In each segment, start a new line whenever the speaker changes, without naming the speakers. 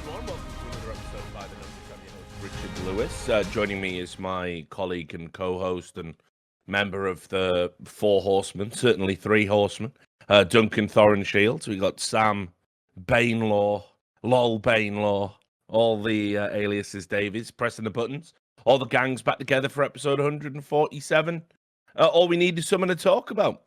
everyone. Welcome to another episode by the Numbers. I'm your host, Richard Lewis. Joining me is my colleague and co-host and member of the Four Horsemen, certainly Three Horsemen, Duncan Thorin Shields. We got Sam Bainlaw, Lol Bainlaw, all the aliases Davies, pressing the buttons. All the gangs back together for episode 147. All we need is someone to talk about.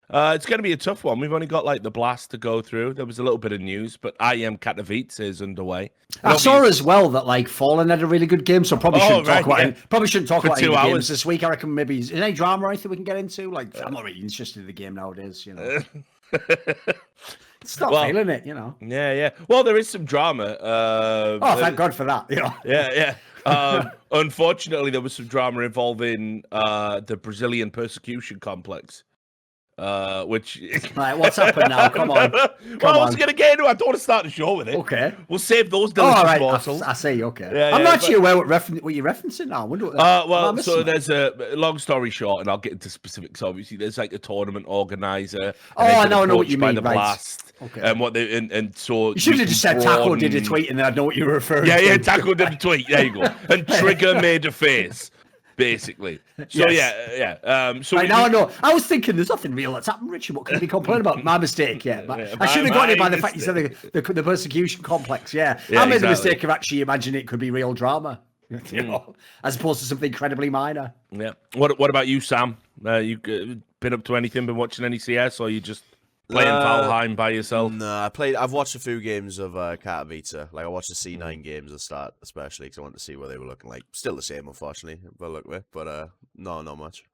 It's going to be a tough one. We've only got like the blast to go through. There was a little bit of news, but Katowice is underway.
I saw as well that like Fallen had a really good game, so probably shouldn't talk about it. Probably shouldn't talk about any games this week. I reckon maybe is there any drama or anything we can get into? Like I'm not really interested in the game nowadays, you know. It's not feeling it, you know.
Yeah. Well, there is some drama.
Thank God for that. You know?
Yeah. Unfortunately, there was some drama involving the Brazilian persecution complex. Which
right, what's happened now? Come on.
I was going to get into it. I don't want to start the show with it.
Okay.
We'll save those delicious morsels.
I see, okay.
Yeah,
I'm not actually aware what you're referencing now.
So there's a long story short, and I'll get into specifics. Obviously, there's like a tournament organizer.
I know what you mean.
The blast.
Okay.
And what they and so
you should have just said Taco did a tweet, and then I'd know what you were referring to.
Yeah, Taco did a tweet. There you go. And Trigger made a face. Basically, so yes. So
right, now I know. I was thinking there's nothing real that's happened, Richard. What can you be complaining about? My mistake. I should have got it by the fact you said the persecution complex. I made the mistake of actually imagining it could be real drama, you know, as opposed to something incredibly minor.
Yeah. What about you, Sam? You been up to anything? Been watching any CS, or you just playing Valheim by yourself?
No, I've watched a few games of Katowice. Like I watched the C9 games at the start, especially because I wanted to see what they were looking like. Still the same, unfortunately, by the look of it. But no, not much.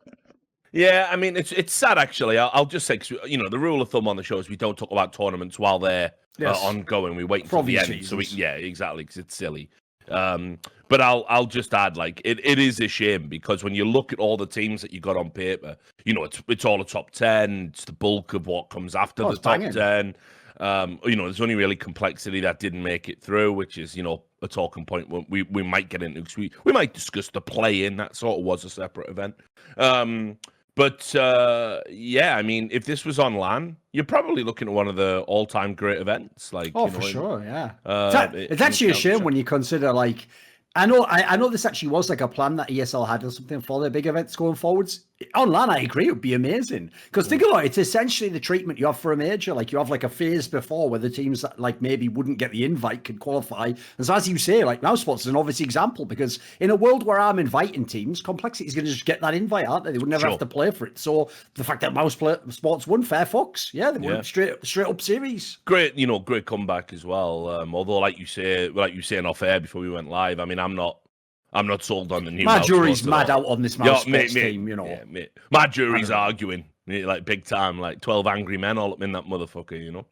Yeah, I mean it's sad actually. I'll just say, 'cause, you know, the rule of thumb on the show is we don't talk about tournaments while they're ongoing. We wait until the end. Reasons. So exactly, because it's silly. But I'll just add, like, it is a shame because when you look at all the teams that you got on paper, you know, it's all the top 10. It's the bulk of what comes after the top 10. You know, there's only really complexity that didn't make it through, which is, you know, a talking point we might get into, because we might discuss the play-in. That sort of was a separate event. But I mean, if this was on LAN, you're probably looking at one of the all-time great events. Like,
for sure, yeah. It's actually a shame when you consider, like, I know this actually was like a plan that ESL had or something for their big events going forwards. On LAN, I agree, it would be amazing. Because think about it, it's essentially the treatment you have for a major. Like, you have like a phase before where the teams that like maybe wouldn't get the invite could qualify. And so as you say, like mousesports is an obvious example, because in a world where I'm inviting teams, complexity is going to just get that invite, aren't they? They would never have to play for it. So the fact that mousesports won, fair fucks. Yeah, they won straight up series.
Great, you know, great comeback as well. Although, like you saying off air before we went live, I mean, I'm not sold on the new.
My jury's mad out on this mousesports team, you know.
Yeah, my jury's arguing, like big time, like 12 angry men all up in that motherfucker, you know.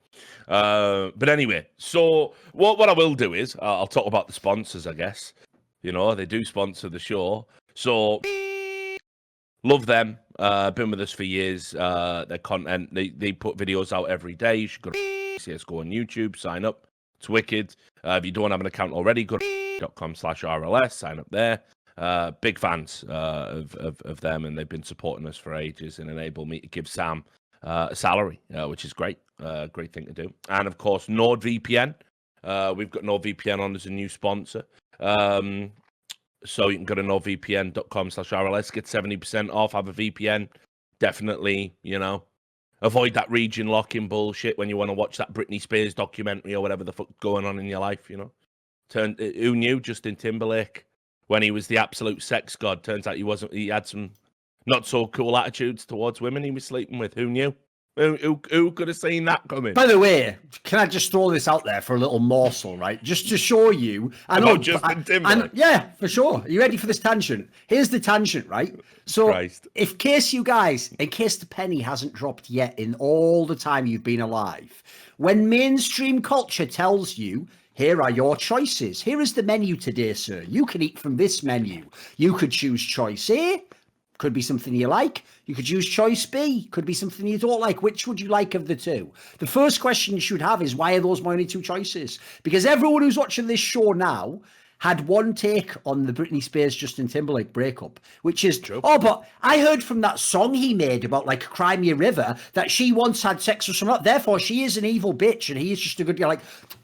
But anyway, so what I will do is I'll talk about the sponsors, I guess. You know, they do sponsor the show, so love them. Been with us for years. Their content, they put videos out every day. You should go to CSGO on YouTube, sign up. It's wicked. If you don't have an account already, go to .com/RLS, sign up there. Big fans of them, and they've been supporting us for ages and enable me to give Sam a salary, which is great. Great thing to do. And of course, NordVPN. We've got NordVPN on as a new sponsor. So you can go to nordvpn.com/RLS, get 70% off, have a VPN. Definitely, you know, avoid that region locking bullshit when you want to watch that Britney Spears documentary or whatever the fuck going on in your life, you know. Who knew Justin Timberlake, when he was the absolute sex god, turns out he had some not so cool attitudes towards women he was sleeping with. Who knew? Who could have seen that coming?
By the way, can I just throw this out there for a little morsel, right? Just to show you.
Justin Timberlake.
Yeah, for sure. Are you ready for this tangent? Here's the tangent, right? So, in case the penny hasn't dropped yet in all the time you've been alive, when mainstream culture tells you, here are your choices. Here is the menu today, sir. You can eat from this menu. You could choose choice A. Could be something you like. You could choose choice B. Could be something you don't like. Which would you like of the two? The first question you should have is, why are those my only two choices? Because everyone who's watching this show now had one take on the Britney Spears Justin Timberlake breakup, which is, but I heard from that song he made about like Cry Me a River that she once had sex with someone, therefore she is an evil bitch and he is just a good guy. Like,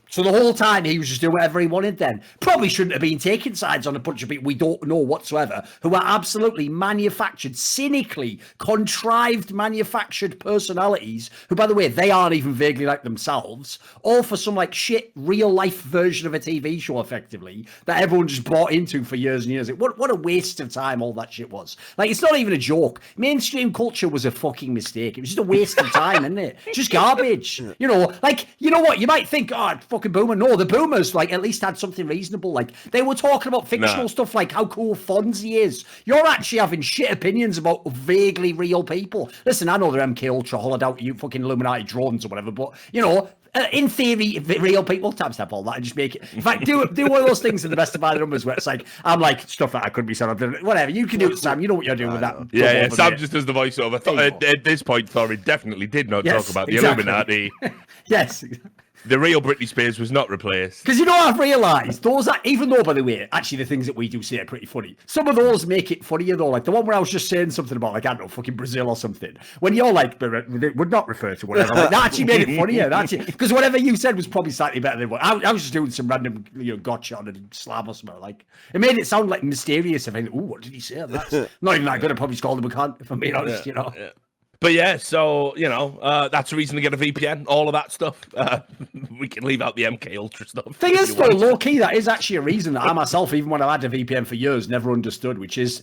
So the whole time he was just doing whatever he wanted then. Probably shouldn't have been taking sides on a bunch of people we don't know whatsoever, who are absolutely manufactured, cynically contrived manufactured personalities, who, by the way, they aren't even vaguely like themselves, all for some like shit real life version of a TV show, effectively, that everyone just bought into for years and years. What a waste of time all that shit was. Like, it's not even a joke. Mainstream culture was a fucking mistake. It was just a waste of time, isn't it? Just garbage. You know, like, you know what? You might think, oh, fucking boomer. No, the boomers, like, at least had something reasonable. Like, they were talking about fictional stuff like how cool Fonzie is. You're actually having shit opinions about vaguely real people. Listen, I know they're MK Ultra, hollowed out you fucking Illuminati drones or whatever, but, you know, in theory, real people tap all that and just make it. In fact, do one of those things in the best of my numbers where it's like, I'm like, stuff that I couldn't be said. Whatever, you can do it, Sam. You know what you're doing with that.
Yeah, Sam just does the voiceover. At this point, Thorin definitely did not talk about the Illuminati.
Yes.
The real Britney Spears was not replaced.
Because you know what I've realised? Those are, even though, by the way, actually the things that we do say are pretty funny, some of those make it funnier though. Like the one where I was just saying something about, like, I don't know, fucking Brazil or something. When you're like, would not refer to whatever. Like, that actually made it funnier. Because whatever you said was probably slightly better than what I was just doing some random, gotcha on a slam or something. Like, it made it sound like mysterious. If I think, oh, what did he say? That's not even that good. I probably just called him a cunt, if I'm being honest,
Yeah. But yeah, so, that's a reason to get a VPN, all of that stuff. We can leave out the MK Ultra stuff.
Thing is, though, low-key, that is actually a reason that I myself, even when I've had a VPN for years, never understood, which is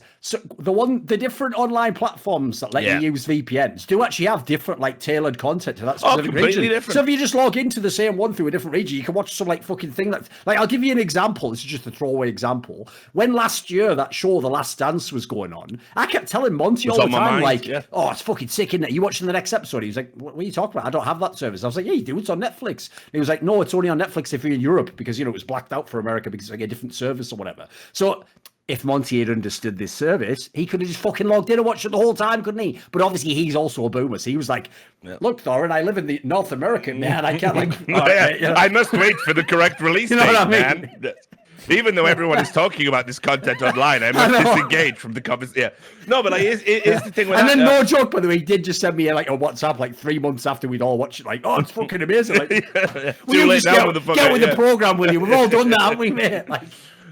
the different online platforms that let you use VPNs do actually have different, like, tailored content to that specific region.
Different.
So if you just log into the same one through a different region, you can watch some, like, fucking thing that... Like, I'll give you an example. This is just a throwaway example. When last year that show, The Last Dance, was going on, I kept telling Monty all the time, oh, it's fucking sick, isn't it? You watching the next episode? He was like, what are you talking about? I don't have that service. I was like, yeah, you do. It's on Netflix. And he was like, no, it's only on Netflix if you're in Europe because, it was blacked out for America because it's like a different service or whatever. So if Monty had understood this service, he could have just fucking logged in and watched it the whole time, couldn't he? But obviously he's also a boomer. So he was like, look, Thorin, I live in the North American, man. I can't like...
I must wait for the correct release date, what I mean? Man. Even though everyone is talking about this content online, I must disengage from the conversation. Yeah. No, but like, it's the thing with
and
that,
then no joke, by the way, he did just send me like a WhatsApp like 3 months after we'd all watched it. Like, oh, it's fucking amazing. Like,
Too late now, motherfucker.
Get with the program, will you? We've all done that, haven't we, mate? Like,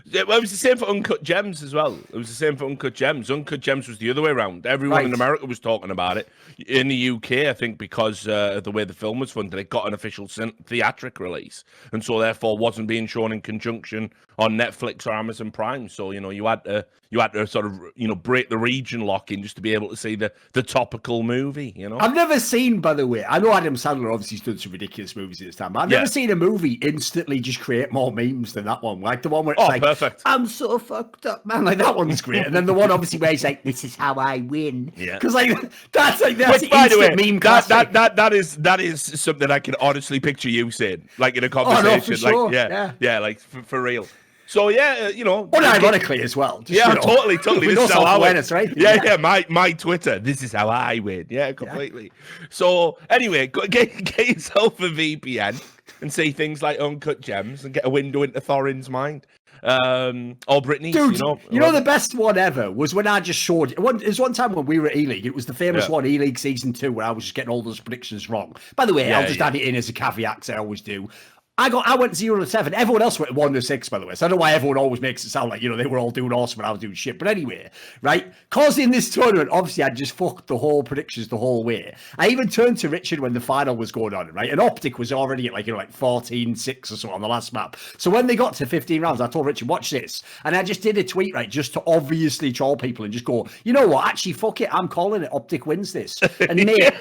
yeah, well, it was the same for Uncut Gems as well. It was the same for Uncut Gems. Uncut Gems was the other way around. Everyone in America was talking about it. In the UK, I think because of the way the film was funded, it got an official theatric release, and so therefore wasn't being shown in conjunction on Netflix or Amazon Prime. So you had to sort of break the region lock-in just to be able to see the topical movie.
I've never seen, by the way, I know Adam Sandler obviously has done some ridiculous movies at this time, but I've never seen a movie instantly just create more memes than that one. Like the one where it's like,
perfect.
I'm so fucked up, man. Like that one's great. And then the one obviously where he's like, this is how I win. Yeah. Because like that's
which, by the way,
meme
that is something I can honestly picture you saying, like in a conversation.
Oh, no, for sure.
Like, like for real. So
unironically as well. Just,
totally.
With no self-awareness, right?
Yeah. My Twitter. This is how I win. Yeah, completely. Yeah. So anyway, get yourself a VPN and see things like Uncut Gems and get a window into Thorin's mind. Or Britney,
dude, the best one ever was when I just showed it. Was one time when we were at E-League. It was the famous one, E-League Season 2, where I was just getting all those predictions wrong. By the way, I'll just add it in as a caveat, because I always do. I went 0-7. Everyone else went 1-6, by the way. So I don't know why everyone always makes it sound like, they were all doing awesome and I was doing shit. But anyway, right? Because in this tournament, obviously, I just fucked the whole predictions the whole way. I even turned to Richard when the final was going on, right? And Optic was already at like 14-6 or so on the last map. So when they got to 15 rounds, I told Richard, watch this. And I just did a tweet, right? Just to obviously troll people and just go, you know what? Actually, fuck it. I'm calling it. Optic wins this. And mate,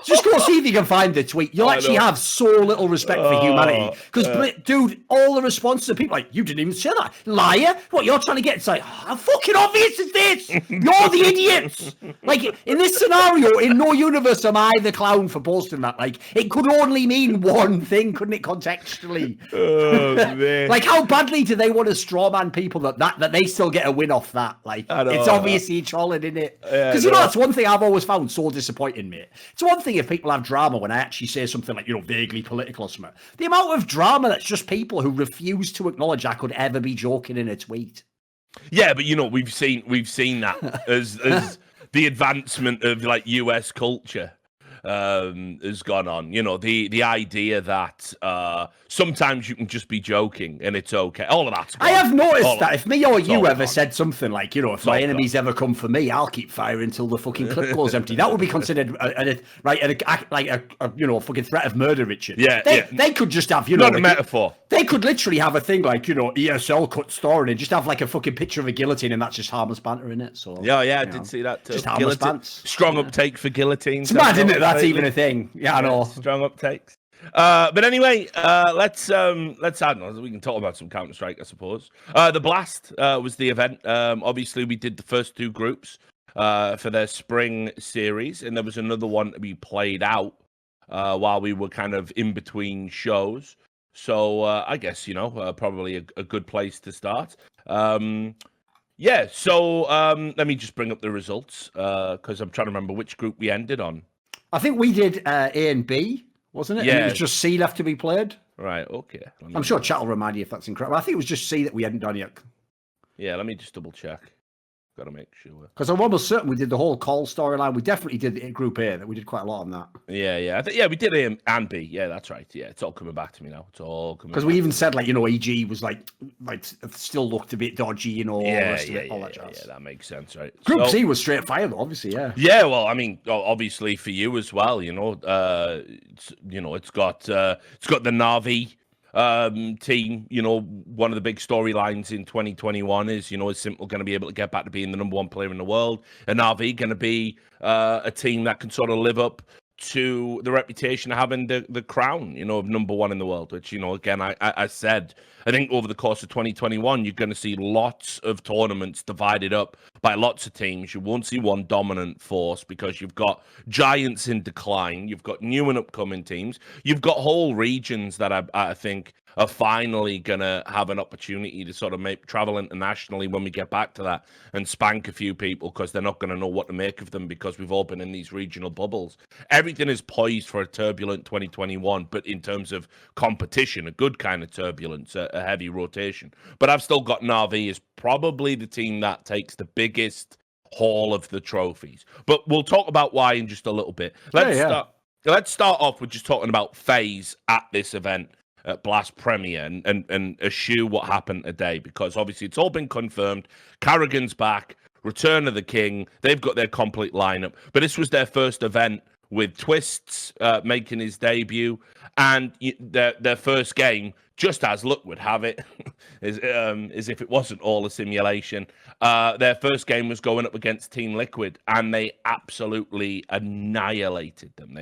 just go see if you can find the tweet. You'll actually have so little respect for humanity. Because, dude, all the responses of people like, you didn't even say that. Liar. What, you're trying to get? It's like, how fucking obvious is this? You're the idiots. Like, in this scenario, in no universe am I the clown for posting that. Like, it could only mean one thing, couldn't it, contextually?
Oh, man.
Like, how badly do they want to strawman people that they still get a win off that? Like, it's obviously trolling, isn't it? Because, that's one thing I've always found so disappointing, mate. It's one thing if people have drama when I actually say something like, vaguely political or something. The amount of drama that's just people who refuse to acknowledge I could ever be joking in a tweet.
Yeah, but we've seen that as the advancement of like US culture. has gone on. You know, the idea that sometimes you can just be joking and it's okay. All of that's gone.
I have noticed that if me or you ever
gone.
said something like, you know, if my enemies ever come for me, I'll keep firing until the fucking clip goes empty. That would be considered a you know, a fucking threat of murder, Richard.
Yeah,
they could just have, you know,
not a metaphor.
They could literally have a thing like, you know, ESL cut Thorin and just have like a fucking picture of a guillotine, and that's just harmless banter in it. So
I did see that too.
Just harmless pants.
Strong uptake for guillotines.
It's mad, isn't it? That's even a thing. Yeah, I know.
Strong uptakes. But anyway, let's I don't know, we can talk about some Counter-Strike, I suppose. The Blast was the event. Obviously, we did the first two groups for their spring series, and there was another one to be played out while we were kind of in between shows. So I guess, you know, probably a good place to start. Yeah, so let me just bring up the results because I'm trying to remember which group we ended on.
I think we did A and B, wasn't it?
Yeah.
And it was just C left to be played.
Right, okay.
I'm sure chat will remind you if that's incorrect. I think it was just C that we hadn't done yet.
Yeah, let me just double check. Got to make sure.
Because I'm almost certain we did the whole call storyline. We definitely did Group A. That we did quite a lot on that.
Yeah. We did A and B. Yeah, that's right. Yeah, it's all coming back to me now. It's all coming.
Because we even said, like, you know, EG was like still looked a bit dodgy, you know.
Yeah, that makes sense, right?
Group C was straight fire, though, obviously. Yeah.
Yeah, well, I mean, obviously for you as well. You know, it's got the Na'Vi team. You know, one of the big storylines in 2021 is, you know, is Simple going to be able to get back to being the #1 player in the world, and Na'Vi going to be a team that can sort of live up to the reputation of having the crown, you know, of #1 in the world, which, you know, again, I said, I think over the course of 2021, you're going to see lots of tournaments divided up by lots of teams. You won't see one dominant force because you've got giants in decline. You've got new and upcoming teams. You've got whole regions that I think are finally going to have an opportunity to sort of travel internationally when we get back to that and spank a few people because they're not going to know what to make of them because we've all been in these regional bubbles. Everything is poised for a turbulent 2021, but in terms of competition, a good kind of turbulence, a heavy rotation. But I've still got Na'Vi as probably the team that takes the biggest haul of the trophies. But we'll talk about why in just a little bit. Let's start off with just talking about FaZe at this event. At Blast Premier and eschew what happened today, because obviously it's all been confirmed. Carrigan's back, Return of the King. They've got their complete lineup, but this was their first event with Twistzz making his debut, and their first game, just as luck would have it, is if it wasn't all a simulation. Their first game was going up against Team Liquid, and they absolutely annihilated them.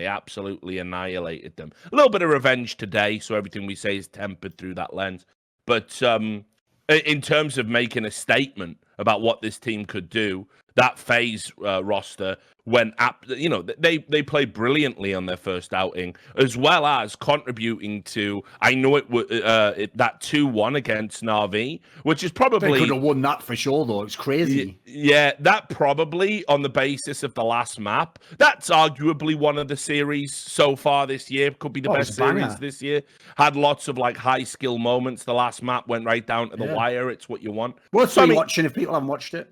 A little bit of revenge today, so everything we say is tempered through that lens. But in terms of making a statement about what this team could do, that FaZe roster went up. You know, they played brilliantly on their first outing, as well as contributing to. I know it was that 2-1 against Na'Vi, which is probably
they could have won that for sure. Though it's crazy.
Yeah, that probably on the basis of the last map. That's arguably one of the series so far this year. Could be the best series this year. Had lots of like high skill moments. The last map went right down to the wire. It's what you want.
What's watching if people haven't watched it?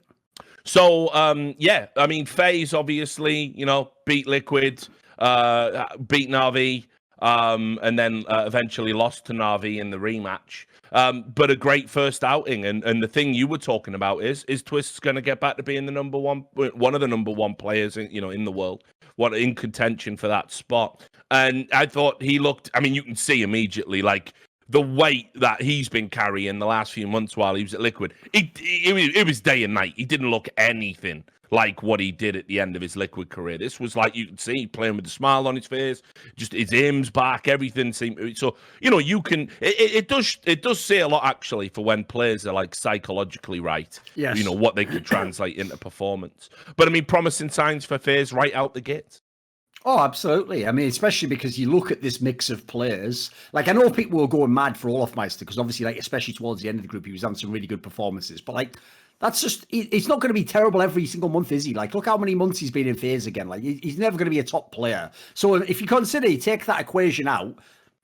So, I mean, FaZe obviously, you know, beat Liquid, beat Na'Vi, and then eventually lost to Na'Vi in the rematch. But a great first outing. And the thing you were talking about is Twistzz going to get back to being the one of the #1 players, in the world, in contention for that spot. And I thought he looked, I mean, you can see immediately, like, the weight that he's been carrying the last few months while he was at Liquid, it was day and night. He didn't look anything like what he did at the end of his Liquid career. This was like, you could see playing with a smile on his face, just his aim's back, everything seemed so. You can. It does say a lot actually for when players are like psychologically right.
Yes.
What they could translate into performance. But I mean, promising signs for FaZe right out the gate.
Oh, absolutely. I mean, especially because you look at this mix of players. Like, I know people were going mad for Olof because obviously, like, especially towards the end of the group, he was having some really good performances. But, like, that's just, it's not going to be terrible every single month, is he? Like, look how many months he's been in FaZe again. Like, he's never going to be a top player. So if you consider, you take that equation out,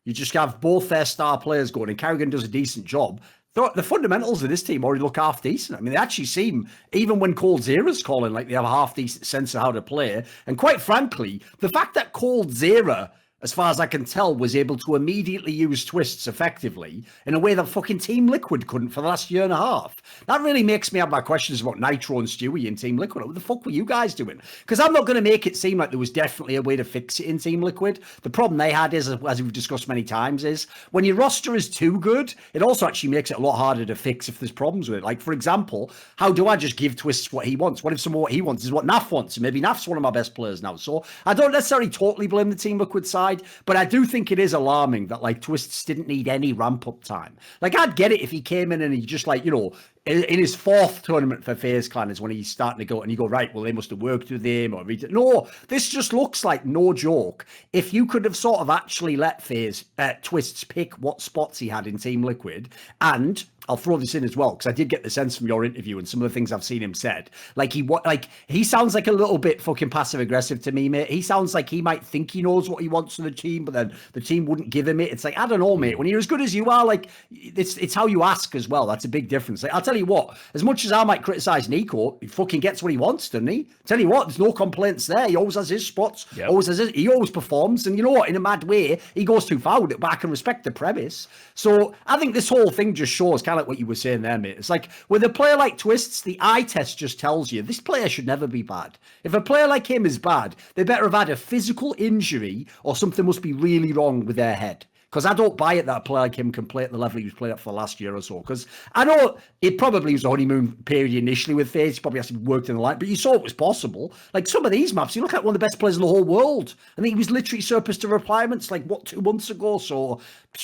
you just have both their star players going, and Carrigan does a decent job. The fundamentals of this team already look half decent. I mean, they actually seem, even when Coldzera's calling, like they have a half decent sense of how to play. And quite frankly, the fact that Coldzera, as far as I can tell, was able to immediately use Twistzz effectively in a way that fucking Team Liquid couldn't for the last year and a half. That really makes me have my questions about Nitro and Stewie in Team Liquid. What the fuck were you guys doing? Because I'm not going to make it seem like there was definitely a way to fix it in Team Liquid. The problem they had is, as we've discussed many times, is when your roster is too good, it also actually makes it a lot harder to fix if there's problems with it. Like, for example, how do I just give Twistzz what he wants? What if some of what he wants is what Naf wants? And maybe Naf's one of my best players now. So I don't necessarily totally blame the Team Liquid side, but I do think it is alarming that, like, Twistzz didn't need any ramp-up time. Like, I'd get it if he came in and he just, like, you know, in his fourth tournament for FaZe Clan is when he's starting to go, and you go, right, well, they must have worked with him. Or no, this just looks like, no joke, if you could have sort of actually let FaZe Twistzz pick what spots he had in Team Liquid, and I'll throw this in as well, because I did get the sense from your interview and some of the things I've seen him said. Like, he sounds like a little bit fucking passive-aggressive to me, mate. He sounds like he might think he knows what he wants from the team, but then the team wouldn't give him it. It's like, I don't know, mate. When you're as good as you are, like, it's how you ask as well. That's a big difference. Like, I'll tell you what, as much as I might criticize NiKo, he fucking gets what he wants, doesn't he? Tell you what, there's no complaints there. He always has his spots, he always performs, and you know what, in a mad way, he goes too far with it, but I can respect the premise. So I think this whole thing just shows kind of like what you were saying there, mate. It's like, with a player like Twistzz, the eye test just tells you this player should never be bad. If a player like him is bad, they better have had a physical injury or something must be really wrong with their head. Because I don't buy it that a player like him can play at the level he was playing at for the last year or so. Because I know it probably was a honeymoon period initially with FaZe. He probably has to be worked in the light, but you saw it was possible. Like, some of these maps, you look at one of the best players in the whole world. I think he was literally surplus to requirements, like, 2 months ago? So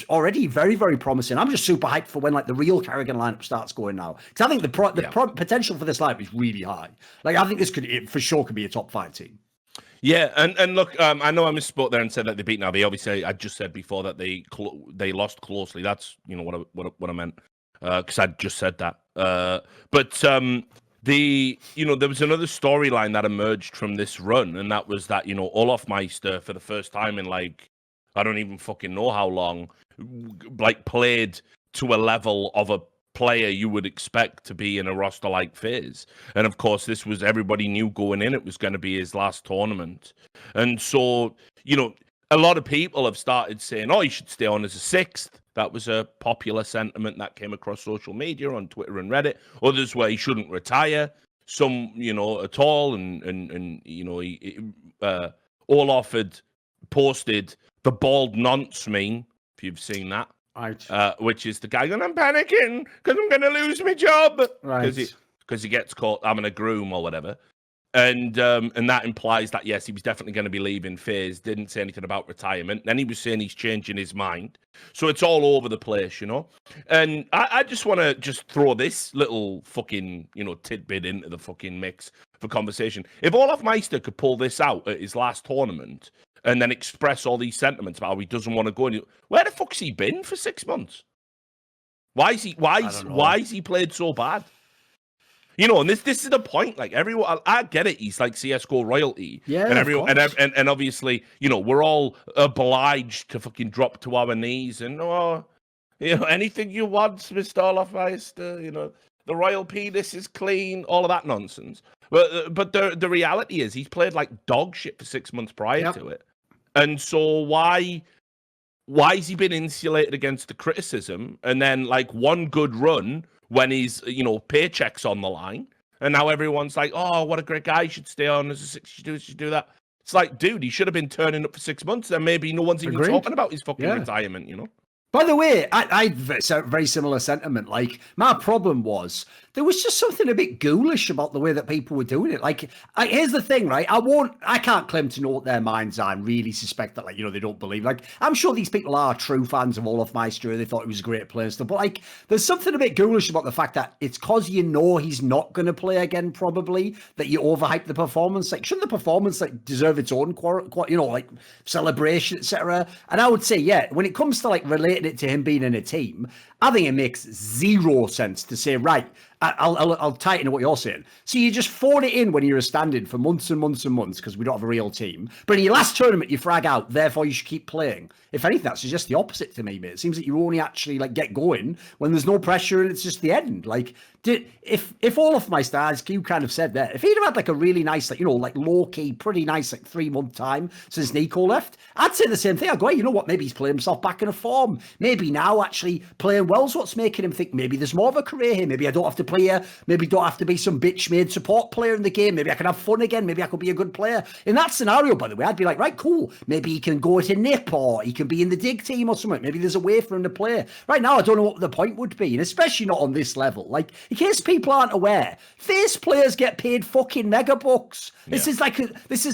already very, very promising. I'm just super hyped for when, like, the real Carrigan lineup starts going now. Because I think the potential for this lineup is really high. Like, I think this for sure could be a top 5 team.
Yeah, and look, I know I misspoke there and said that they beat now. They obviously, I just said before that they lost closely. That's, you know, what I meant, because I just said that. But there was another storyline that emerged from this run, and that was that, you know, Olof Meister, for the first time in, like, I don't even fucking know how long, like, played to a level of a player you would expect to be in a roster like FaZe. And of course, this was, everybody knew going in, it was going to be his last tournament. And so, you know, a lot of people have started saying, oh, he should stay on as a 6th. That was a popular sentiment that came across social media on Twitter and Reddit. Others where he shouldn't retire. Some, you know, at all. And you know, Olof had posted the bald nonce meme, if you've seen that.
Right.
Which is the guy going, I'm panicking because I'm going to lose my job.
Right.
Because he gets caught having a groom or whatever. And that implies that, yes, he was definitely going to be leaving FaZe. Didn't say anything about retirement. Then he was saying he's changing his mind. So it's all over the place, you know. And I just want to just throw this little fucking, you know, tidbit into the fucking mix for conversation. If Olof Meister could pull this out at his last tournament and then express all these sentiments about how he doesn't want to go, where the fuck's he been for 6 months? Why is he played so bad? You know, and this is the point. Like, everyone, I get it. He's like CS:GO royalty, and everyone, and obviously, you know, we're all obliged to fucking drop to our knees and, oh, you know, anything you want, Mr. Olof Meister. You know, the royal penis is clean. All of that nonsense. But the reality is, he's played like dog shit for 6 months prior to it, and so why has he been insulated against the criticism? And then, like, one good run when he's, you know, paycheck's on the line, and now everyone's like, oh, what a great guy, he should stay on as a 6, should do that. It's like, dude, he should have been turning up for 6 months, and maybe no one's even talking about his fucking retirement, you know?
By the way, I very similar sentiment. Like, my problem was there was just something a bit ghoulish about the way that people were doing it. Like, here's the thing, right? I can't claim to know what their minds are and really suspect that, like, you know, they don't believe. Like, I'm sure these people are true fans of Olof Meister. They thought he was a great player and stuff. But, like, there's something a bit ghoulish about the fact that it's because you know he's not going to play again, probably, that you overhype the performance. Like, shouldn't the performance, like, deserve its own, you know, like, celebration, etc.? And I would say, yeah, when it comes to, like, relating it to him being in a team, I think it makes zero sense to say, right, I'll tighten what you're saying. So you just phone it in when you're a stand-in for months and months and months because we don't have a real team. But in your last tournament, you frag out, therefore you should keep playing. If anything, that's just the opposite to me, mate. It seems that you only actually like get going when there's no pressure and it's just the end. Like, if Olof, my stars, you kind of said that, if he'd have had like a really nice, like, you know, like low-key, pretty nice, like 3-month time since NiKo left, I'd say the same thing. I'd go, hey, you know what, maybe he's playing himself back in a form. Maybe now actually playing well's what's making him think maybe there's more of a career here. Maybe I don't have to play here. Maybe don't have to be some bitch-made support player in the game. Maybe I can have fun again. Maybe I could be a good player. In that scenario, by the way, I'd be like, right, cool. Maybe he can go to Nip or he can be in the dig team or something. Maybe there's a way for him to play. Right now, I don't know what the point would be, and especially not on this level. Like, in case people aren't aware, FaZe players get paid fucking megabucks. This is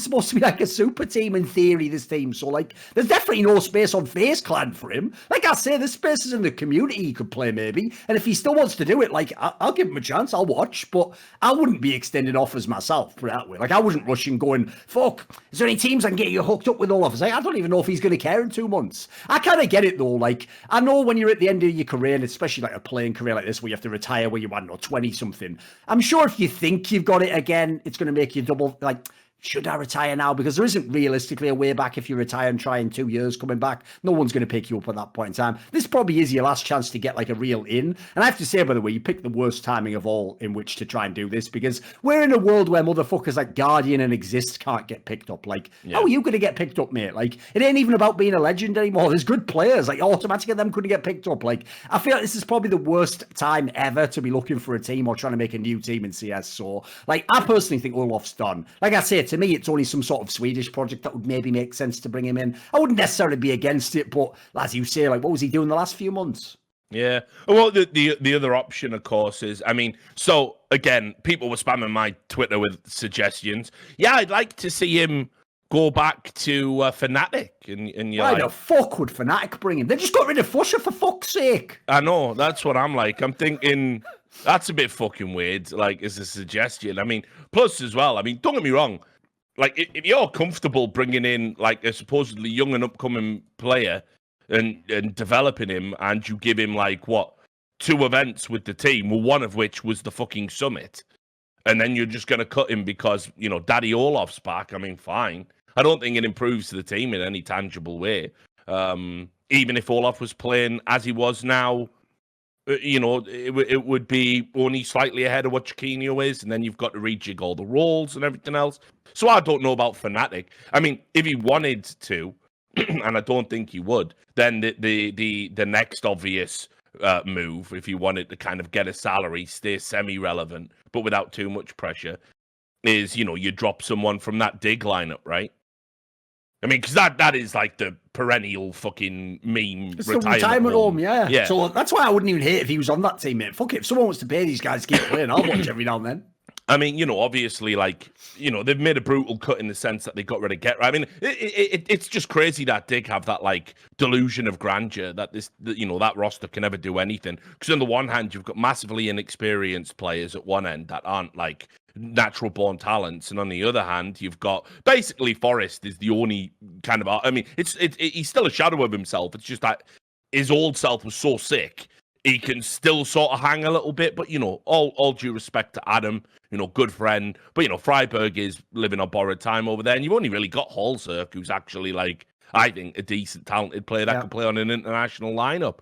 supposed to be like a super team in theory, this team. So, like, there's definitely no space on FaZe Clan for him. Like I say, this space is in the community he could play, maybe. And if he still wants to do it, like, I'll give him a chance. I'll watch, but I wouldn't be extending offers myself, put it that way. Like, I wasn't rushing going, fuck, is there any teams I can get you hooked up with Olof? I don't even know if he's going to care in 2 months. I kind of get it, though. Like, I know when you're at the end of your career, and especially like a playing career like this, where you have to retire when you're, I don't know, 20-something. I'm sure if you think you've got it again, it's going to make you double, like, should I retire now? Because there isn't realistically a way back if you retire and try in 2 years coming back. No one's going to pick you up at that point in time. This probably is your last chance to get like a real in. And I have to say, by the way, you picked the worst timing of all in which to try and do this, because we're in a world where motherfuckers like Guardian and Xqtzzz can't get picked up. Like, how are you going to get picked up, mate? Like, it ain't even about being a legend anymore. There's good players. Like, automatically them couldn't get picked up. Like, I feel like this is probably the worst time ever to be looking for a team or trying to make a new team in CS. So, like, I personally think Olof's done. Like I say, to me, it's only some sort of Swedish project that would maybe make sense to bring him in. I wouldn't necessarily be against it, but as you say, like, what was he doing the last few months?
Yeah. Well, the other option, of course, is, I mean, so again, people were spamming my Twitter with suggestions. Yeah, I'd like to see him go back to Fnatic. And you're
why
like,
the fuck would Fnatic bring him? They just got rid of Fusher, for fuck's sake.
I know, that's what I'm like. I'm thinking that's a bit fucking weird, like, as a suggestion. I mean, plus as well, I mean, don't get me wrong. Like, if you're comfortable bringing in, like, a supposedly young and upcoming player and developing him, and you give him, like, what, 2 events with the team, well, one of which was the fucking summit, and then you're just going to cut him because, you know, Daddy Olof's back, I mean, fine. I don't think it improves the team in any tangible way. Even if Olof was playing as he was now, you know, it would be only slightly ahead of what Xqtzzz is, and then you've got to rejig all the roles and everything else. So I don't know about Fnatic. I mean, if he wanted to, and I don't think he would, then the next obvious move, if he wanted to kind of get a salary, stay semi-relevant, but without too much pressure, is, you know, you drop someone from that dig lineup, right? I mean, because that is like the perennial fucking meme.
It's retirement home, yeah.
Yeah.
So that's why I wouldn't even hate if he was on that team, mate. Fuck it. If someone wants to pay these guys to keep playing, I'll watch every now and then.
I mean, you know, obviously, like, you know, they've made a brutal cut in the sense that they got rid of Get. I mean, it's just crazy that Dig have that, like, delusion of grandeur that you know, that roster can never do anything. Because on the one hand, you've got massively inexperienced players at one end that aren't, like, natural born talents, and on the other hand, you've got basically Forest is the only kind of, I mean, he's still a shadow of himself. It's just that his old self was so sick, he can still sort of hang a little bit. But, you know, all due respect to Adam, you know, good friend, but, you know, Freiburg is living on borrowed time over there, and you've only really got Halzerk, who's actually, like, I think a decent talented player that can play on an international lineup.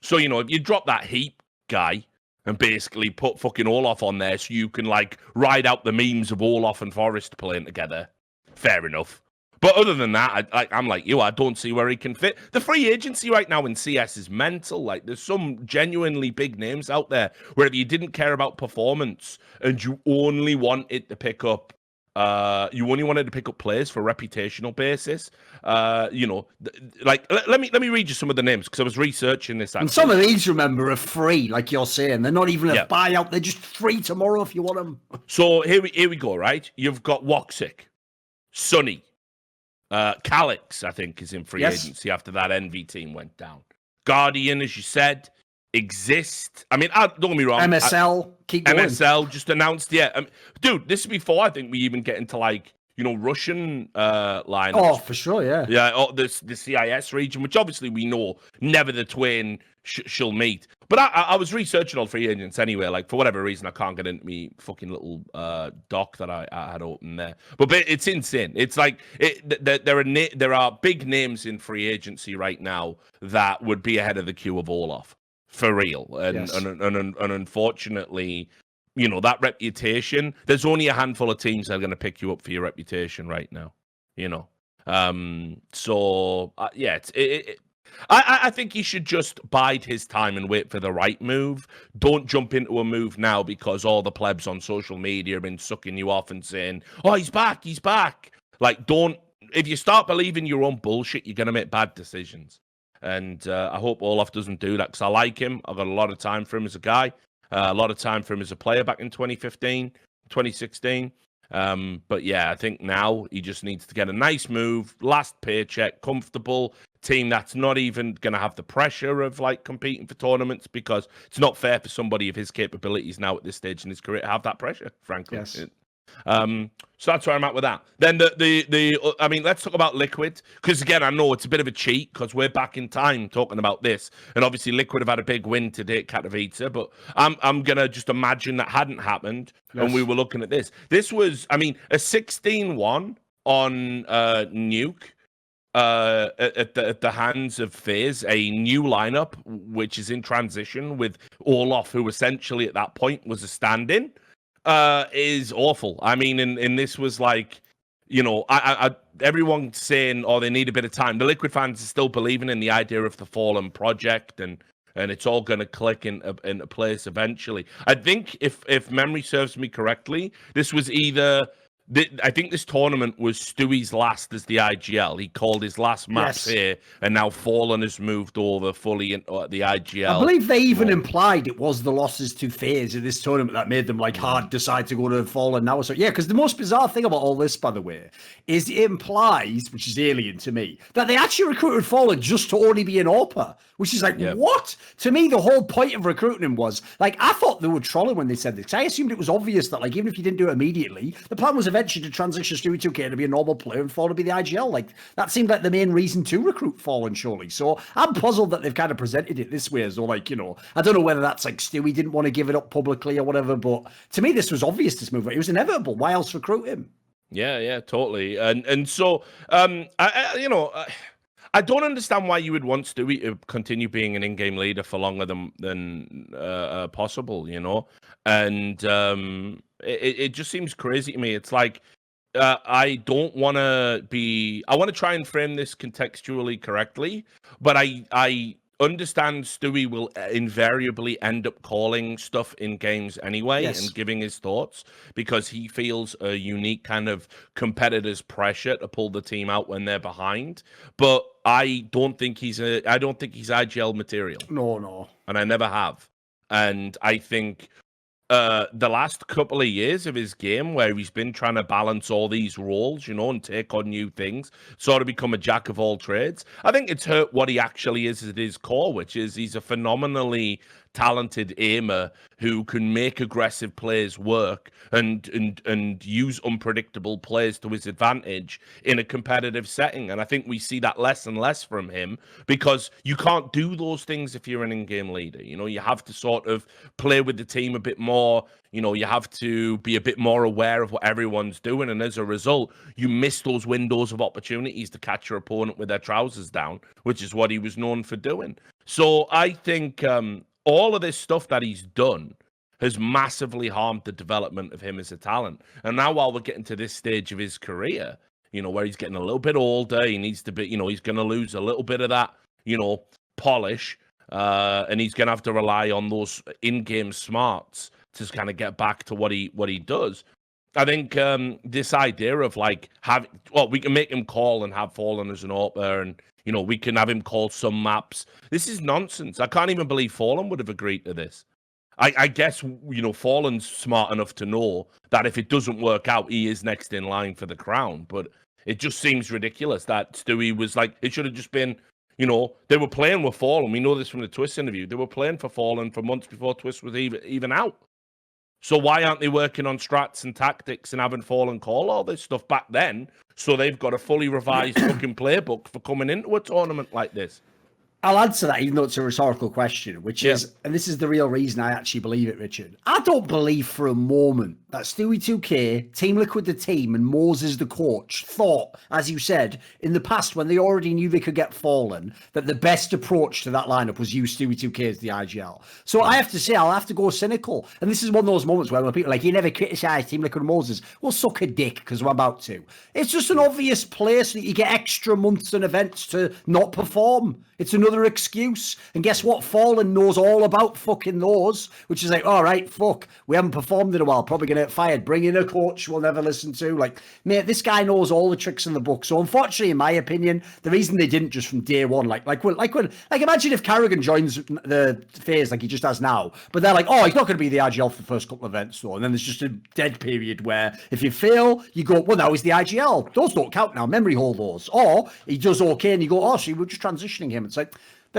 So, you know, if you drop that Heap guy and basically put fucking Olof on there so you can, like, ride out the memes of Olof and Forest playing together, fair enough. But other than that, I'm like you, I don't see where he can fit. The free agency right now in CS is mental. Like, there's some genuinely big names out there where if you didn't care about performance and you only wanted to pick up players for a reputational basis. You know, like, let me read you some of the names because I was researching this. Actually.
And some of these, remember, are free, like you're saying. They're not even a buyout. They're just free tomorrow if you want them.
So here we go, right? You've got Woxic, Sunny, Calix, I think, is in free agency after that Envy team went down. Guardian, as you said, Xqtzzz. I mean, don't get me wrong.
MSL, keep going.
MSL just announced, dude, this is before I think we even get into, like, Russian lineups.
Oh, for sure, yeah.
Yeah, the CIS region, which obviously we know never the twain shall meet. But I was researching all free agents anyway. Like, for whatever reason, I can't get into me fucking little doc that I had open there. But it's insane. It's like there are big names in free agency right now that would be ahead of the queue of Olof, for real. And unfortunately, that reputation. There's only a handful of teams that are going to pick you up for your reputation right now. I think he should just bide his time and wait for the right move. Don't jump into a move now because all the plebs on social media have been sucking you off and saying, "Oh, he's back, he's back." Like, don't. If you start believing your own bullshit, you're gonna make bad decisions. And I hope Olof doesn't do that because I like him. I've got a lot of time for him as a guy, a lot of time for him as a player back in 2015, 2016. But yeah, I think now he just needs to get a nice move, last paycheck, comfortable team that's not even going to have the pressure of like competing for tournaments, because it's not fair for somebody of his capabilities now at this stage in his career to have that pressure, frankly.
Yes.
So that's where I'm at with that. Then I mean, let's talk about Liquid, because again, I know it's a bit of a cheat because we're back in time talking about this, and obviously Liquid have had a big win today at Katowice, but I'm gonna just imagine that hadn't happened, and we were looking at this. This was, I mean, a 16-1 on Nuke. At the hands of FaZe, a new lineup which is in transition with Olof, who essentially at that point was a stand-in, is awful. I mean, and this was like, everyone saying, "Oh, they need a bit of time." The Liquid fans are still believing in the idea of the Fallen project, and it's all going to click into place eventually. I think if memory serves me correctly, this was either. I think this tournament was Stewie's last as the IGL. He called his last maps here, and now Fallen has moved over fully into the IGL.
I believe they even implied it was the losses to FaZe in this tournament that made them hard decide to go to Fallen now. So yeah, because the most bizarre thing about all this, by the way, is it implies, which is alien to me, that they actually recruited Fallen just to only be an AWPer, which is what? To me, the whole point of recruiting him was I thought they were trolling when they said this. I assumed it was obvious that even if you didn't do it immediately, the plan was eventually to transition Stewie 2K to be a normal player and Fallen to be the IGL. That seemed like the main reason to recruit Fallen, surely. So I'm puzzled that they've kind of presented it this way as though, I don't know whether that's Stewie didn't want to give it up publicly or whatever, but to me, this was obvious, this move. It was inevitable. Why else recruit him?
Yeah, totally. And so, I don't understand why you would want Stewie to continue being an in-game leader for longer than possible, And it just seems crazy to me. It's like, I don't want to be... I want to try and frame this contextually correctly, but I understand Stewie will invariably end up calling stuff in games anyway and giving his thoughts because he feels a unique kind of competitor's pressure to pull the team out when they're behind. But I don't think he's IGL material.
No.
And I never have. And I think the last couple of years of his game where he's been trying to balance all these roles, and take on new things, sort of become a jack of all trades. I think it's hurt what he actually is at his core, which is he's a phenomenally talented aimer who can make aggressive plays work and use unpredictable plays to his advantage in a competitive setting. And I think we see that less and less from him because you can't do those things if you're an in-game leader. You have to sort of play with the team a bit more. You have to be a bit more aware of what everyone's doing. And as a result, you miss those windows of opportunities to catch your opponent with their trousers down, which is what he was known for doing. So I think all of this stuff that he's done has massively harmed the development of him as a talent. And now while we're getting to this stage of his career, where he's getting a little bit older, he needs to be, he's going to lose a little bit of that, polish, and he's going to have to rely on those in-game smarts to kind of get back to what he does. I think this idea of we can make him call and have Fallen as an AWPer, and we can have him call some maps. This is nonsense. I can't even believe Fallen would have agreed to this. I guess Fallen's smart enough to know that if it doesn't work out, he is next in line for the crown. But it just seems ridiculous that Stewie was it should have just been. They were playing with Fallen. We know this from the Twistzz interview. They were playing for Fallen for months before Twistzz was even out. So why aren't they working on strats and tactics and having Fallen call all this stuff back then? So they've got a fully revised fucking playbook for coming into a tournament like this.
I'll answer that, even though it's a rhetorical question, which is, and this is the real reason I actually believe it, Richard. I don't believe for a moment that Stewie 2K, Team Liquid the team, and Moses the coach thought, as you said, in the past when they already knew they could get Fallen, that the best approach to that lineup was use Stewie 2K as the IGL. So I have to say, I'll have to go cynical. And this is one of those moments where people are like, you never criticised Team Liquid and Moses. Well, suck a dick, because we're about to. It's just an obvious place that you get extra months and events to not perform. It's another excuse. And guess what? Fallen knows all about fucking those, which is like, all right, fuck, we haven't performed in a while, probably going to get fired. Bring in a coach we'll never listen to. Like, mate, this guy knows all the tricks in the book. So unfortunately, in my opinion, the reason they didn't just from day one, like imagine if Carrigan joins the FaZe like he just has now, but they're like, oh, he's not going to be the IGL for the first couple of events though. And then there's just a dead period where if you fail, you go, well, now he's the IGL. Those don't count now. Memory hold those. Or he does okay and you go, oh, so we're just transitioning him. It's like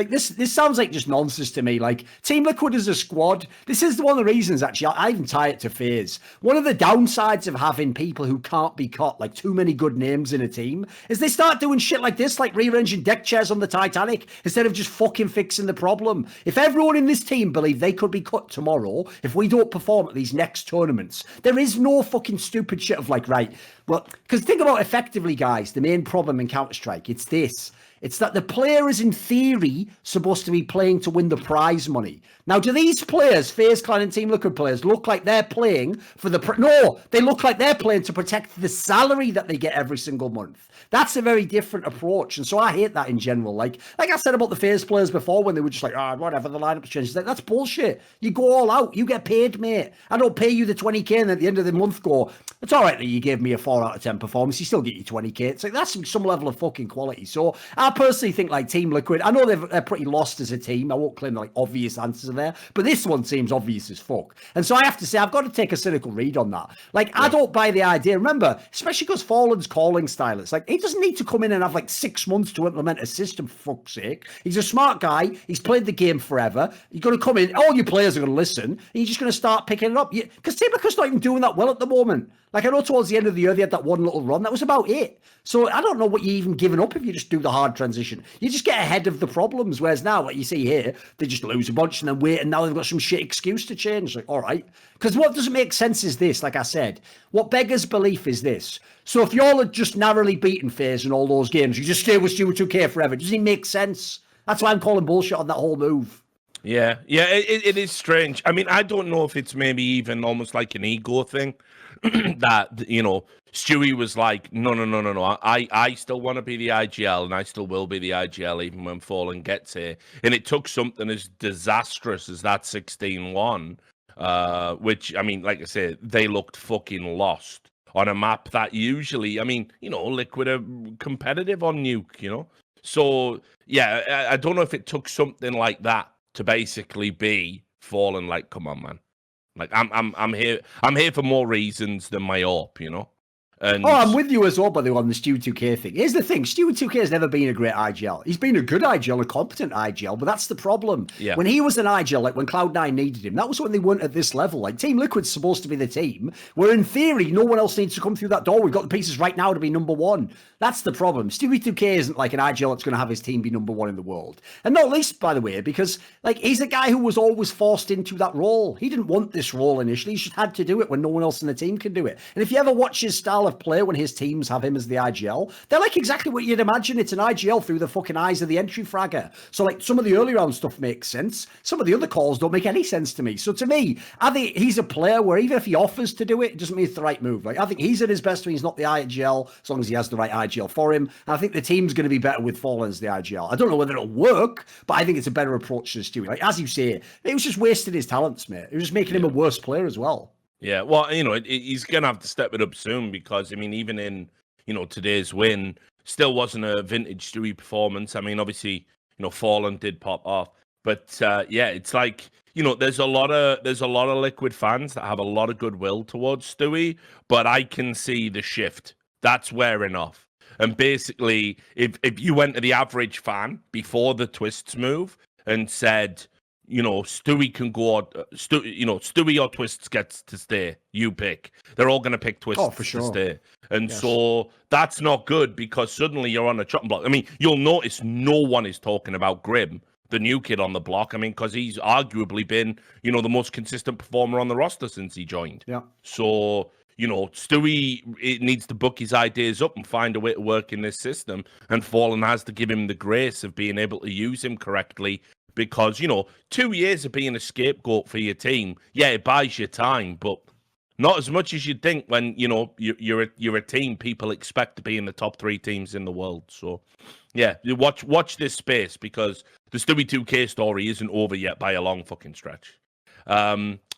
this sounds like just nonsense to me. Like, Team Liquid as a squad, this is one of the reasons, actually, I even tie it to FaZe. One of the downsides of having people who can't be caught, like too many good names in a team, is they start doing shit like this, like rearranging deck chairs on the Titanic, instead of just fucking fixing the problem. If everyone in this team believed they could be cut tomorrow, if we don't perform at these next tournaments, there is no fucking stupid shit of like, right, well, because think about effectively, guys, the main problem in Counter-Strike, it's this. It's that the player is, in theory, supposed to be playing to win the prize money. Now, do these players, FaZe Clan and Team Liquid players, look like they're playing for the... No, they look like they're playing to protect the salary that they get every single month. That's a very different approach. And so I hate that in general. Like I said about the FaZe players before, when they were just like, whatever, the lineup's changed. Like, that's bullshit. You go all out. You get paid, mate. I don't pay you the 20k and at the end of the month go, it's all right that you gave me a 4 out of 10 performance. You still get you 20k. It's like, that's some level of fucking quality. So I personally think like Team Liquid, I know they're pretty lost as a team. I won't claim like obvious answers are there, but this one seems obvious as fuck. And so I have to say, I've got to take a cynical read on that. Like, I don't buy the idea. Remember, especially because Fallen's calling style, it's like, he doesn't need to come in and have like 6 months to implement a system, for fuck's sake. He's a smart guy. He's played the game forever. You're going to come in, all your players are going to listen, and you're just going to start picking it up. Because Team Liquid's not even doing that well at the moment. Like, I know towards the end of the year, they had that one little run. That was about it. So I don't know what you're even giving up if you just do the hard transition. You just get ahead of the problems. Whereas now, what you see here, they just lose a bunch and then wait, and now they've got some shit excuse to change. Like, all right. Because what doesn't make sense is this, like I said, what beggars belief is this. So if y'all had just narrowly beaten FaZe in all those games, you just stay with Stewie 2K forever. Doesn't even make sense. That's why I'm calling bullshit on that whole move.
Yeah, it is strange. I mean, I don't know if it's maybe even almost like an ego thing that, you know, Stewie was like, no. I still want to be the IGL, and I still will be the IGL even when Fallen gets here. And it took something as disastrous as that 16-1, which, I mean, like I said, they looked fucking lost on a map that usually, I mean, you know, Liquid are competitive on Nuke, you know? So, yeah, I don't know if it took something like that to basically be Fallen like, come on, man. Like, I'm here for more reasons than my AWP, you know? And...
Oh, I'm with you as well, by the way, on the Stewie 2K thing. Here's the thing. Stewie 2K has never been a great IGL. He's been a good IGL, a competent IGL, but that's the problem.
Yeah.
When he was an IGL, like when Cloud9 needed him, that was when they weren't at this level. Like, Team Liquid's supposed to be the team, where in theory, no one else needs to come through that door. We've got the pieces right now to be number one. That's the problem. Stewie 2K isn't like an IGL that's going to have his team be number one in the world. And not least, by the way, because like he's a guy who was always forced into that role. He didn't want this role initially. He just had to do it when no one else in the team can do it. And if you ever watch his style of play when his teams have him as the IGL, they're like exactly what you'd imagine. It's an IGL through the fucking eyes of the entry fragger. So like some of the early round stuff makes sense. Some of the other calls don't make any sense to me. So to me, I think he's a player where even if he offers to do it, it doesn't mean it's the right move. Like I think he's at his best when he's not the IGL, as long as he has the right IGL for him. And I think the team's going to be better with Fallen as the IGL. I don't know whether it'll work, but I think it's a better approach to Stewie. Like as you say, it was just wasting his talents, mate. It was just making him a worse player as well.
Yeah, well, you know, he's going to have to step it up soon because, I mean, even in, you know, today's win, still wasn't a vintage Stewie performance. I mean, obviously, you know, Fallen did pop off. But, yeah, it's like, you know, there's a lot of Liquid fans that have a lot of goodwill towards Stewie, but I can see the shift. That's wearing off. And basically, if you went to the average fan before the Twistzz move and said, Stewie can go, Stewie or Twistzz gets to stay. You pick. They're all going to pick Twistzz to stay. And so that's not good because suddenly you're on a chopping block. I mean, you'll notice no one is talking about Grim, the new kid on the block. I mean, because he's arguably been, the most consistent performer on the roster since he joined.
Yeah.
So, Stewie needs to book his ideas up and find a way to work in this system. And Fallen has to give him the grace of being able to use him correctly. Because, 2 years of being a scapegoat for your team, yeah, it buys you time, but not as much as you'd think when, you're a team people expect to be in the top 3 teams in the world. So, yeah, you watch this space because the Stewie 2K story isn't over yet by a long fucking stretch.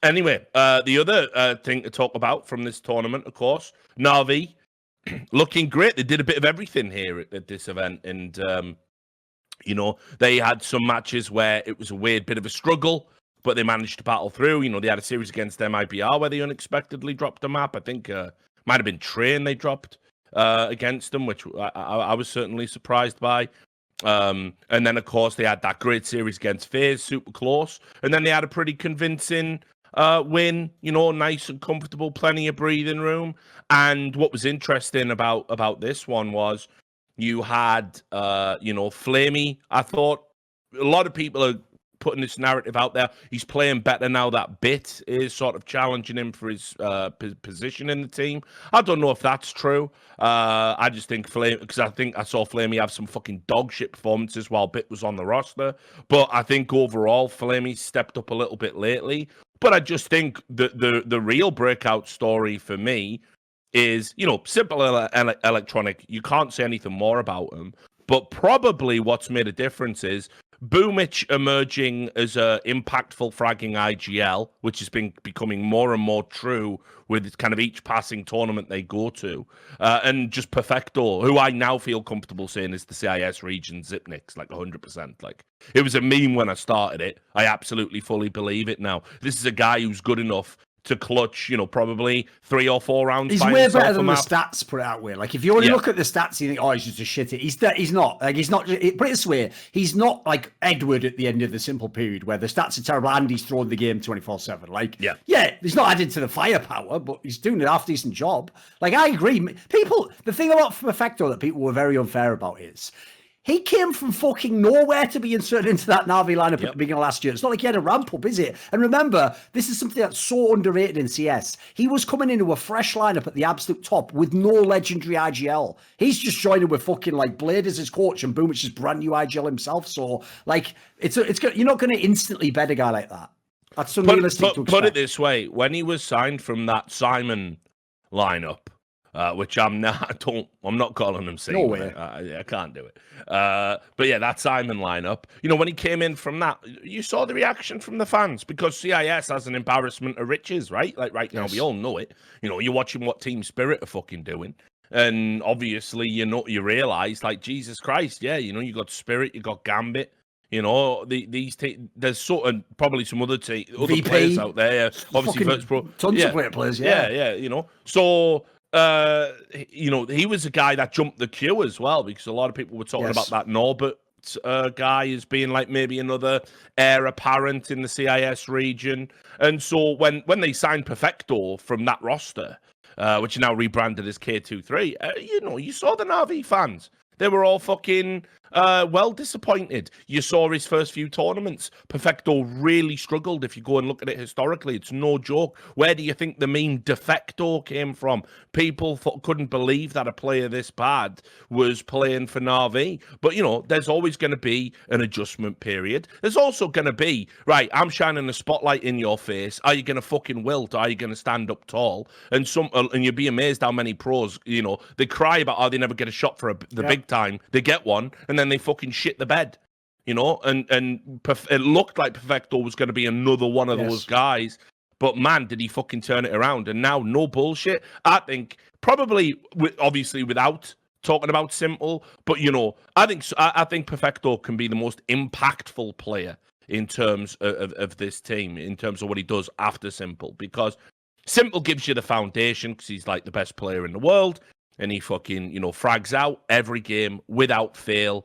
Anyway, the other thing to talk about from this tournament, of course, Na'Vi looking great. They did a bit of everything here at this event, and they had some matches where it was a weird bit of a struggle, but they managed to battle through. They had a series against MIBR where they unexpectedly dropped a map. I think might have been Train they dropped against them, which I was certainly surprised by. And then, of course, they had that great series against FaZe, super close. And then they had a pretty convincing win, nice and comfortable, plenty of breathing room. And what was interesting about this one was you had, Flamie. I thought a lot of people are putting this narrative out there. He's playing better now that Bit is sort of challenging him for his position in the team. I don't know if that's true. I just think Flamie, because I think I saw Flamie have some fucking dog shit performances while Bit was on the roster. But I think overall, Flamie stepped up a little bit lately. But I just think the real breakout story for me is, simple electronic. You can't say anything more about him. But probably what's made a difference is Boomich emerging as a impactful fragging IGL, which has been becoming more and more true with kind of each passing tournament they go to. And just Perfecto, who I now feel comfortable saying is the CIS region Xyp9x, like 100%. Like, it was a meme when I started it. I absolutely fully believe it now. This is a guy who's good enough to clutch, by 3 or 4 rounds.
He's way better than the stats put it out with. Like, if you only look at the stats, you think, oh, he's just a shitter. He's not. Like, he's not. Put it this way, he's not like Edward at the end of the simple period where the stats are terrible and he's throwing the game 24/7. Like, yeah, he's not added to the firepower, but he's doing a half decent job. Like, I agree. The thing about Perfecto that people were very unfair about is, he came from fucking nowhere to be inserted into that Na'Vi lineup at the beginning of last year. It's not like he had a ramp up, is it? And remember, this is something that's so underrated in CS. He was coming into a fresh lineup at the absolute top with no legendary IGL. He's just joining with fucking like Blade as his coach and Boom, which is brand new IGL himself. So like, you're not going to instantly bet a guy like that. That's unrealistic to expect.
Put it this way: when he was signed from that Simon lineup, which I'm not calling him Simon.
No way.
I can't do it. But yeah, that Simon lineup, when he came in from that, you saw the reaction from the fans because CIS has an embarrassment of riches, right? Like right now, we all know it. You're watching what Team Spirit are fucking doing. And obviously, you realize, like, Jesus Christ, yeah, you got Spirit, you got Gambit. There's sort of probably some other players out there. Obviously, First Pro.
Tons of players,
Yeah. So, he was a guy that jumped the queue as well because a lot of people were talking about that Norbert guy as being like maybe another heir apparent in the CIS region. And so when they signed Perfecto from that roster, which are now rebranded as K23, you saw the Na'Vi fans. They were all fucking well disappointed. You saw his first few tournaments. Perfecto really struggled. If you go and look at it historically, it's no joke. Where do you think the meme defecto came from? People couldn't believe that a player this bad was playing for Na'Vi. But, there's always going to be an adjustment period. There's also going to be, right, I'm shining a spotlight in your face. Are you going to fucking wilt? Are you going to stand up tall? And you'd be amazed how many pros, they cry about how they never get a shot for the big time. They get one, and then they fucking shit the bed, and it looked like Perfecto was going to be another one of those guys, but man, did he fucking turn it around. And now, no bullshit, I think probably obviously without talking about Simple, but I think Perfecto can be the most impactful player in terms of this team, in terms of what he does after Simple, because Simple gives you the foundation because he's like the best player in the world. And he fucking, frags out every game without fail.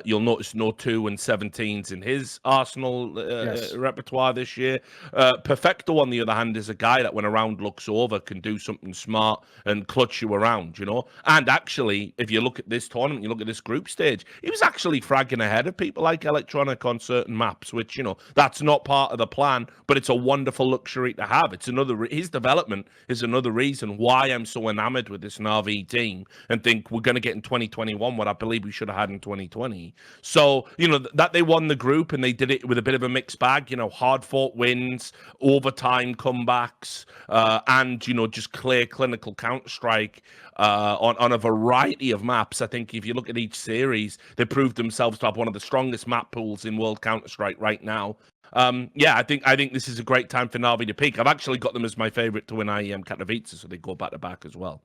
You'll notice no 2 and 17s in his Arsenal repertoire this year. Perfecto, on the other hand, is a guy that when a round looks over can do something smart and clutch you around, you know. And actually, if you look at this tournament, you look at this group stage, he was actually fragging ahead of people like Electronic on certain maps, which, you know, that's not part of the plan, but it's a wonderful luxury to have. It's another, his development is another reason why I'm so enamored with this Na'Vi team and think we're going to get in 2021 what I believe we should have had in 2020. So, you know, that they won the group and they did it with a bit of a mixed bag, you know, hard fought wins, overtime comebacks, and, you know, just clear clinical Counter-Strike on a variety of maps. I think if you look at each series, they proved themselves to have one of the strongest map pools in World Counter-Strike right now. Yeah, I think this is a great time for Na'Vi to peak. I've actually got them as my favorite to win IEM Katowice, so they go back to back as well.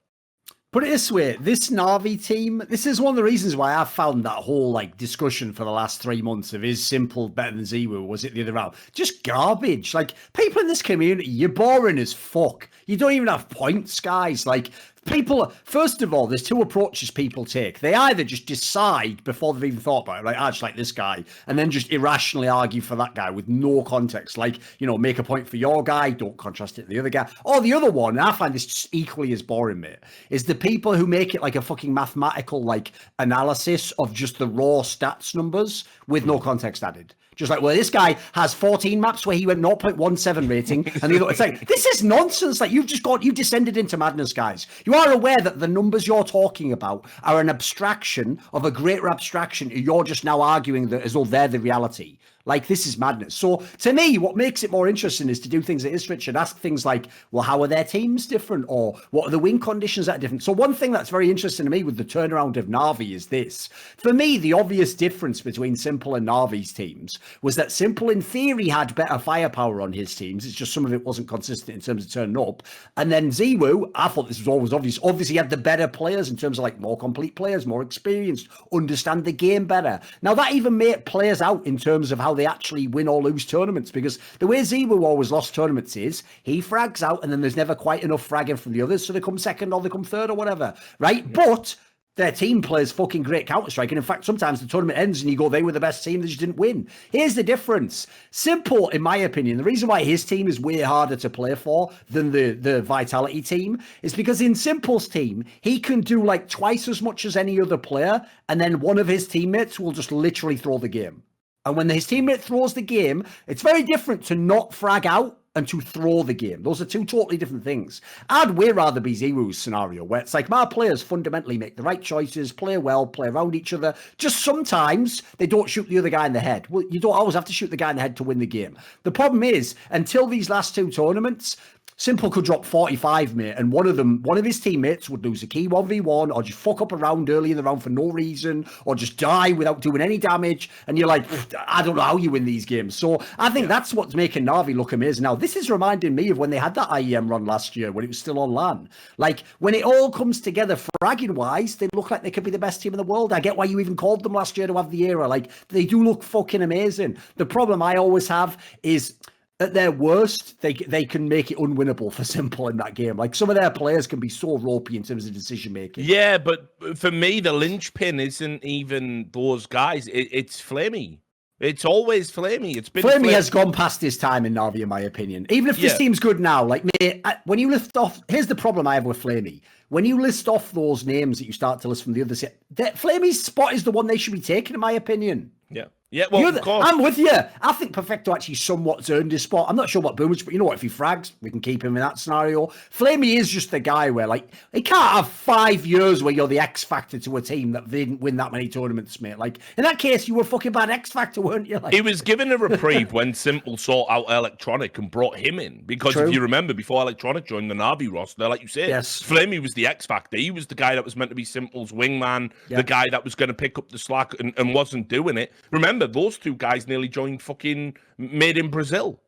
Put it this way, this Na'Vi team, this is one of the reasons why I've found that whole like discussion for the last 3 months of is Simple better than Zywoo, was it the other round? Just garbage. Like, people in this community, you're boring as fuck. You don't even have points, guys. Like, people, first of all, there's two approaches people take. They either just decide before they've even thought about it, like, I just like this guy, and then just irrationally argue for that guy with no context. Like, you know, make a point for your guy, don't contrast it to the other guy. Or the other one, and I find this just equally as boring, mate, is the people who make it like a fucking mathematical, like, analysis of just the raw stats numbers with no context added. Just like, well, this guy has 14 maps where he went 0.17 rating, and the other, it's like, this is nonsense. Like, you've descended into madness, guys. You are aware that the numbers you're talking about are an abstraction of a greater abstraction. You're just now arguing that as though they're the reality. Like, this is madness. So, to me, what makes it more interesting is to do things that is rich and ask things like, well, how are their teams different? Or what are the win conditions that are different? So, one thing that's very interesting to me with the turnaround of Na'Vi is this. For me, the obvious difference between Simple and Na'Vi's teams was that Simple, in theory, had better firepower on his teams. It's just some of it wasn't consistent in terms of turning up. And then Zywoo, I thought this was always obvious. Obviously, he had the better players in terms of, like, more complete players, more experienced, understand the game better. Now, that even made players out in terms of how they actually win or lose tournaments, because the way Zywoo always lost tournaments is he frags out and then there's never quite enough fragging from the others, so they come second or they come third or whatever, right? But their team plays fucking great Counter-Strike, and in fact, sometimes the tournament ends and you go, they were the best team, they just didn't win. Here's the difference. Simple, in my opinion, the reason why his team is way harder to play for than the Vitality team is because in Simple's team, he can do like twice as much as any other player, and then one of his teammates will just literally throw the game. And when his teammate throws the game, it's very different to not frag out and to throw the game. Those are two totally different things. I'd way rather be Zywoo's scenario, where it's like my players fundamentally make the right choices, play well, play around each other. Just sometimes they don't shoot the other guy in the head. Well, you don't always have to shoot the guy in the head to win the game. The problem is, until these last two tournaments, Simple could drop 45, mate, and one of his teammates would lose a key 1v1 or just fuck up a round early in the round for no reason or just die without doing any damage, and you're like, I don't know how you win these games. So I think that's what's making Na'Vi look amazing. Now, this is reminding me of when they had that IEM run last year when it was still on LAN. Like, when it all comes together, fragging-wise, they look like they could be the best team in the world. I get why you even called them last year to have the era. Like, they do look fucking amazing. The problem I always have is, at their worst, they can make it unwinnable for Simple in that game. Like, some of their players can be so ropey in terms of decision making.
Yeah, but for me, the linchpin isn't even those guys. It's Flamie. It's always Flamie. It's been
Flamie has gone past his time in Na'Vi, in my opinion. Even if this team's good now, like, mate, when you list off, here's the problem I have with Flamie. When you list off those names that you start to list from the other side, Flamie's spot is the one they should be taking, in my opinion.
Yeah. Yeah, well, of course.
I'm with you. I think Perfecto actually somewhat earned his spot. I'm not sure what Boomers, but you know what? If he frags, we can keep him in that scenario. Flamie is just the guy where, like, he can't have 5 years where you're the X factor to a team that didn't win that many tournaments, mate. Like, in that case, you were fucking bad X factor, weren't you? Like,
he was given a reprieve when Simple sought out Electronic and brought him in. Because if you remember, before Electronic joined the Na'Vi roster, like you said, Flamie was the X factor. He was the guy that was meant to be Simple's wingman, the guy that was going to pick up the slack and wasn't doing it. Remember, those two guys nearly joined fucking Made in Brazil,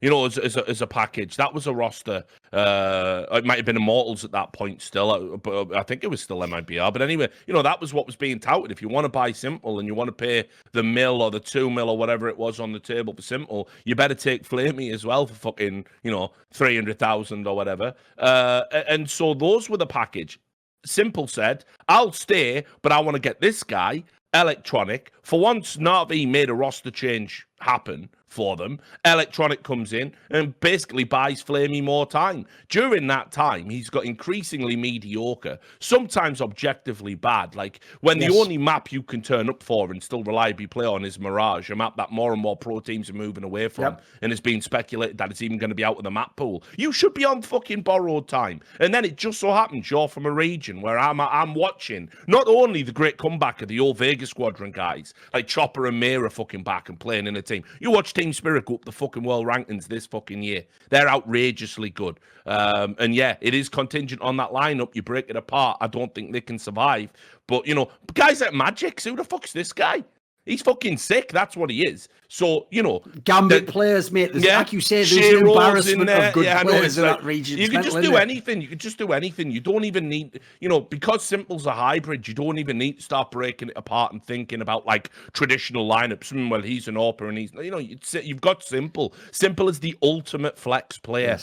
you know, as a package. That was a roster. It might have been Immortals at that point still, but I think it was still MIBR. But anyway, you know, that was what was being touted. If you want to buy Simple and you want to pay the mil or the 2 mil or whatever it was on the table for Simple, you better take Flamie as well for fucking, you know, 300,000 or whatever. And so those were the package. Simple said, I'll stay, but I want to get this guy. Electronic. For once, Na'Vi made a roster change happen for them. Electronic comes in and basically buys Flamie more time. During that time, he's got increasingly mediocre, sometimes objectively bad. Like when the only map you can turn up for and still reliably play on is Mirage, a map that more and more pro teams are moving away from, and it's being speculated that it's even going to be out of the map pool. You should be on fucking borrowed time. And then it just so happens you're from a region where I'm watching not only the great comeback of the old Vegas Squadron guys, like Chopper and Mira fucking back and playing in a team. You watch Team Spirit go up the fucking world rankings this fucking year. They're outrageously good. And yeah, it is contingent on that lineup. You break it apart. I don't think they can survive. But, you know, guys like Magix, who the fuck's this guy? He's fucking sick. That's what he is. So, you know.
Gambit players, mate. Like you say, there's an embarrassment of good players in that region.
You can just do anything. You can just do anything. You don't even need, you know, because Simple's a hybrid, you don't even need to start breaking it apart and thinking about, like, traditional lineups. Well, he's an AWPer and he's, you know, you've got Simple. Simple is the ultimate flex player,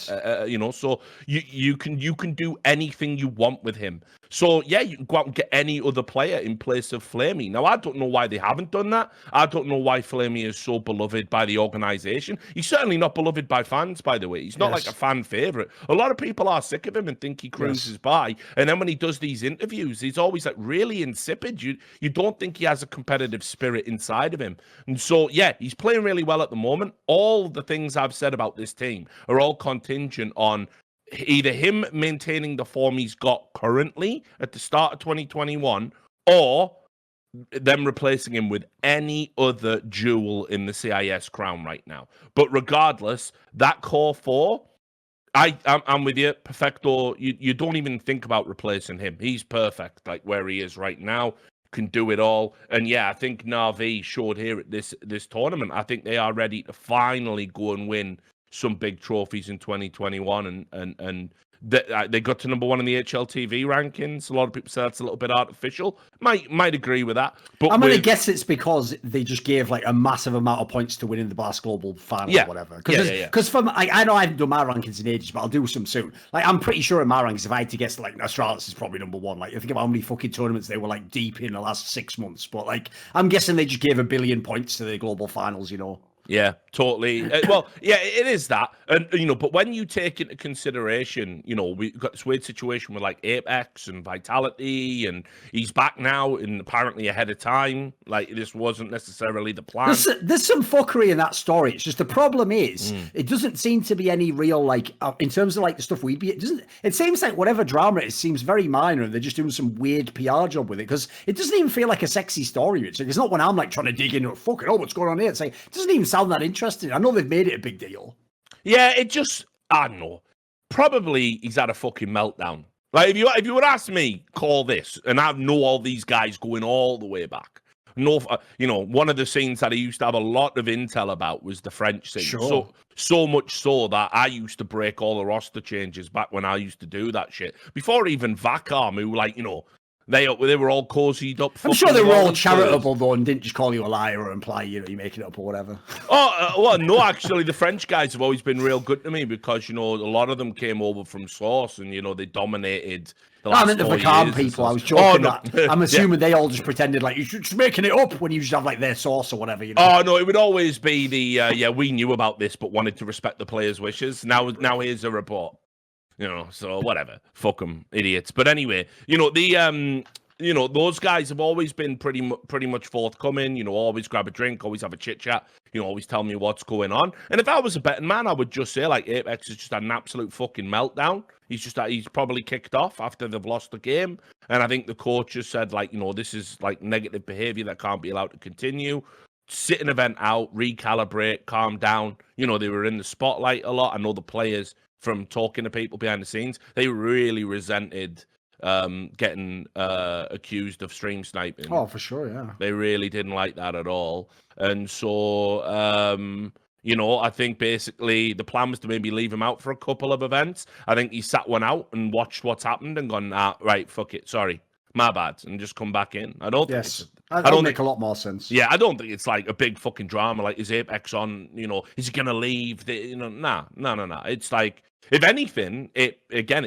you know, so you can do anything you want with him. So, yeah, you can go out and get any other player in place of Flamie. Now, I don't know why they haven't done that. I don't know why Flamie is so beloved by the organization. He's certainly not beloved by fans, by the way. He's not like a fan favorite. A lot of people are sick of him and think he cruises by. And then when he does these interviews, he's always like really insipid. You don't think he has a competitive spirit inside of him. And so, yeah, he's playing really well at the moment. All the things I've said about this team are all contingent on either him maintaining the form he's got currently at the start of 2021 or them replacing him with any other jewel in the CIS crown right now. But regardless, that core four, I'm with you. Perfecto, you don't even think about replacing him. He's perfect, like where he is right now. Can do it all. And yeah, I think Na'Vi showed here at this tournament, I think they are ready to finally go and win some big trophies in 2021, and they got to number one in the HLTV rankings. A lot of people say that's a little bit artificial. Might agree with that. But
I'm going to guess it's because they just gave like a massive amount of points to winning the Blast Global final or whatever. Because from I know I haven't done my rankings in ages, but I'll do some soon. Like I'm pretty sure in my rankings, if I had to guess, like Astralis is probably number one. Like I think about how many fucking tournaments they were like deep in the last 6 months. But like I'm guessing they just gave 1 billion points to the global finals, you know.
Yeah, totally. Well, yeah, it is that. And, you know, but when you take into consideration, you know, we've got this weird situation with like Apex and Vitality, and he's back now and apparently ahead of time. Like, this wasn't necessarily the plan.
There's some fuckery in that story. It's just the problem is, it doesn't seem to be any real, like, in terms of like the stuff it seems like whatever drama it is seems very minor, and they're just doing some weird PR job with it, because it doesn't even feel like a sexy story. It's not when I'm like trying to dig into it, fucking, what's going on here? It's like, it doesn't even sound that interesting. I know they've made it a big deal.
Yeah, it just, I don't know. Probably he's had a fucking meltdown. Like, if you would ask me, call this, and I know all these guys going all the way back. No, you know, one of the scenes that I used to have a lot of intel about was the French scene.
Sure.
So much so that I used to break all the roster changes back when I used to do that shit. Before even Vacam, who, like, you know, they were all cozied up.
I'm sure they were all charitable, though, and didn't just call you a liar or imply, you know, you're making it up or whatever.
Well, no, actually, the French guys have always been real good to me because, you know, a lot of them came over from Source and, you know, they dominated the last 4 years. I meant the Vacam people. I was joking that. I'm assuming they all just pretended like you're just making it up when you just have like their Source or whatever, you know. Oh, no, it would always be the, we knew about this but wanted to respect the players' wishes. Now here's a report. You know, so whatever. Fuck them, idiots. But anyway, you know, you know, those guys have always been pretty much forthcoming, you know, always grab a drink, always have a chit-chat, you know, always tell me what's going on. And if I was a betting man, I would just say, like, Apex has just had an absolute fucking meltdown. He's probably kicked off after they've lost the game. And I think the coach has said, like, you know, this is, like, negative behavior that can't be allowed to continue. Sit an event out, recalibrate, calm down. You know, they were in the spotlight a lot. I know the players, from talking to people behind the scenes, they really resented getting accused of stream sniping.
Oh, for sure, yeah.
They really didn't like that at all. And so, you know, I think basically the plan was to maybe leave him out for a couple of events. I think he sat one out and watched what's happened and gone, right, fuck it, sorry, my bad, and just come back in. I don't think
that don't make a lot more sense.
Yeah, I don't think it's like a big fucking drama. Like, is Apex on? You know, is he gonna leave? No. It's like if anything, it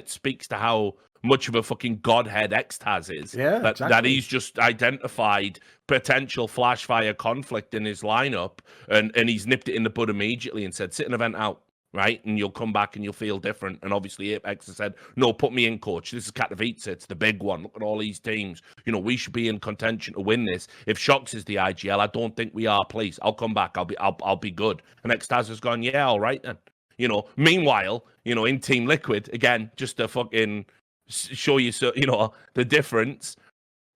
speaks to how much of a fucking godhead Xqtzzz is.
Yeah,
that he's just identified potential flash fire conflict in his lineup, and he's nipped it in the bud immediately and said, sit an event out, right? And you'll come back and you'll feel different. And obviously Apex has said, no, put me in, coach. This is Katowice. It's the big one. Look at all these teams. You know, we should be in contention to win this. If Shox is the IGL, I don't think we are. Please, I'll come back. I'll be good. And Xqtzzz has gone, yeah, all right then. You know, meanwhile, you know, in Team Liquid, again, just to fucking show you, so you know, the difference.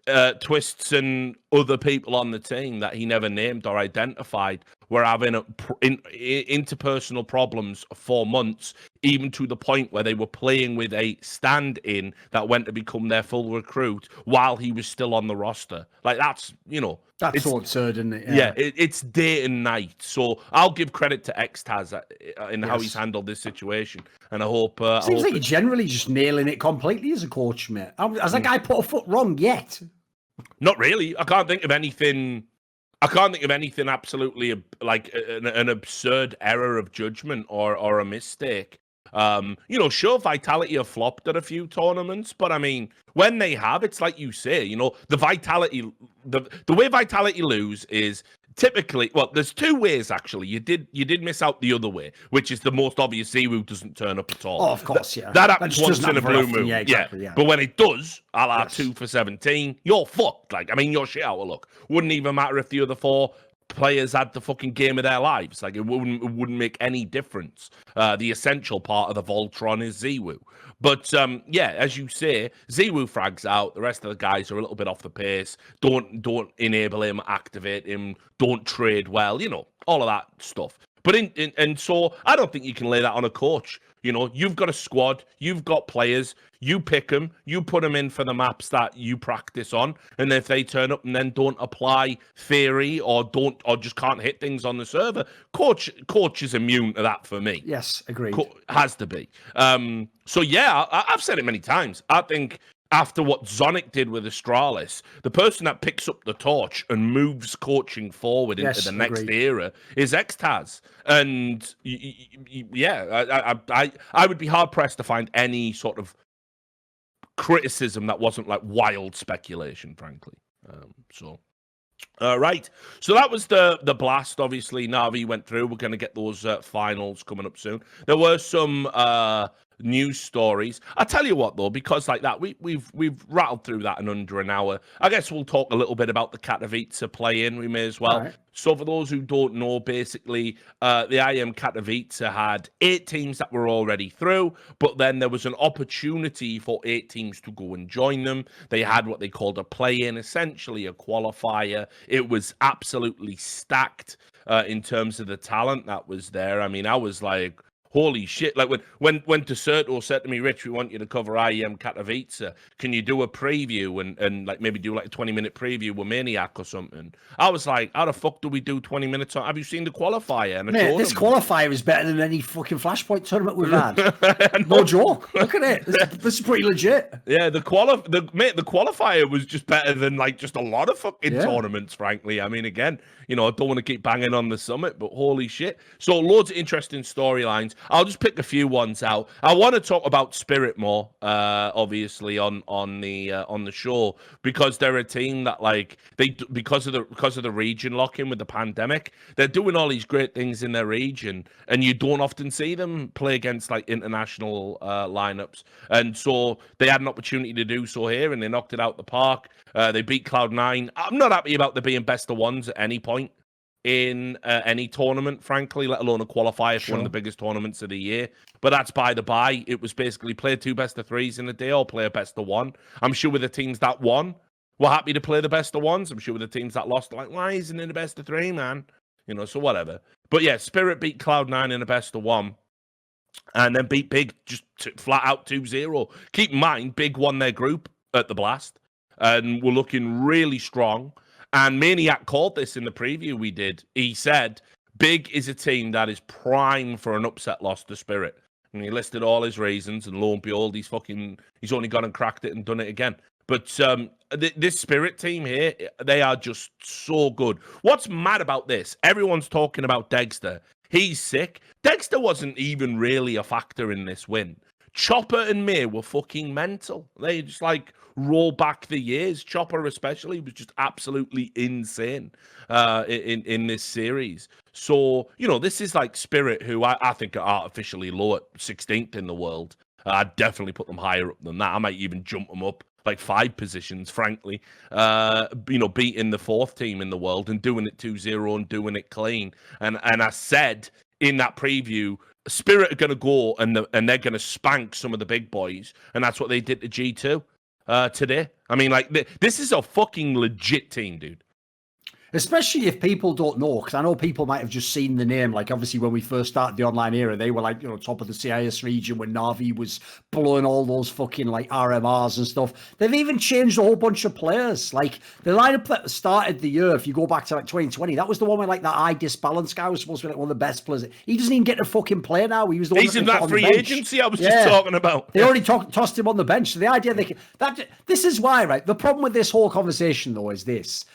Twistzz and other people on the team that he never named or identified were having interpersonal problems for months, even to the point where they were playing with a stand-in that went to become their full recruit while he was still on the roster. Like, that's, you know...
That's so absurd, isn't it?
Yeah, it's day and night. So I'll give credit to Xqtzzz in how he's handled this situation. And I hope...
Seems like you're generally just nailing it completely as a coach, mate. Has that guy put a foot wrong yet?
Not really. I can't think of anything absolutely like an absurd error of judgment or a mistake. You know, sure, Vitality have flopped at a few tournaments, but I mean, when they have, it's like you say, you know, the way Vitality lose is typically, well, there's two ways actually. You did miss out the other way, which is the most obvious. Zywoo doesn't turn up at all.
Oh, of course, yeah.
That happens once in a blue moon.
Yeah, exactly, yeah.
But when it does, a la 2 for 17, you're fucked. Like, I mean, you're shit out of luck. Wouldn't even matter if the other 4 players had the fucking game of their lives. Like, it wouldn't make any difference. The essential part of the Voltron is Zywoo. But yeah, as you say, Zywoo frags out. The rest of the guys are a little bit off the pace. Don't enable him, activate him. Don't trade well. You know, all of that stuff. But and so I don't think you can lay that on a coach. You know, you've got a squad, you've got players, you pick them, you put them in for the maps that you practice on, and if they turn up and then don't apply theory or just can't hit things on the server, coach is immune to that for me.
Yes, agreed.
Has to be. So yeah, I've said it many times. I think after what Zonic did with Astralis, the person that picks up the torch and moves coaching forward into the next era is Xqtzzz. And yeah, I would be hard pressed to find any sort of criticism that wasn't like wild speculation, frankly. Right. So that was the blast. Obviously, Na'Vi went through. We're going to get those finals coming up soon. There were some news stories. I tell you what, though, because like that, we've rattled through that in under an hour. I guess we'll talk a little bit about the Katowice Play-in. We may as well. Right. So for those who don't know, basically, the IM Katowice had 8 teams that were already through, but then there was an opportunity for 8 teams to go and join them. They had what they called a play-in, essentially a qualifier. It was absolutely stacked in terms of the talent that was there. I mean, I was like, holy shit. Like when Tucerto said to me, Rich, we want you to cover IEM Katowice. Can you do a preview and like maybe do like a 20-minute preview with Maniac or something? I was like, how the fuck do we do 20 minutes on? Have you seen the qualifier? And
mate, this qualifier is better than any fucking Flashpoint tournament we've had. No joke. Look at it. This is pretty legit.
Yeah, the qualifier was just better than like just a lot of fucking tournaments, frankly. I mean, again, you know, I don't want to keep banging on the summit, but holy shit. So loads of interesting storylines. I'll just pick a few ones out. I want to talk about Spirit more, obviously on the show, because they're a team that like because of the region lock-in with the pandemic, they're doing all these great things in their region, and you don't often see them play against like international lineups. And so they had an opportunity to do so here, and they knocked it out the park. They beat Cloud9. I'm not happy about them being best of ones at any point in any tournament, frankly, let alone a qualifier for one of the biggest tournaments of the year. But that's by the by. It was basically play 2 best of 3s in a day or play a best of 1. I'm sure with the teams that won, were happy to play the best of 1s. I'm sure with the teams that lost, like, why isn't it a best of 3, man? You know, so whatever. But yeah, Spirit beat Cloud9 in a best of 1. And then beat Big just flat out 2-0. Keep in mind, Big won their group at the Blast. And we're looking really strong. And Maniac called this in the preview we did. He said, Big is a team that is prime for an upset loss to Spirit. And he listed all his reasons, and lo and behold, he's only gone and cracked it and done it again. But this Spirit team here, they are just so good. What's mad about this? Everyone's talking about Dexter. He's sick. Dexter Jester wasn't even really a factor in this win. Chopper and May were fucking mental. They just like roll back the years. Chopper especially was just absolutely insane in this series. So, you know, this is like Spirit, who I think are artificially low at 16th in the world. I'd definitely put them higher up than that. I might even jump them up like 5 positions, frankly. You know, beating the 4th team in the world and doing it 2-0 and doing it clean. And I said in that preview, Spirit are going to go and they're going to spank some of the big boys. And that's what they did to G2 today. I mean, like, this is a fucking legit team, dude.
Especially if people don't know, because I know people might have just seen the name. Like, obviously, when we first started the online era, they were like, you know, top of the CIS region when Na'Vi was blowing all those fucking like RMRs and stuff. They've even changed a whole bunch of players. Like, the lineup that started the year, if you go back to like 2020, that was the one where like that eye disbalance guy was supposed to be like one of the best players. He doesn't even get to fucking play now. He was the one
He's in that free agency I was just talking about.
They already tossed him on the bench. So the idea this is why, right? The problem with this whole conversation though is this.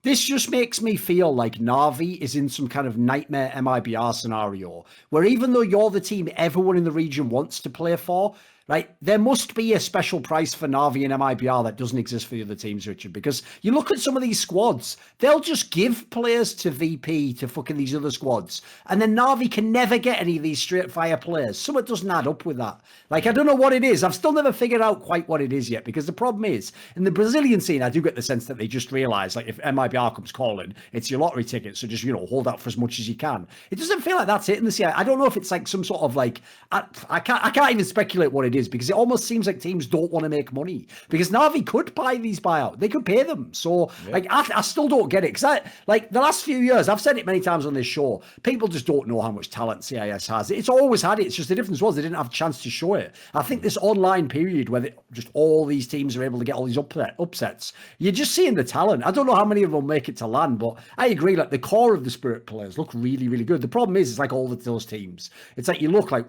This just makes me feel like Na'Vi is in some kind of nightmare MIBR scenario where even though you're the team everyone in the region wants to play for, right, there must be a special price for Na'Vi and MIBR that doesn't exist for the other teams, Richard, because you look at some of these squads, they'll just give players to VP to fucking these other squads, and then Na'Vi can never get any of these straight fire players. Something doesn't add up with that. Like, I don't know what it is. I've still never figured out quite what it is yet, because the problem is, in the Brazilian scene, I do get the sense that they just realize, like, if MIBR comes calling, it's your lottery ticket, so just, you know, hold out for as much as you can. It doesn't feel like that's it in the CI. I don't know if it's like some sort of like, I can't even speculate what it is, because it almost seems like teams don't want to make money, because Na'Vi could buy these buyouts. They could pay them. So like, I still don't get it, because like the last few years, I've said it many times on this show, people just don't know how much talent CIS has. It's always had it. It's just the difference was they didn't have a chance to show it. I think this online period where just all these teams are able to get all these upsets, you're just seeing the talent. I don't know how many of them make it to land, but I agree, like the core of the Spirit players look really, really good. The problem is, it's like all of those teams. It's like you look like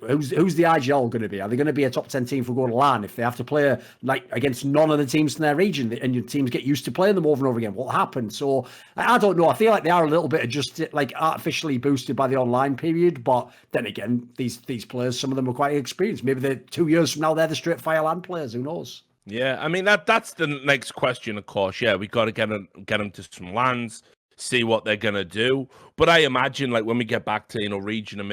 who's the IGL going to be? Are they going to be a top 10 team for going to LAN if they have to play like against none of the teams in their region and your teams get used to playing them over and over again? What happened? So I don't know. I feel like they are a little bit adjusted, like artificially boosted by the online period. But then again, these players, some of them are quite experienced. Maybe they're 2 years from now, they're the straight fire LAN players. Who knows?
Yeah, I mean that's the next question, of course. Yeah, we got to get them to some LANs, see what they're gonna do. But I imagine, like, when we get back to, you know, regional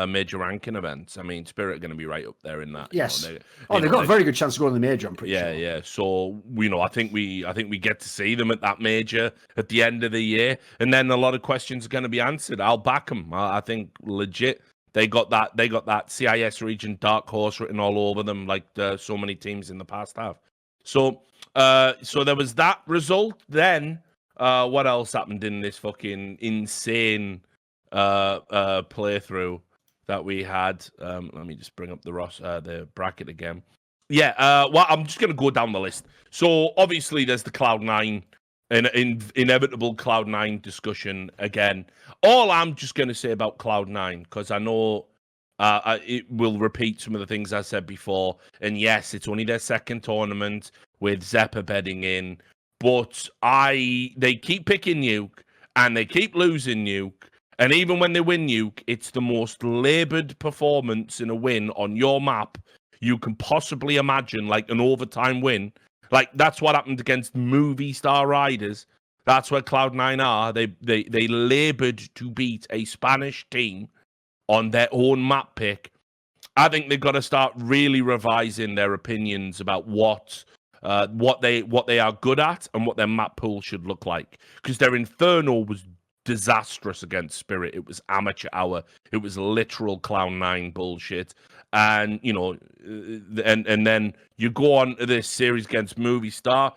major ranking events, I mean, Spirit are going to be right up there in that.
Yes.
You know,
they've got a very good chance to go to the major, I'm pretty sure.
Yeah. So, you know, I think we get to see them at that major at the end of the year, and then a lot of questions are going to be answered. I'll back them. I think legit. They got that CIS region dark horse written all over them, like so many teams in the past have. So there was that result. Then what else happened in this fucking insane playthrough that we had? Let me just bring up the bracket again. Yeah, well, I'm just gonna go down the list. So obviously there's the Cloud9, an inevitable Cloud9 discussion again. All I'm just gonna say about Cloud9, because I know it will repeat some of the things I said before. And yes, it's only their second tournament with Xyp bedding in, but they keep picking Nuke and they keep losing Nuke. And even when they win Nuke, it's the most labored performance in a win on your map you can possibly imagine, like an overtime win. Like, that's what happened against Movie Star Riders. That's where Cloud9 are. They labored to beat a Spanish team on their own map pick. I think they've got to start really revising their opinions about what they are good at and what their map pool should look like. Because their Inferno was disastrous against Spirit. It was amateur hour. It was literal Cloud9 bullshit. And, you know, and then you go on to this series against Movie Star,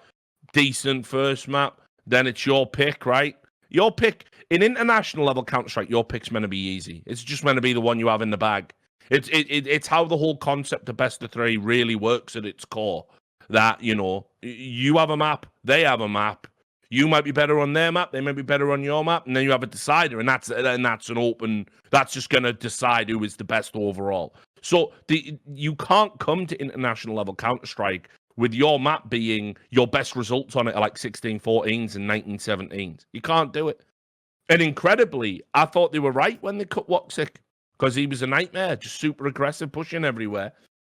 decent first map. Then it's your pick, right? Your pick in international level Counter-Strike. Your pick's meant to be easy. It's just meant to be the one you have in the bag. It's how the whole concept of best of three really works at its core. That, you know, you have a map, they have a map. You might be better on their map, they might be better on your map, and then you have a decider, and that's an open. That's just going to decide who is the best overall. So you can't come to international level Counter-Strike with your map being your best results on it are like 16-14s and 19-17s. You can't do it. And incredibly, I thought they were right when they cut Woxic because he was a nightmare, just super aggressive, pushing everywhere.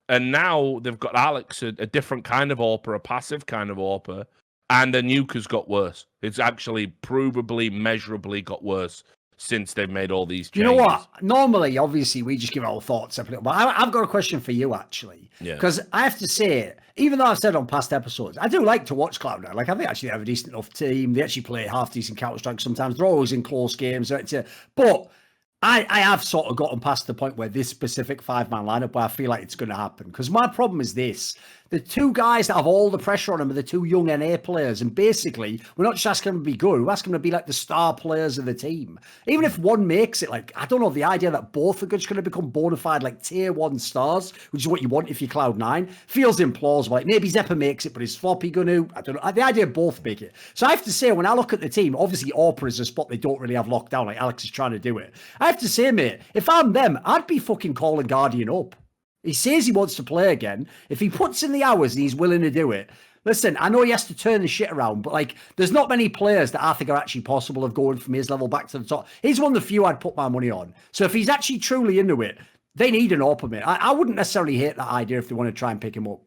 And now they've got Alex, a different kind of AWPer, a passive kind of AWPer, and the Nuke has got worse. It's actually provably, measurably got worse since they've made all these changes.
You know what? Normally, obviously, we just give our thoughts separately. But I've got a question for you, actually.
Yeah.
Because I have to say, even though I've said on past episodes, I do like to watch Cloud9. Like, I think actually they have a decent enough team. They actually play half-decent Counter-Strike sometimes. They're always in close games. But I have sort of gotten past the point where this specific 5-man lineup where I feel like it's going to happen. Because my problem is this. The two guys that have all the pressure on them are the two young NA players. And basically, we're not just asking them to be good. We're asking them to be like the star players of the team. Even if one makes it, like, I don't know, the idea that both are just going to become bona fide, like, tier 1 stars, which is what you want if you're Cloud9, feels implausible. Like, maybe Xyp9x makes it, but is Floppy going to? I don't know. The idea of both make it. So I have to say, when I look at the team, obviously AWPer is a spot they don't really have locked down, like Alex is trying to do it. I have to say, mate, if I'm them, I'd be fucking calling Guardian up. He says he wants to play again. If he puts in the hours and he's willing to do it, listen, I know he has to turn the shit around, but like, there's not many players that I think are actually possible of going from his level back to the top. He's one of the few I'd put my money on. So if he's actually truly into it, they need an AWPer, mate. I wouldn't necessarily hate that idea if they want to try and pick him up.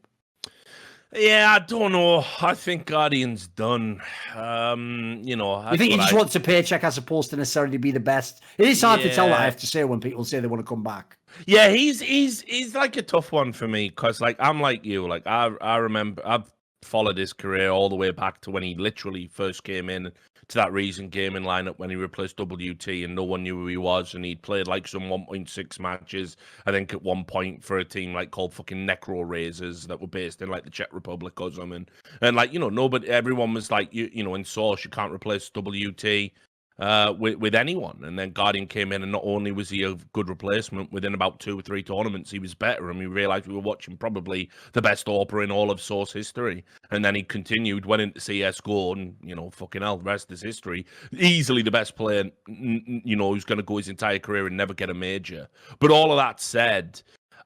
Yeah, I don't know. I think Guardian's done. You know,
you think he just wants a paycheck as opposed to necessarily be the best? It is hard to tell that, I have to say, when people say they want to come back.
Yeah, he's like a tough one for me because, like, I'm like you. Like, I remember I've followed his career all the way back to when he literally first came in to that Reason gaming lineup when he replaced WT and no one knew who he was, and he'd played like some 1.6 matches, I think, at one point for a team like called fucking Necro Razors that were based in like the Czech Republic or something. And like, you know, everyone was like, you know, in Source you can't replace WT with anyone. And then Guardian came in, and not only was he a good replacement, within about 2 or 3 tournaments he was better, and we realized we were watching probably the best AWPer in all of Source history. And then he continued, went into CSGO, and, you know, fucking hell, the rest is history. Easily the best player, you know, who's going to go his entire career and never get a major. But all of that said,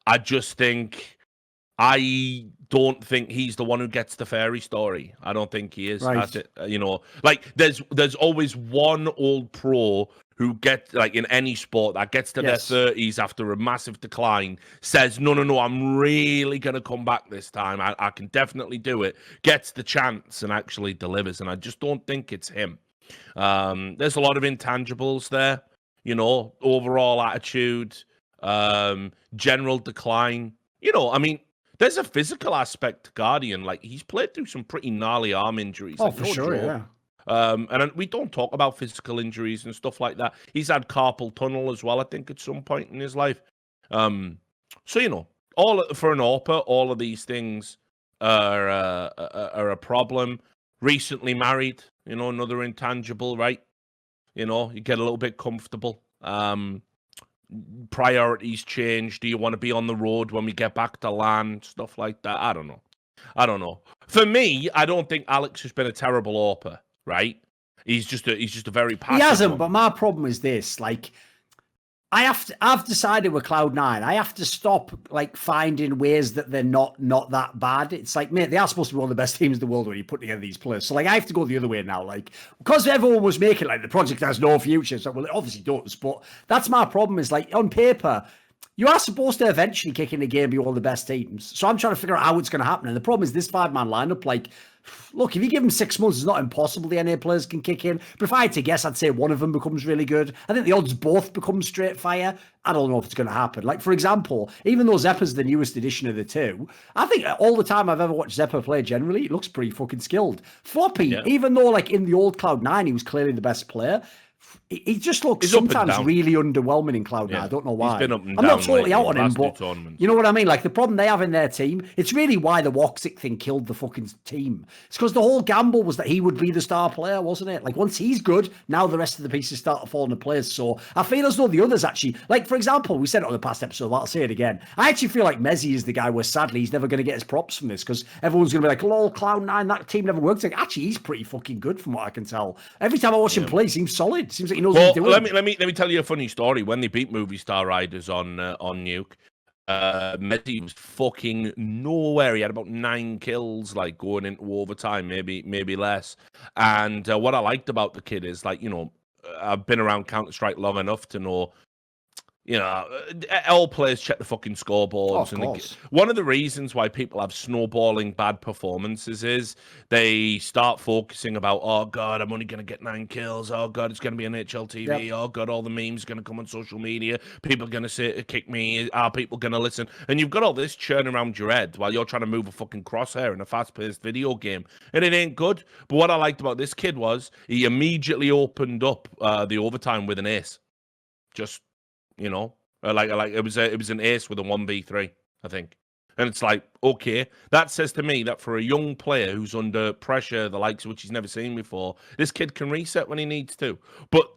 I just think I don't think he's the one who gets the fairy story. I don't think he is.
Right.
You know, like there's always one old pro who gets, like, in any sport that gets to their 30s after a massive decline, says, no, I'm really going to come back this time. I can definitely do it. Gets the chance and actually delivers. And I just don't think it's him. There's a lot of intangibles there, you know, overall attitude, general decline. You know, I mean, there's a physical aspect to Guardian. Like, he's played through some pretty gnarly arm injuries.
Oh,
like,
for sure, yeah.
And we don't talk about physical injuries and stuff like that. He's had carpal tunnel as well, I think, at some point in his life. So, you know, for an AWPer, all of these things are a problem. Recently married, you know, another intangible, right? You know, you get a little bit comfortable. Priorities change. Do you want to be on the road when we get back to LAN? Stuff like that. I don't know. For me, I don't think Alex has been a terrible AWPer, right? He's just a very passive
He hasn't,
one.
but my problem is this, like, I've decided with Cloud9, I have to stop, like, finding ways that they're not that bad. It's like, mate, they are supposed to be one of the best teams in the world when you put together these players. So, like, I have to go the other way now. Like, because everyone was making, like, the project has no future. So, well, it obviously does. But that's my problem is, like, on paper, you are supposed to eventually kick in the game and be one of the best teams. So I'm trying to figure out how it's going to happen. And the problem is this 5-man lineup, like, look, if you give them 6 months, it's not impossible the NA players can kick in. But if I had to guess, I'd say one of them becomes really good. I think the odds both become straight fire. I don't know if it's going to happen. Like, for example, even though Xyp9x's the newest edition of the two, I think all the time I've ever watched Xyp9x play generally, it looks pretty fucking skilled. Floppy, even though, like, in the old Cloud9, he was clearly the best player, he just looks sometimes really underwhelming in Cloud9. I don't know why.
He's been up and
I'm
down
not totally out on him, but you know what I mean? Like, the problem they have in their team, it's really why the Woxic thing killed the fucking team. It's because the whole gamble was that he would be the star player, wasn't it? Like, once he's good, now the rest of the pieces start to fall into place. So I feel as though the others actually, like, for example, we said it on the past episode, but I'll say it again. I actually feel like Mezzii is the guy where sadly he's never going to get his props from this because everyone's going to be like, lol, Cloud9, that team never worked. Like, actually, he's pretty fucking good from what I can tell. Every time I watch him play, he seems solid. Seems like he knows what he's doing.
Let me tell you a funny story. When they beat Movie Star Riders on Nuke, Mezzii was fucking nowhere. He had about 9 kills, like, going into overtime, maybe less. And what I liked about the kid is, like, you know, I've been around Counter-Strike long enough to know, all players check the fucking scoreboards. One of the reasons why people have snowballing bad performances is they start focusing about, oh God, I'm only going to get 9 kills. Oh God, it's going to be an HLTV. Oh God, all the memes are going to come on social media. People are going to say, kick me. Are people going to listen? And you've got all this churning around your head while you're trying to move a fucking crosshair in a fast-paced video game. And it ain't good. But what I liked about this kid was he immediately opened up the overtime with an ace. Just... like it was an ace with a 1v3, I think. And it's like, okay, that says to me that for a young player who's under pressure, the likes of which he's never seen before, this kid can reset when he needs to. But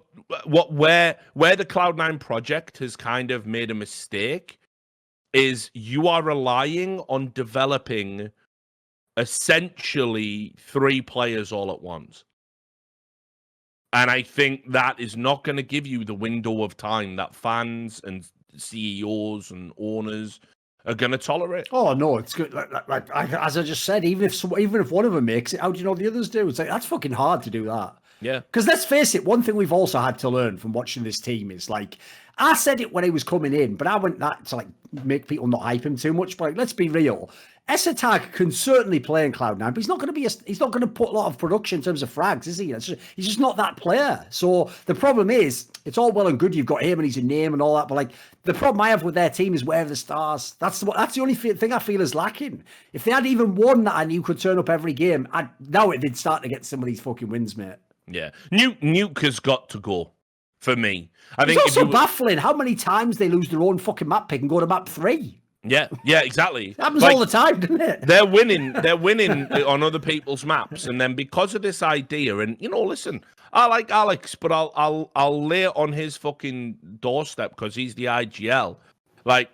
where the Cloud9 project has kind of made a mistake is you are relying on developing essentially 3 players all at once. And I think that is not going to give you the window of time that fans and CEOs and owners are going to tolerate.
Oh no, it's good. As I just said, even if one of them makes it, how do you know the others do? It's like that's fucking hard to do that.
Yeah.
Because let's face it, one thing we've also had to learn from watching this team is like, I said it when he was coming in, but I went that to like make people not hype him too much. But like, let's be real. Esatag can certainly play in Cloud9, but he's not going to put a lot of production in terms of frags, is he? He's just not that player. So the problem is, it's all well and good you've got him and he's a name and all that, but like the problem I have with their team is where are the stars? That's the only thing I feel is lacking. If they had even one that I knew could turn up every game, now they'd start to get some of these fucking wins, mate.
Yeah, Nuke has got to go for me. I think
it's also baffling how many times they lose their own fucking map pick and go to map 3.
Yeah, exactly.
It happens all the time, doesn't it?
They're winning on other people's maps, and then because of this idea, and listen, I like Alex, but I'll lay it on his fucking doorstep because he's the IGL. Like,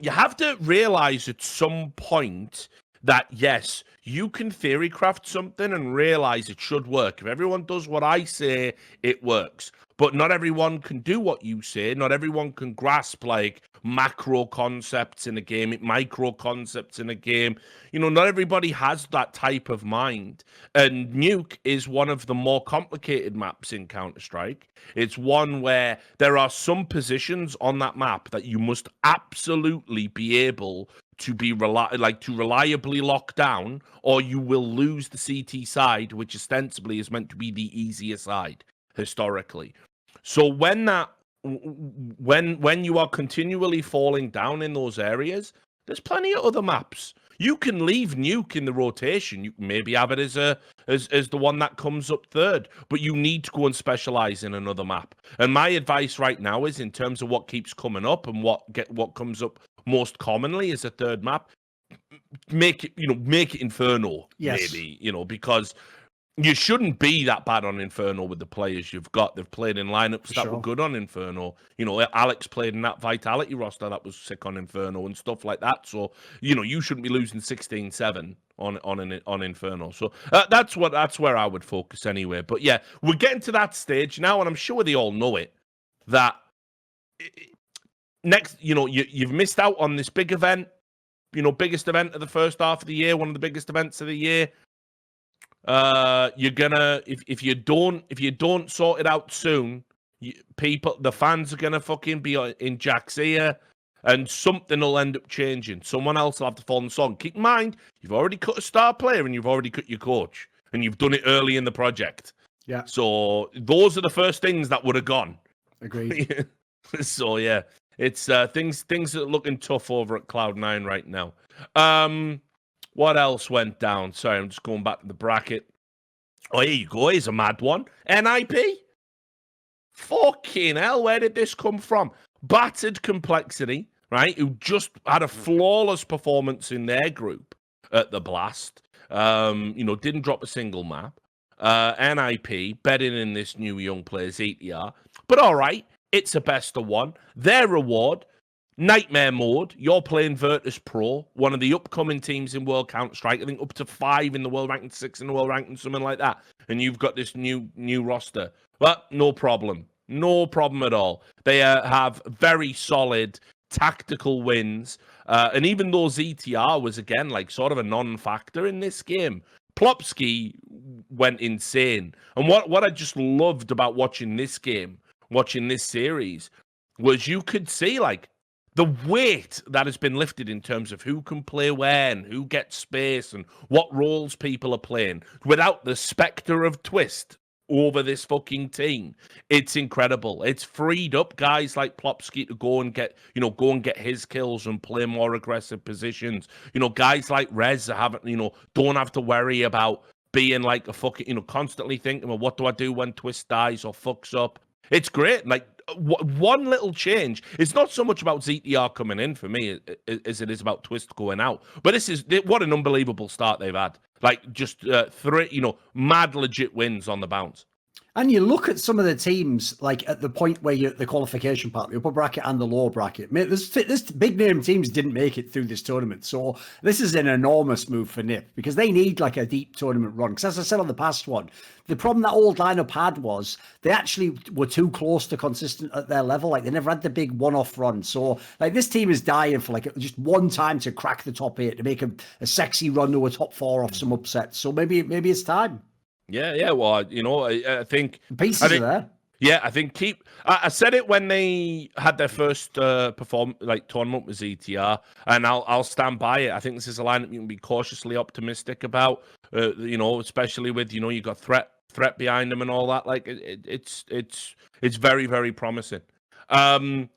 you have to realize at some point that yes, you can theory craft something and realize it should work. If everyone does what I say, it works. But not everyone can do what you say. Not everyone can grasp like macro concepts in a game, micro concepts in a game. Not everybody has that type of mind. And Nuke is one of the more complicated maps in Counter-Strike. It's one where there are some positions on that map that you must absolutely be able to be reliably lock down, or you will lose the CT side, which ostensibly is meant to be the easier side historically. So when you are continually falling down in those areas, there's plenty of other maps. You can leave Nuke in the rotation. You can maybe have it as the one that comes up third, but you need to go and specialize in another map. And my advice right now is, in terms of what keeps coming up and what comes up most commonly as a third map, make it Inferno. Yes. Maybe, because you shouldn't be that bad on Inferno with the players you've got. They've played in lineups that were good on Inferno. Alex played in that Vitality roster that was sick on Inferno and stuff like that. So, you shouldn't be losing 16-7 on Inferno. So that's where I would focus anyway. But yeah, we're getting to that stage now, and I'm sure they all know it, that next, you've missed out on this big event, biggest event of the first half of the year, one of the biggest events of the year. You're gonna, if you don't sort it out soon, the fans are gonna fucking be in Jack's ear, and something will end up changing. Someone else will have to fall in the song. Keep in mind, you've already cut a star player and you've already cut your coach, and you've done it early in the project.
Yeah.
So those are the first things that would have gone.
Agreed.
So yeah, it's things are looking tough over at Cloud9 right now. What else went down? Sorry, I'm just going back to the bracket. Oh, here you go. Here's a mad one. NIP? Fucking hell, where did this come from? Battered Complexity, right, who just had a flawless performance in their group at the Blast. Didn't drop a single map. NIP, betting in this new young player's ETR. But all right, it's a best of one. Their reward, Nightmare Mode. You're playing Virtus Pro, one of the upcoming teams in World Counter-Strike. I think up to 5 in the world ranking, 6 in the world ranking, something like that. And you've got this new roster. But no problem. No problem at all. They have very solid tactical wins. And even though ZTR was, again, like sort of a non-factor in this game, Plopsky went insane. And what I just loved about watching this game, watching this series, was you could see like the weight that has been lifted in terms of who can play where and who gets space and what roles people are playing without the specter of Twistzz over this fucking team. It's incredible. It's freed up guys like Plopsky to go and get his kills and play more aggressive positions. Guys like Rez don't have to worry about being like a fucking, constantly thinking, well, what do I do when Twistzz dies or fucks up? It's great. Like, one little change. It's not so much about ZTR coming in for me as it is about Twistzz going out. But what an unbelievable start they've had. Like, just 3, mad legit wins on the bounce.
And you look at some of the teams, like at the point where you're at the qualification part, the upper bracket and the lower bracket. This big name teams didn't make it through this tournament. So this is an enormous move for NiP because they need like a deep tournament run. Because as I said on the past one, the problem that old lineup had was they actually were too close to consistent at their level. Like they never had the big one-off run. So like this team is dying for like just one time to crack the top 8, to make a sexy run to a top 4 off some upsets. So maybe it's time.
Yeah. Well, I think
pieces are there.
Yeah, I think I said it when they had their first tournament with ZTR, and I'll stand by it. I think this is a lineup you can be cautiously optimistic about. Especially with you got threat behind them and all that. Like it's very, very promising. I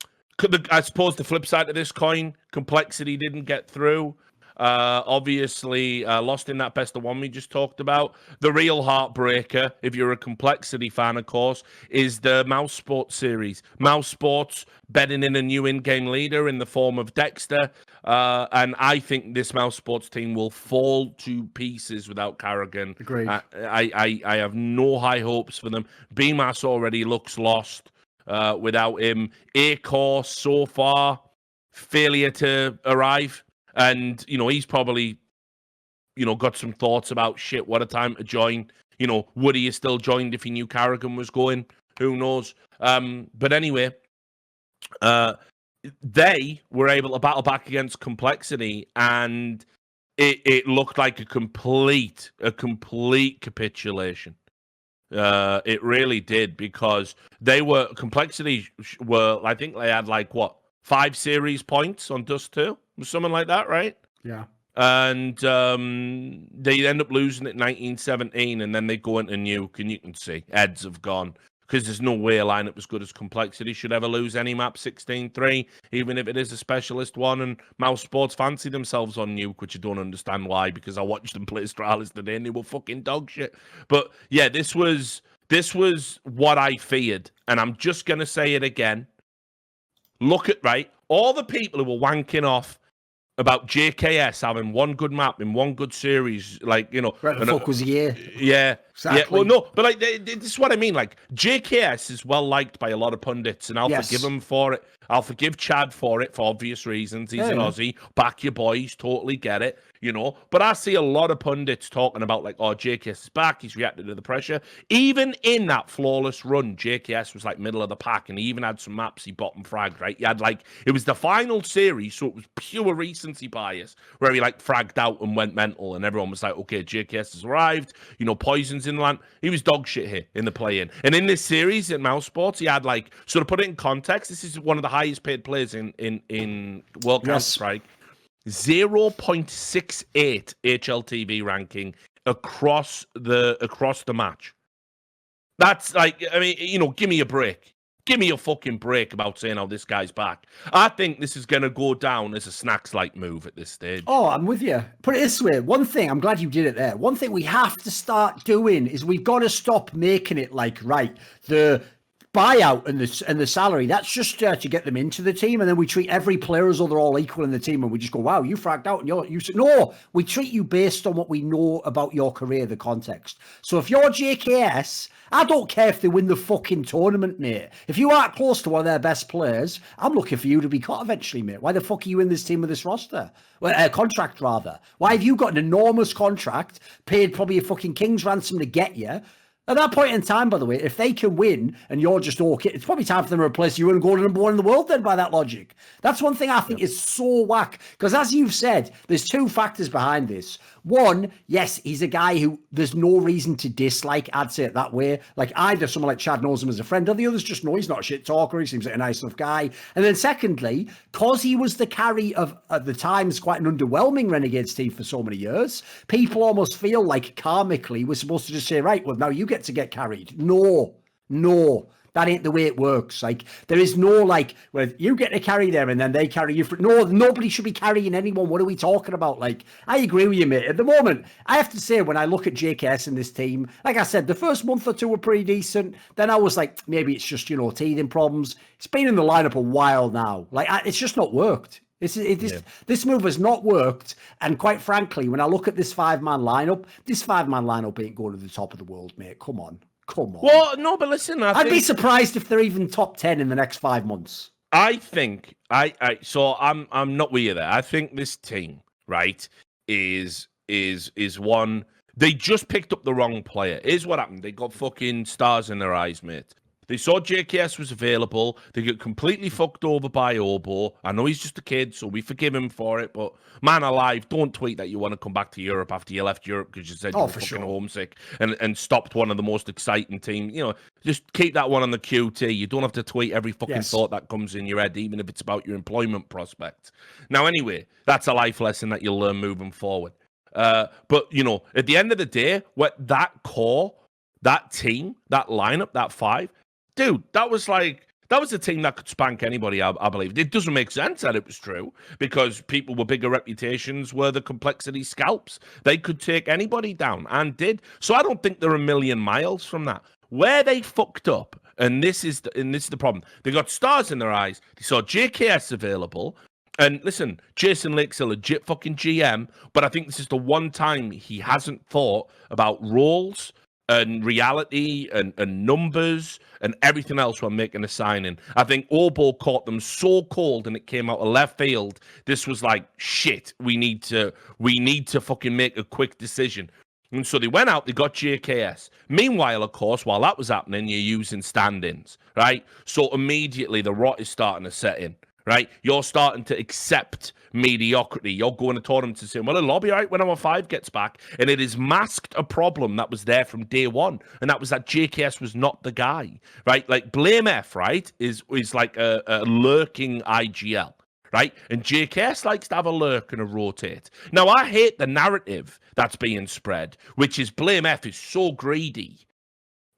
suppose the flip side of this coin, complexity didn't get through. Obviously lost in that best of one we just talked about. The real heartbreaker, if you're a complexity fan, of course, is the mousesports series. Mousesports betting in a new in-game leader in the form of Dexter, and I think this mousesports team will fall to pieces without Carrigan.
Agreed.
I have no high hopes for them. BMAS already looks lost without him. A-Course so far, failure to arrive. And, he's probably, got some thoughts about, shit, what a time to join. Would he have still joined if he knew Carrigan was going? Who knows? But anyway, they were able to battle back against complexity, and it looked like a complete capitulation. It really did, because complexity were, I think they had 5 series points on Dust 2? Something like that, right?
Yeah.
And they end up losing it 19-17, and then they go into Nuke, and you can see heads have gone, because there's no way a lineup as good as complexity should ever lose any map 16-3, even if it is a specialist one. And mousesports fancy themselves on Nuke, which I don't understand why, because I watched them play Astralis today, and they were fucking dog shit. But yeah, this was what I feared, and I'm just gonna say it again. Look at all the people who were wanking off about JKS having one good map in one good series,
Where the fuck was he here?
Yeah,
exactly.
Yeah. Well, no, but this is what I mean. JKS is well liked by a lot of pundits, and I'll forgive him for it. I'll forgive Chad for it for obvious reasons. He's an Aussie. Back your boys, totally get it. But I see a lot of pundits talking about JKS is back. He's reacted to the pressure. Even in that flawless run, JKS was middle of the pack, and he even had some maps he bottom fragged. Right, he had it was the final series, so it was pure recency bias where he fragged out and went mental, and everyone was like, okay, JKS has arrived. Poison's in land. He was dog shit here in the play-in, and in this series at mousesports, he had so to put it in context, this is one of the highest paid players in World Counter-Strike. 0.68 HLTV ranking across the match. That's give me a break. Give me a fucking break about saying how this guy's back. I think this is going to go down as a snacks-like move at this stage.
Oh, I'm with you. Put it this way. One thing, I'm glad you did it there. One thing we have to start doing is we've got to stop making it the buyout and the salary, that's just to get them into the team, and then we treat every player as though they're all equal in the team, and we just go, wow, you fragged out, and no, we treat you based on what we know about your career, the context. So if you're JKS, I don't care if they win the fucking tournament, mate. If you aren't close to one of their best players, I'm looking for you to be cut eventually, mate. Why the fuck are you in this team with this roster? Well, contract, rather. Why have you got an enormous contract, paid probably a fucking king's ransom to get you? At that point in time, by the way, if they can win and you're just okay, it's probably time for them to replace you and go to number 1 in the world then, by that logic. That's one thing I think is so whack. Because as you've said, there's 2 factors behind this. One, yes, he's a guy who there's no reason to dislike, I'd say it that way. Like either someone like Chad knows him as a friend, or the others just know he's not a shit talker, he seems like a nice enough guy. And then secondly, because he was the carry of, at the times, quite an underwhelming Renegades team for so many years, people almost feel like karmically we're supposed to just say, right, well, now you get to get carried. No. That ain't the way it works. Like, there is no, like, well, you get to carry them and then they carry you. No, nobody should be carrying anyone. What are we talking about? Like, I agree with you, mate. At the moment, I have to say, when I look at JKS in this team, like I said, the first month or two were pretty decent. Then I was like, maybe it's just, teething problems. It's been in the lineup a while now. Like, it's just not worked. This move has not worked. And quite frankly, when I look at this 5-man lineup, this 5-man lineup ain't going to the top of the world, mate. Come on.
Well, no, but listen,
I'd be surprised if they're even top 10 in the next 5 months.
I think so I'm not with you there. I think this team, right, is one. They just picked up the wrong player. Here's what happened. They got fucking stars in their eyes, mate. They saw JKS was available. They got completely fucked over by Obo. I know he's just a kid, so we forgive him for it. But man alive, don't tweet that you want to come back to Europe after you left Europe because you said you were fucking homesick and stopped one of the most exciting teams. Just keep that one on the QT. You don't have to tweet every fucking thought that comes in your head, even if it's about your employment prospects. Now, anyway, that's a life lesson that you'll learn moving forward. But, at the end of the day, that core, that team, that lineup, that 5, dude, that was a team that could spank anybody, I believe. It doesn't make sense that it was true because people with bigger reputations were the complexity scalps. They could take anybody down and did. So I don't think they're a million miles from that. Where they fucked up, and this is the problem, they got stars in their eyes. They saw JKS available. And listen, Jason Lake's a legit fucking GM, but I think this is the one time he hasn't thought about roles and reality and numbers and everything else when making a signing. I think Obo caught them so cold and it came out of left field. This was like, shit, we need to fucking make a quick decision. And so they went out, they got JKS. Meanwhile, of course, while that was happening, you're using stand-ins, right? So immediately the rot is starting to set in, right? You're starting to accept mediocrity. You're going to tournaments and saying, well, it'll all be right when our 5 gets back. And it has masked a problem that was there from day one. And that was that JKS was not the guy, right? Like Blame F, right, is like a lurking IGL, right? And JKS likes to have a lurk and a rotate. Now, I hate the narrative that's being spread, which is Blame F is so greedy.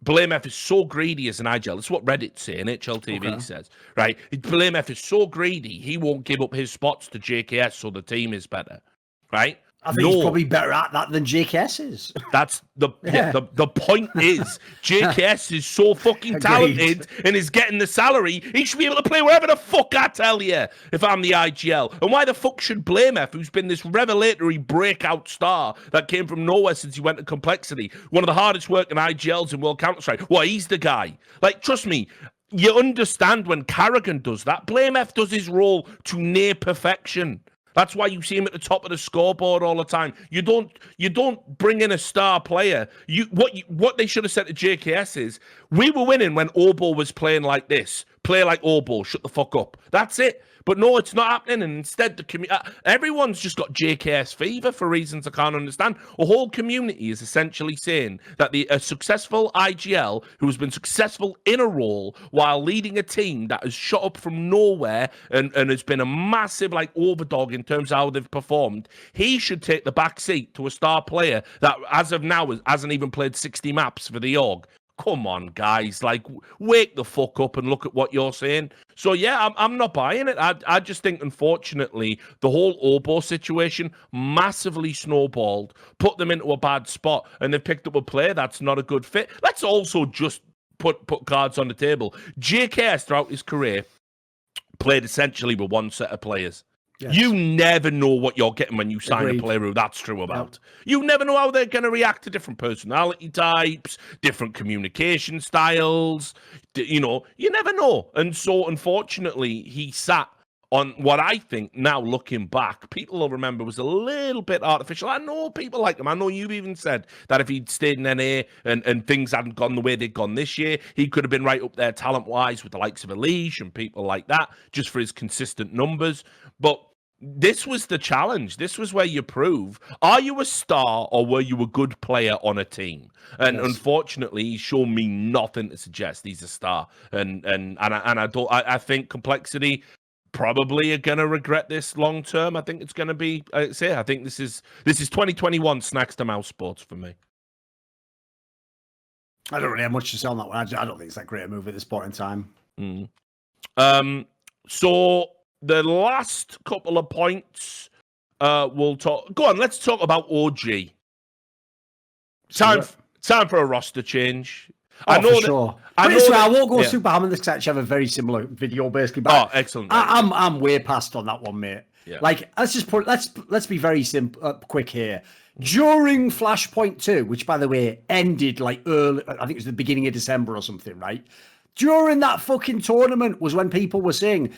Blame F is so greedy as an IGL. That's what Reddit's saying, HLTV says, right? Blame F is so greedy, he won't give up his spots to JKS so the team is better, right?
I think he's probably better at that than JKS is.
That's the point is JKS is so fucking talented and is getting the salary. He should be able to play wherever the fuck I tell you if I'm the IGL. And why the fuck should Blame F, who's been this revelatory breakout star that came from nowhere since he went to Complexity, one of the hardest working IGLs in World Counter-Strike, well, he's the guy. Like, trust me, you understand when Carrigan does that. Blame F does his role to near perfection. That's why you see him at the top of the scoreboard all the time. You don't bring in a star player. What they should have said to JKS is, we were winning when Obo was playing like this. Play like Obo. Shut the fuck up. That's it. But no, it's not happening. And instead, everyone's just got JKS fever for reasons I can't understand. A whole community is essentially saying that a successful IGL who has been successful in a role while leading a team that has shot up from nowhere and has been a massive overdog in terms of how they've performed, he should take the back seat to a star player that, as of now, hasn't even played 60 maps for the org. Come on, guys, wake the fuck up and look at what you're saying. So, yeah, I'm not buying it. I just think, unfortunately, the whole Obo situation massively snowballed, put them into a bad spot, and they've picked up a player that's not a good fit. Let's also just put cards on the table. JKS, throughout his career, played essentially with one set of players. Yes. You never know what you're getting when you sign a player who that's true about. Yep. You never know how they're going to react to different personality types, different communication styles. You never know. And so, unfortunately, he sat on what I think, now looking back, people will remember was a little bit artificial. I know people like him. I know you've even said that if he'd stayed in NA and things hadn't gone the way they'd gone this year, he could have been right up there talent-wise with the likes of Elish and people like that, just for his consistent numbers. But this was the challenge. This was where you prove, are you a star or were you a good player on a team? And unfortunately, he's shown me nothing to suggest he's a star. And I think Complexity probably are going to regret this long term. I think it's going to be, I think this is 2021 snacks to mousesports for me.
I don't really have much to say on that one. I don't think it's that great a move at this point in time.
So the last couple of points, we'll talk. Go on, let's talk about OG. Time for a roster change. I know
for sure. I won't go super ham on this because I actually have a very similar video basically. But
excellent.
I'm way past on that one, mate.
Yeah.
Like, let's be very simple, quick here. During Flashpoint 2, which by the way ended like early, I think it was the beginning of December or something, right? During that fucking tournament was when people were saying,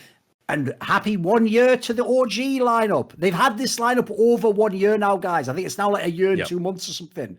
and happy 1 year to the OG lineup. They've had this lineup over 1 year now, guys. I think it's now like a year and 2 months or something.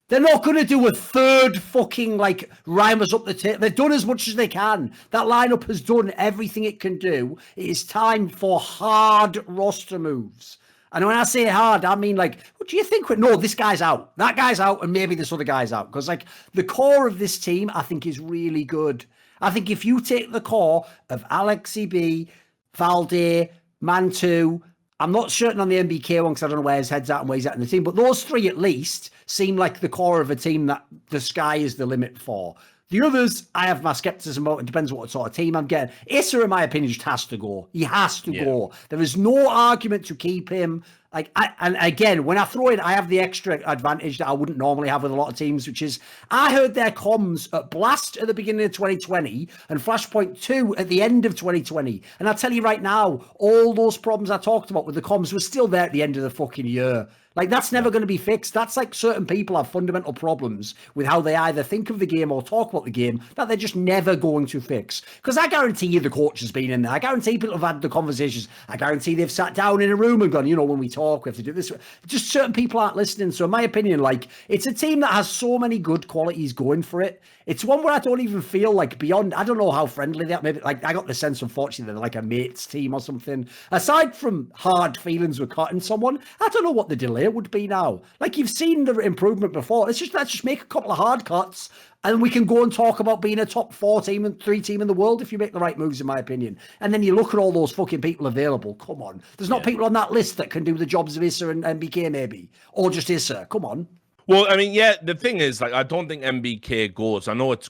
They're not going to do a third fucking, like, Rhymers up the tape. They've done as much as they can. That lineup has done everything it can do. It is time for hard roster moves. And when I say hard, I mean, like, what do you think? No, this guy's out. That guy's out, and maybe this other guy's out. Because, like, the core of this team, I think, is really good. I think if you take the core of AlexCB, Valde, Mantu, I'm not certain on the MBK one because I don't know where his head's at and where he's at in the team, but those three at least seem like the core of a team that the sky is the limit for. The others, I have my skepticism about. It depends what sort of team I'm getting. Issa, in my opinion, just has to go. He has to go. There is no argument to keep him. Like, and again, when I throw in, I have the extra advantage that I wouldn't normally have with a lot of teams, which is I heard their comms at Blast at the beginning of 2020 and Flashpoint 2 at the end of 2020. And I'll tell you right now, all those problems I talked about with the comms were still there at the end of the fucking year. Like, that's never going to be fixed. That's like certain people have fundamental problems with how they either think of the game or talk about the game that they're just never going to fix. Because I guarantee you the coach has been in there. I guarantee people have had the conversations. I guarantee they've sat down in a room and gone, you know, when we talk, we have to do this. Just certain people aren't listening. So in my opinion, like, it's a team that has so many good qualities going for it. It's one where I don't even feel like beyond, I don't know how friendly they are. Maybe, like, I got the sense, unfortunately, they're like a mates team or something. Aside from hard feelings with cutting someone, I don't know what the delay would be now. Like, you've seen the improvement before. Let's just make a couple of hard cuts and we can go and talk about being a top 4 team and 3 team in the world if you make the right moves, in my opinion. And then you look at all those fucking people available. Come on. There's not people on that list that can do the jobs of Issa and MBK maybe. Or just Issa. Come on.
Well, I mean, yeah, the thing is, like, I don't think MBK goes. I know it's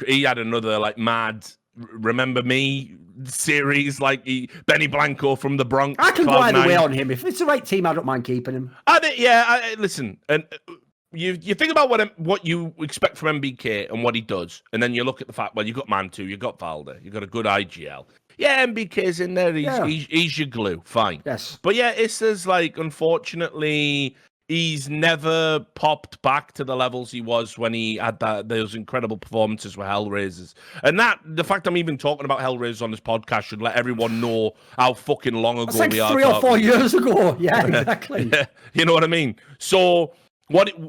he had another, like, mad Remember Me series, like Benny Blanco from the Bronx.
I can go either way on him. If it's the right team, I don't mind keeping him.
Listen, and you think about what you expect from MBK and what he does, and then you look at the fact, well, you got Mantu, you got Valde, you got a good IGL. Yeah, MBK's in there. He's your glue. Fine.
Yes.
But yeah, Issa's like, unfortunately, he's never popped back to the levels he was when he had those incredible performances with Hellraisers. And the fact I'm even talking about Hellraisers on this podcast should let everyone know how fucking long ago
we are. 3 or 4 years ago. Yeah, exactly.
Yeah, you know what I mean? So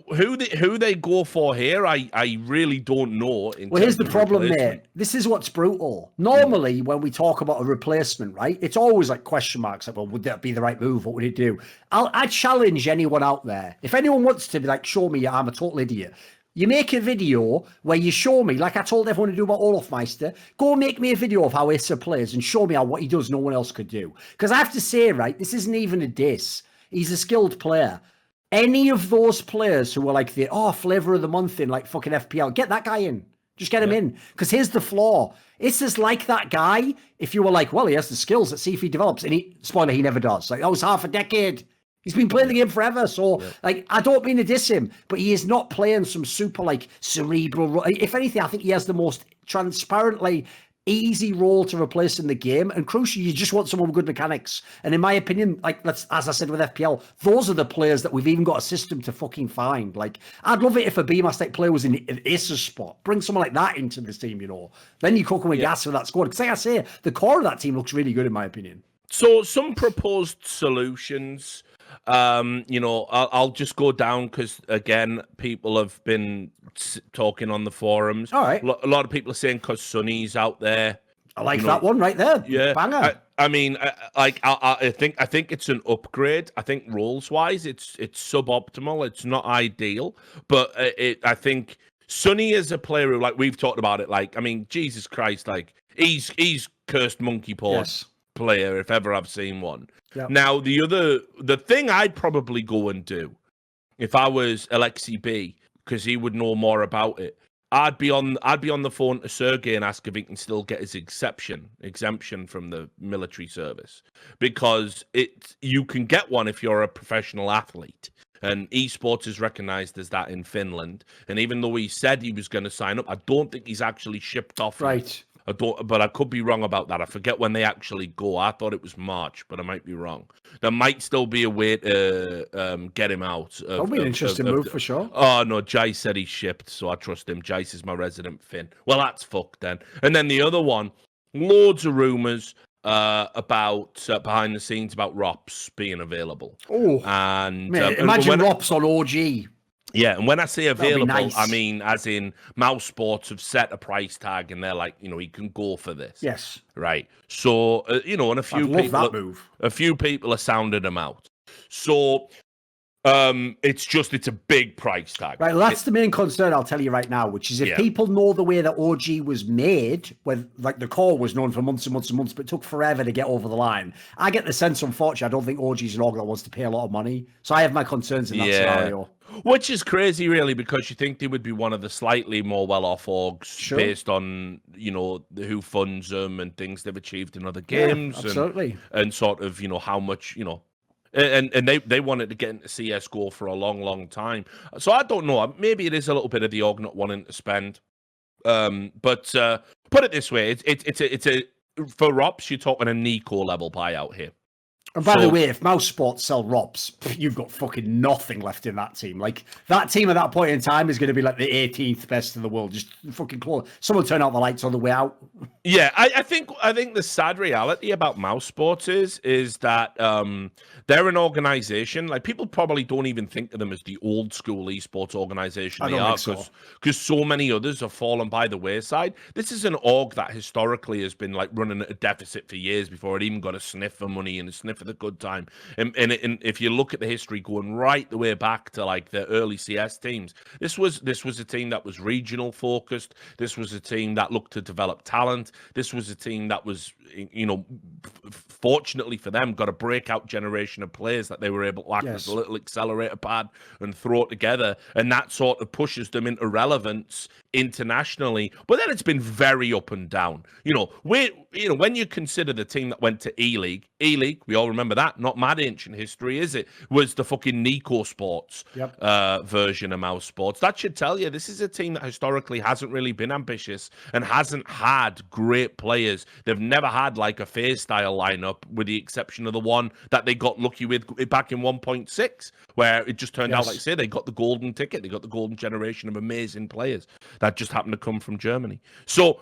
who they go for here, I really don't know.
Well, here's the problem, mate. This is what's brutal. Normally, when we talk about a replacement, right, it's always like question marks. Like, well, would that be the right move? What would it do? I challenge anyone out there. If anyone wants to be like, show me I'm a total idiot. You make a video where you show me, like I told everyone to do about Olof Meister, go make me a video of how Issa plays and show me how what he does no one else could do. Because I have to say, right, this isn't even a diss. He's a skilled player. Any of those players who are like the flavor of the month in like fucking FPL, get that guy in. Just get him in. Because here's the flaw. It's just like that guy. If you were like, well, he has the skills, let's see if he develops. And he never does. Like, that was half a decade. He's been playing the game forever. So, like, I don't mean to diss him, but he is not playing some super, like, cerebral. If anything, I think he has the most transparently easy role to replace in the game, and crucially, you just want someone with good mechanics. And in my opinion, like, as I said with FPL, those are the players that we've even got a system to fucking find. Like, I'd love it if a BMAS player was in Issa's spot. Bring someone like that into this team, you know. Then you cook them with gas with that squad. Because like I say, the core of that team looks really good in my opinion.
So some proposed solutions. I'll just go down because, again, people have been talking on the forums.
All right.
A lot of people are saying because Sonny's out there.
I like that one right there.
Yeah.
Banger.
I mean, I think it's an upgrade. I think roles wise, it's suboptimal. It's not ideal, but I think Sonny is a player who, like we've talked about it. Like, I mean, Jesus Christ, like he's cursed monkey paws player if ever I've seen one.
Yep.
Now the thing I'd probably go and do if I was Alexi B, because he would know more about it. I'd be on the phone to Sergey and ask if he can still get his exemption from the military service, because you can get one if you're a professional athlete, and esports is recognized as that in Finland. And even though he said he was going to sign up, I don't think he's actually shipped off.
Right.
But I could be wrong about that. I forget when they actually go. I thought it was March, but I might be wrong. There might still be a way to get him out.
That would be an interesting move for sure.
Oh, no, Jace said he shipped, so I trust him. Jace is my resident Finn. Well, that's fucked then. And then the other one, loads of rumours about behind the scenes about Ropz being available.
Oh,
and
man, imagine Ropz on OG.
Yeah, and when I say available,
nice.
I mean as in mousesports have set a price tag, and they're like, he can go for this.
Yes.
Right. So, and a few people are sounding them out. So, it's a big price tag.
Right, well, that's the main concern, I'll tell you right now, which is if people know the way that OG was made, when like the core was known for months and months and months, but it took forever to get over the line. I get the sense, unfortunately, I don't think OG's an org that wants to pay a lot of money. So I have my concerns in that scenario.
Which is crazy, really, because you think they would be one of the slightly more well-off orgs based on, who funds them and things they've achieved in other games.
Yeah, absolutely.
And sort of, how much, and they wanted to get into CSGO for a long, long time. So I don't know. Maybe it is a little bit of the org not wanting to spend. But put it this way, it's a for Ropz, you're talking a NiKo level buyout here.
And by the way, if mousesports sell Ropz, you've got fucking nothing left in that team. Like, that team at that point in time is going to be like the 18th best in the world. Just fucking close. Someone turn out the lights on the way out. Yeah,
I think the sad reality about mousesports is that they're an organization. Like, people probably don't even think of them as the old school esports organization they are, because so many others have fallen by the wayside. This is an org that historically has been like running at a deficit for years before it even got a sniff for money and a sniff for the good time. And if you look at the history going right the way back to like the early CS teams, this was a team that was regional focused. This was a team that looked to develop talent. This was a team that was, fortunately for them, got a breakout generation of players that they were able to act as a little accelerator pad and throw together, and that sort of pushes them into relevance internationally. But then it's been very up and down. When you consider the team that went to E-League, we all remember that, not mad ancient history, is it? Was the fucking NiKo Sports version of mousesports. That should tell you this is a team that historically hasn't really been ambitious and hasn't had great players. They've never had like a FaZe style lineup, with the exception of the one that they got lucky with back in 1.6, where it just turned out, like I say, they got the golden ticket. They got the golden generation of amazing players that just happened to come from Germany. So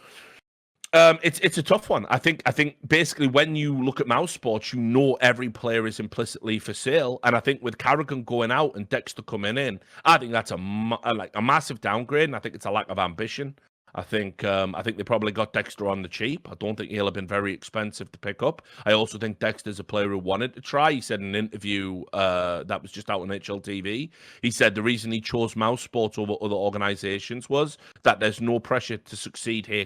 it's a tough one. I think basically when you look at mousesports, every player is implicitly for sale, and I think with Carrigan going out and Dexter coming in, I think that's a massive downgrade, and I think it's a lack of ambition. I think they probably got Dexter on the cheap. I don't think he'll have been very expensive to pick up. I also think Dexter's a player who wanted to try. He said in an interview that was just out on HLTV, he said the reason he chose mousesports over other organizations was that there's no pressure to succeed here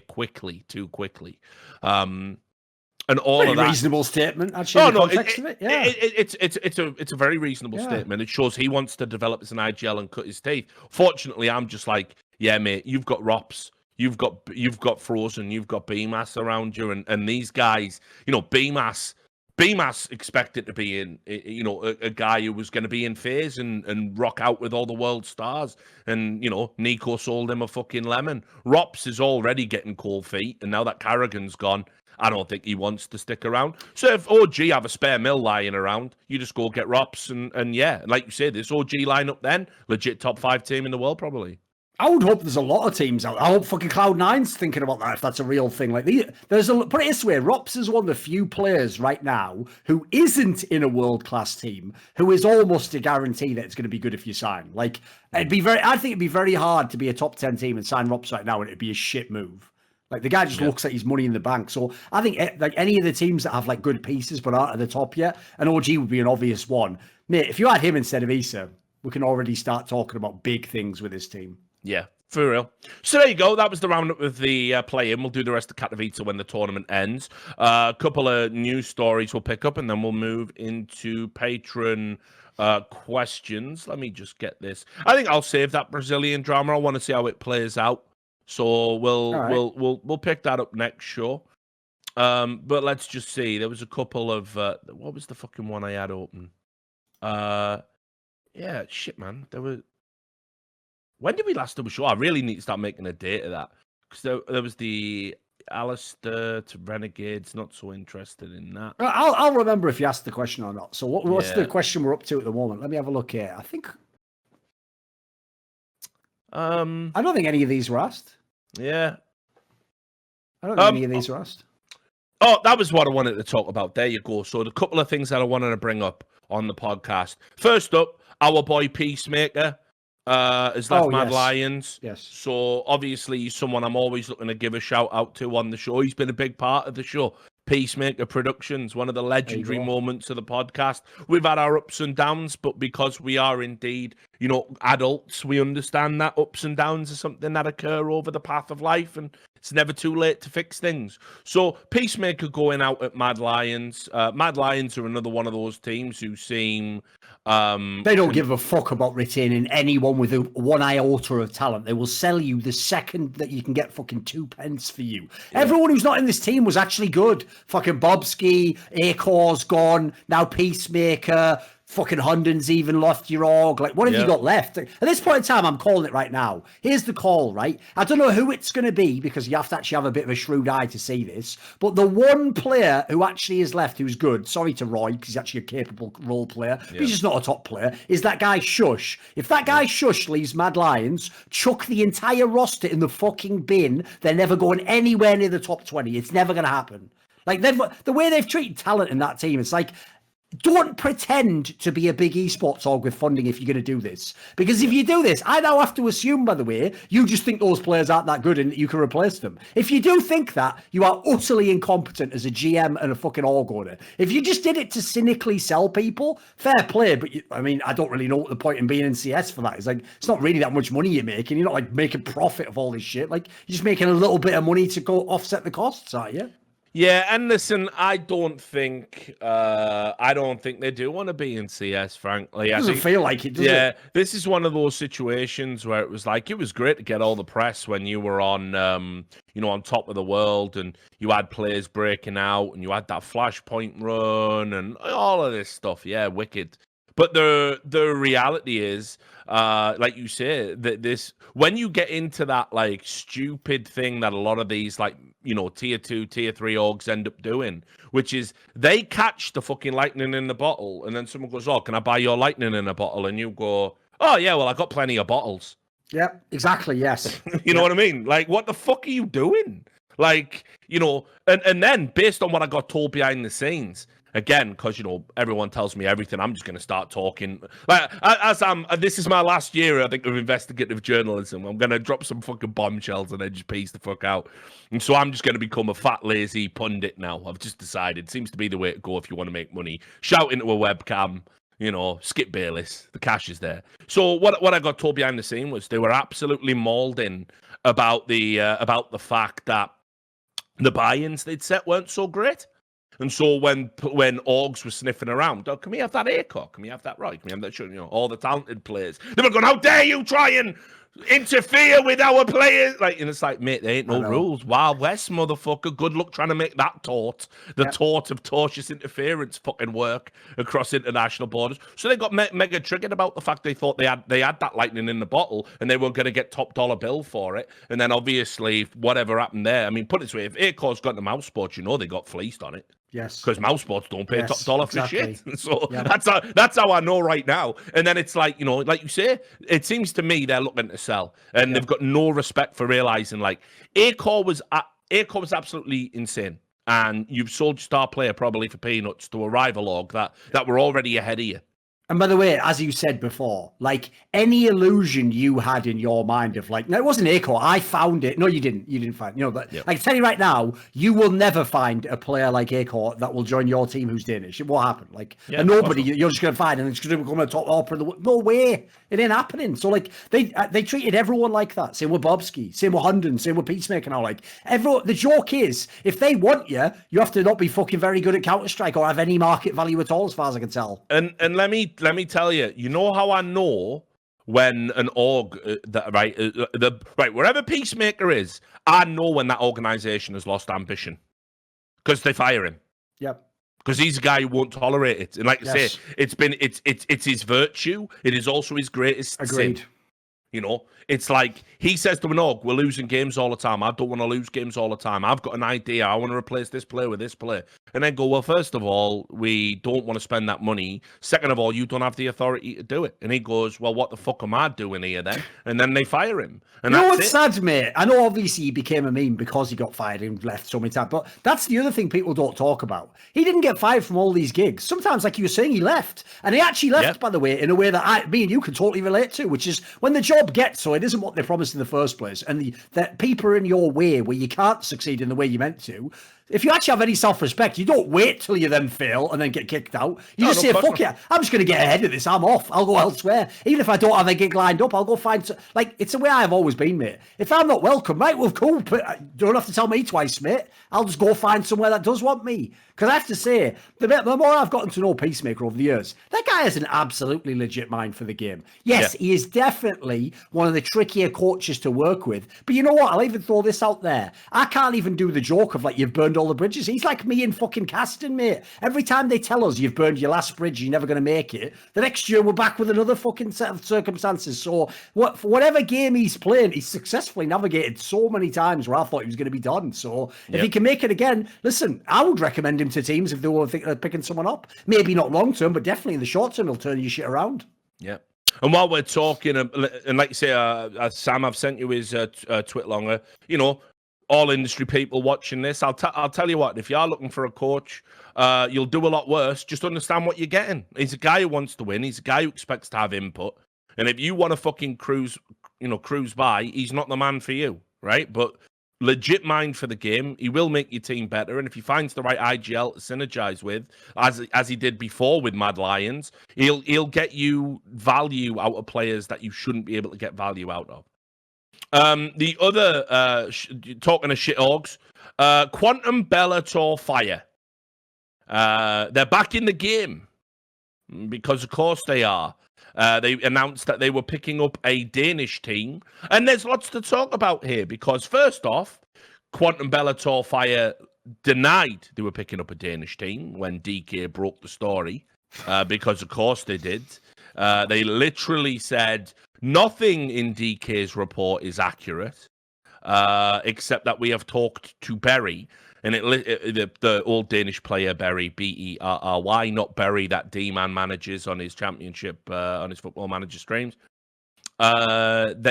too quickly. And all
very
of that
reasonable statement. Actually,
it's a very reasonable statement. It shows he wants to develop as an IGL and cut his teeth. Fortunately, I'm just like, yeah, mate, you've got Ropz. You've got Frozen, you've got BMAS around you, and these guys, BMAS expected to be in, a guy who was going to be in FaZe and rock out with all the world stars, and NiKo sold him a fucking lemon. Ropz is already getting cold feet, and now that Carrigan's gone, I don't think he wants to stick around. So if OG have a spare mill lying around, you just go get Ropz, and like you said, this OG lineup then, legit top 5 team in the world probably.
I would hope there's a lot of teams out. I hope fucking Cloud9's thinking about that, if that's a real thing. Like, put it this way, Ropz is one of the few players right now who isn't in a world-class team, who is almost a guarantee that it's going to be good if you sign. Like, I think it'd be very hard to be a top 10 team and sign Ropz right now, and it'd be a shit move. Like the guy just looks like he's money in the bank. So I think like any of the teams that have like good pieces but aren't at the top yet, and OG would be an obvious one. Mate, if you had him instead of Issa, we can already start talking about big things with his team.
Yeah, for real. So there you go. That was the roundup of the play-in. We'll do the rest of Katowice when the tournament ends. A couple of news stories we'll pick up, and then we'll move into Patron questions. Let me just get this. I think I'll save that Brazilian drama. I want to see how it plays out. So we'll pick that up next show. But let's just see. There was a couple of what was the fucking one I had open? Yeah, shit, man. There was. When did we last do a show? I really need to start making a date of that. Because there was the Alistair to Renegades. Not so interested in that.
I'll remember if you asked the question or not. So what's the question we're up to at the moment? Let me have a look here. I think... I don't think any of these were asked.
Yeah.
I don't think any of these were asked.
Oh, that was what I wanted to talk about. There you go. So the couple of things that I wanted to bring up on the podcast. First up, our boy Peacemaker. Has left Mad Lions.
Yes.
So obviously he's someone I'm always looking to give a shout out to on the show. He's been a big part of the show. Peacemaker Productions, one of the legendary moments of the podcast. We've had our ups and downs, but because we are indeed, adults, we understand that ups and downs are something that occur over the path of life, and it's never too late to fix things. So Peacemaker going out at Mad Lions. Mad Lions are another one of those teams who seem...
they don't give a fuck about retaining anyone with one iota of talent. They will sell you the second that you can get fucking 2 pence for you. Yeah. Everyone who's not in this team was actually good. Fucking Bobski, Acor's gone, now Peacemaker, fucking Hundon's even left your org. Like, what have you got left? At this point in time, I'm calling it right now. Here's the call, right? I don't know who it's going to be because you have to actually have a bit of a shrewd eye to see this. But the one player who actually is left who's good, sorry to Roy, because he's actually a capable role player, but he's just not a top player, is that guy Shush. If that guy Shush leaves Mad Lions, chuck the entire roster in the fucking bin. They're never going anywhere near the top 20. It's never going to happen. Like, the way they've treated talent in that team, it's like, don't pretend to be a big esports org with funding if you're going to do this. Because if you do this, I now have to assume, by the way, you just think those players aren't that good and that you can replace them. If you do think that, you are utterly incompetent as a GM and a fucking org owner. If you just did it to cynically sell people, fair play. But I don't really know what the point in being in CS for that is. Like, it's not really that much money you're making. You're not like making profit of all this shit. Like, you're just making a little bit of money to go offset the costs, aren't you?
Yeah, and listen, I don't think they do want to be in CS, frankly.
It doesn't feel like it, does it?
Yeah, this is one of those situations where it was great to get all the press when you were on, on top of the world, and you had players breaking out, and you had that Flashpoint run, and all of this stuff. Yeah, wicked. But the reality is, like you say, that when you get into that like stupid thing that a lot of these tier 2, tier 3 orgs end up doing, which is they catch the fucking lightning in the bottle, and then someone goes, "Oh, can I buy your lightning in a bottle?" And you go, "Oh yeah, well I got plenty of bottles."
Yep, exactly. Yes.
You know what I mean? Like, what the fuck are you doing? Like, and then based on what I got told behind the scenes. Again, because, everyone tells me everything, I'm just going to start talking. Like, this is my last year, I think, of investigative journalism. I'm going to drop some fucking bombshells and then just piece the fuck out. And so I'm just going to become a fat, lazy pundit now. I've just decided. Seems to be the way to go if you want to make money. Shout into a webcam, skip Bayless. The cash is there. So what I got told behind the scene was they were absolutely mauled in about the fact that the buy-ins they'd set weren't so great. And so when orgs were sniffing around, "Oh, can we have that Acorn? Can we have that Roy? Can we have that?" All the talented players. They were going, "How dare you try and interfere with our players?" And it's like, mate, there ain't no rules. Wild West, motherfucker. Good luck trying to make that tort, tort of tortious interference, fucking work across international borders. So they got mega triggered about the fact they thought they had that lightning in the bottle and they were going to get top dollar bill for it. And then obviously whatever happened there. I mean, put it this way: if Acor's got the mousesports, they got fleeced on it.
Yes,
because mousesports don't pay top dollar for shit. So that's how I know right now. And then it's like, like you say, it seems to me they're looking to sell, and they've got no respect for realizing like Acor was absolutely insane, and you've sold your star player probably for peanuts to a rival org that were already ahead of you.
And by the way, as you said before, like any illusion you had in your mind of like, no, it wasn't Acorn. I found it. No, you didn't. You didn't find. You know, but I can tell you right now, you will never find a player like Acorn that will join your team who's Danish. It won't happen. Like, and nobody you're just going to find, and it's going to become a top opera. No way, it ain't happening. So like, they treated everyone like that. Same with Bobski, same with Hunden, same with Peacemaker. Now, like, everyone. The joke is, if they want you, you have to not be fucking very good at Counter-Strike or have any market value at all, as far as I can tell.
And let me tell you, you know how I know when an org wherever Peacemaker is, I know when that organization has lost ambition because they fire him.
Yep.
Because he's a guy who won't tolerate it, and like I say, it's his virtue. It is also his greatest sin. You know, it's like he says to an org, we're losing games all the time. I don't want to lose games all the time. I've got an idea. I want to replace this player with this player. And then go, well, first of all, we don't want to spend that money. Second of all, you don't have the authority to do it. And he goes, well, what the fuck am I doing here then? And then they fire him. And
you know what's sad, mate? I know obviously he became a meme because he got fired and left so many times, but that's the other thing people don't talk about. He didn't get fired from all these gigs. Sometimes, like you were saying, he left. And he actually left, by the way, in a way that me and you can totally relate to, which is when the job gets so it isn't what they promised in the first place, and that people are in your way where you can't succeed in the way you meant to. If you actually have any self-respect, you don't wait till you then fail and then get kicked out. You just say, fuck it, I'm just going to get ahead of this. I'm off. I'll go elsewhere. Even if I don't have a gig lined up, I'll go find... Like, it's the way I've always been, mate. If I'm not welcome, right, well, cool. But don't have to tell me twice, mate. I'll just go find somewhere that does want me. Because I have to say, the more I've gotten to know Peacemaker over the years, that guy has an absolutely legit mind for the game. Yes, he is definitely one of the trickier coaches to work with. But you know what? I'll even throw this out there. I can't even do the joke of, like, you've burned all the bridges. He's like me in fucking casting, mate. Every time they tell us you've burned your last bridge, you're never going to make it, the next year we're back with another fucking set of circumstances. So for whatever game he's playing, he's successfully navigated so many times where I thought he was going to be done. So if he can make it again, listen, I would recommend him to teams if they were thinking of picking someone up. Maybe not long term, but definitely in the short term, he'll turn your shit around. Yeah.
And while we're talking, and like you say, Sam, I've sent you his twit longer, you know, all industry people watching this, I'll tell you what, if you are looking for a coach, you'll do a lot worse. Just understand what you're getting. He's a guy who wants to win. He's a guy who expects to have input. And if you want to fucking cruise by, he's not the man for you, right? But legit mind for the game. He will make your team better. And if he finds the right IGL to synergize with, as he did before with Mad Lions, he'll get you value out of players that you shouldn't be able to get value out of. The other, talking to shit orgs, Quantum Bellator Fire. They're back in the game because, of course, they are. They announced that they were picking up a Danish team, and there's lots to talk about here because, first off, Quantum Bellator Fire denied they were picking up a Danish team when DK broke the story, because, of course, they did. They literally said nothing in DK's report is accurate, except that we have talked to Berry, and the old Danish player Berry, Berry, not Berry that D-Man manages on his championship, on his football manager streams. And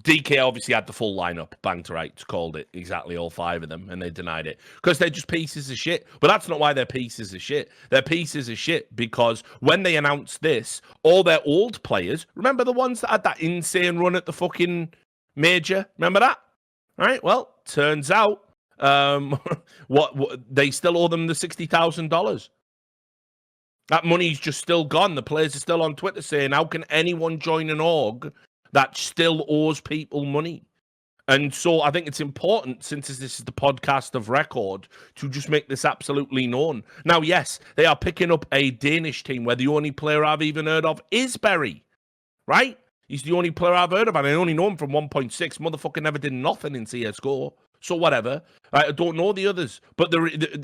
DK obviously had the full lineup, banged right, called it exactly all 5 of them, and they denied it because they're just pieces of shit. But that's not why they're pieces of shit. They're pieces of shit because when they announced this, all their old players, remember the ones that had that insane run at the fucking major? Remember that? All right. Well, turns out what they still owe them the $60,000. That money's just still gone. The players are still on Twitter saying, how can anyone join an org that still owes people money? And so I think it's important, since this is the podcast of record, to just make this absolutely known. Now, yes, they are picking up a Danish team where the only player I've even heard of is Berry, right? He's the only player I've heard of, and I only know him from 1.6. Motherfucker never did nothing in CSGO. So whatever. I don't know the others. But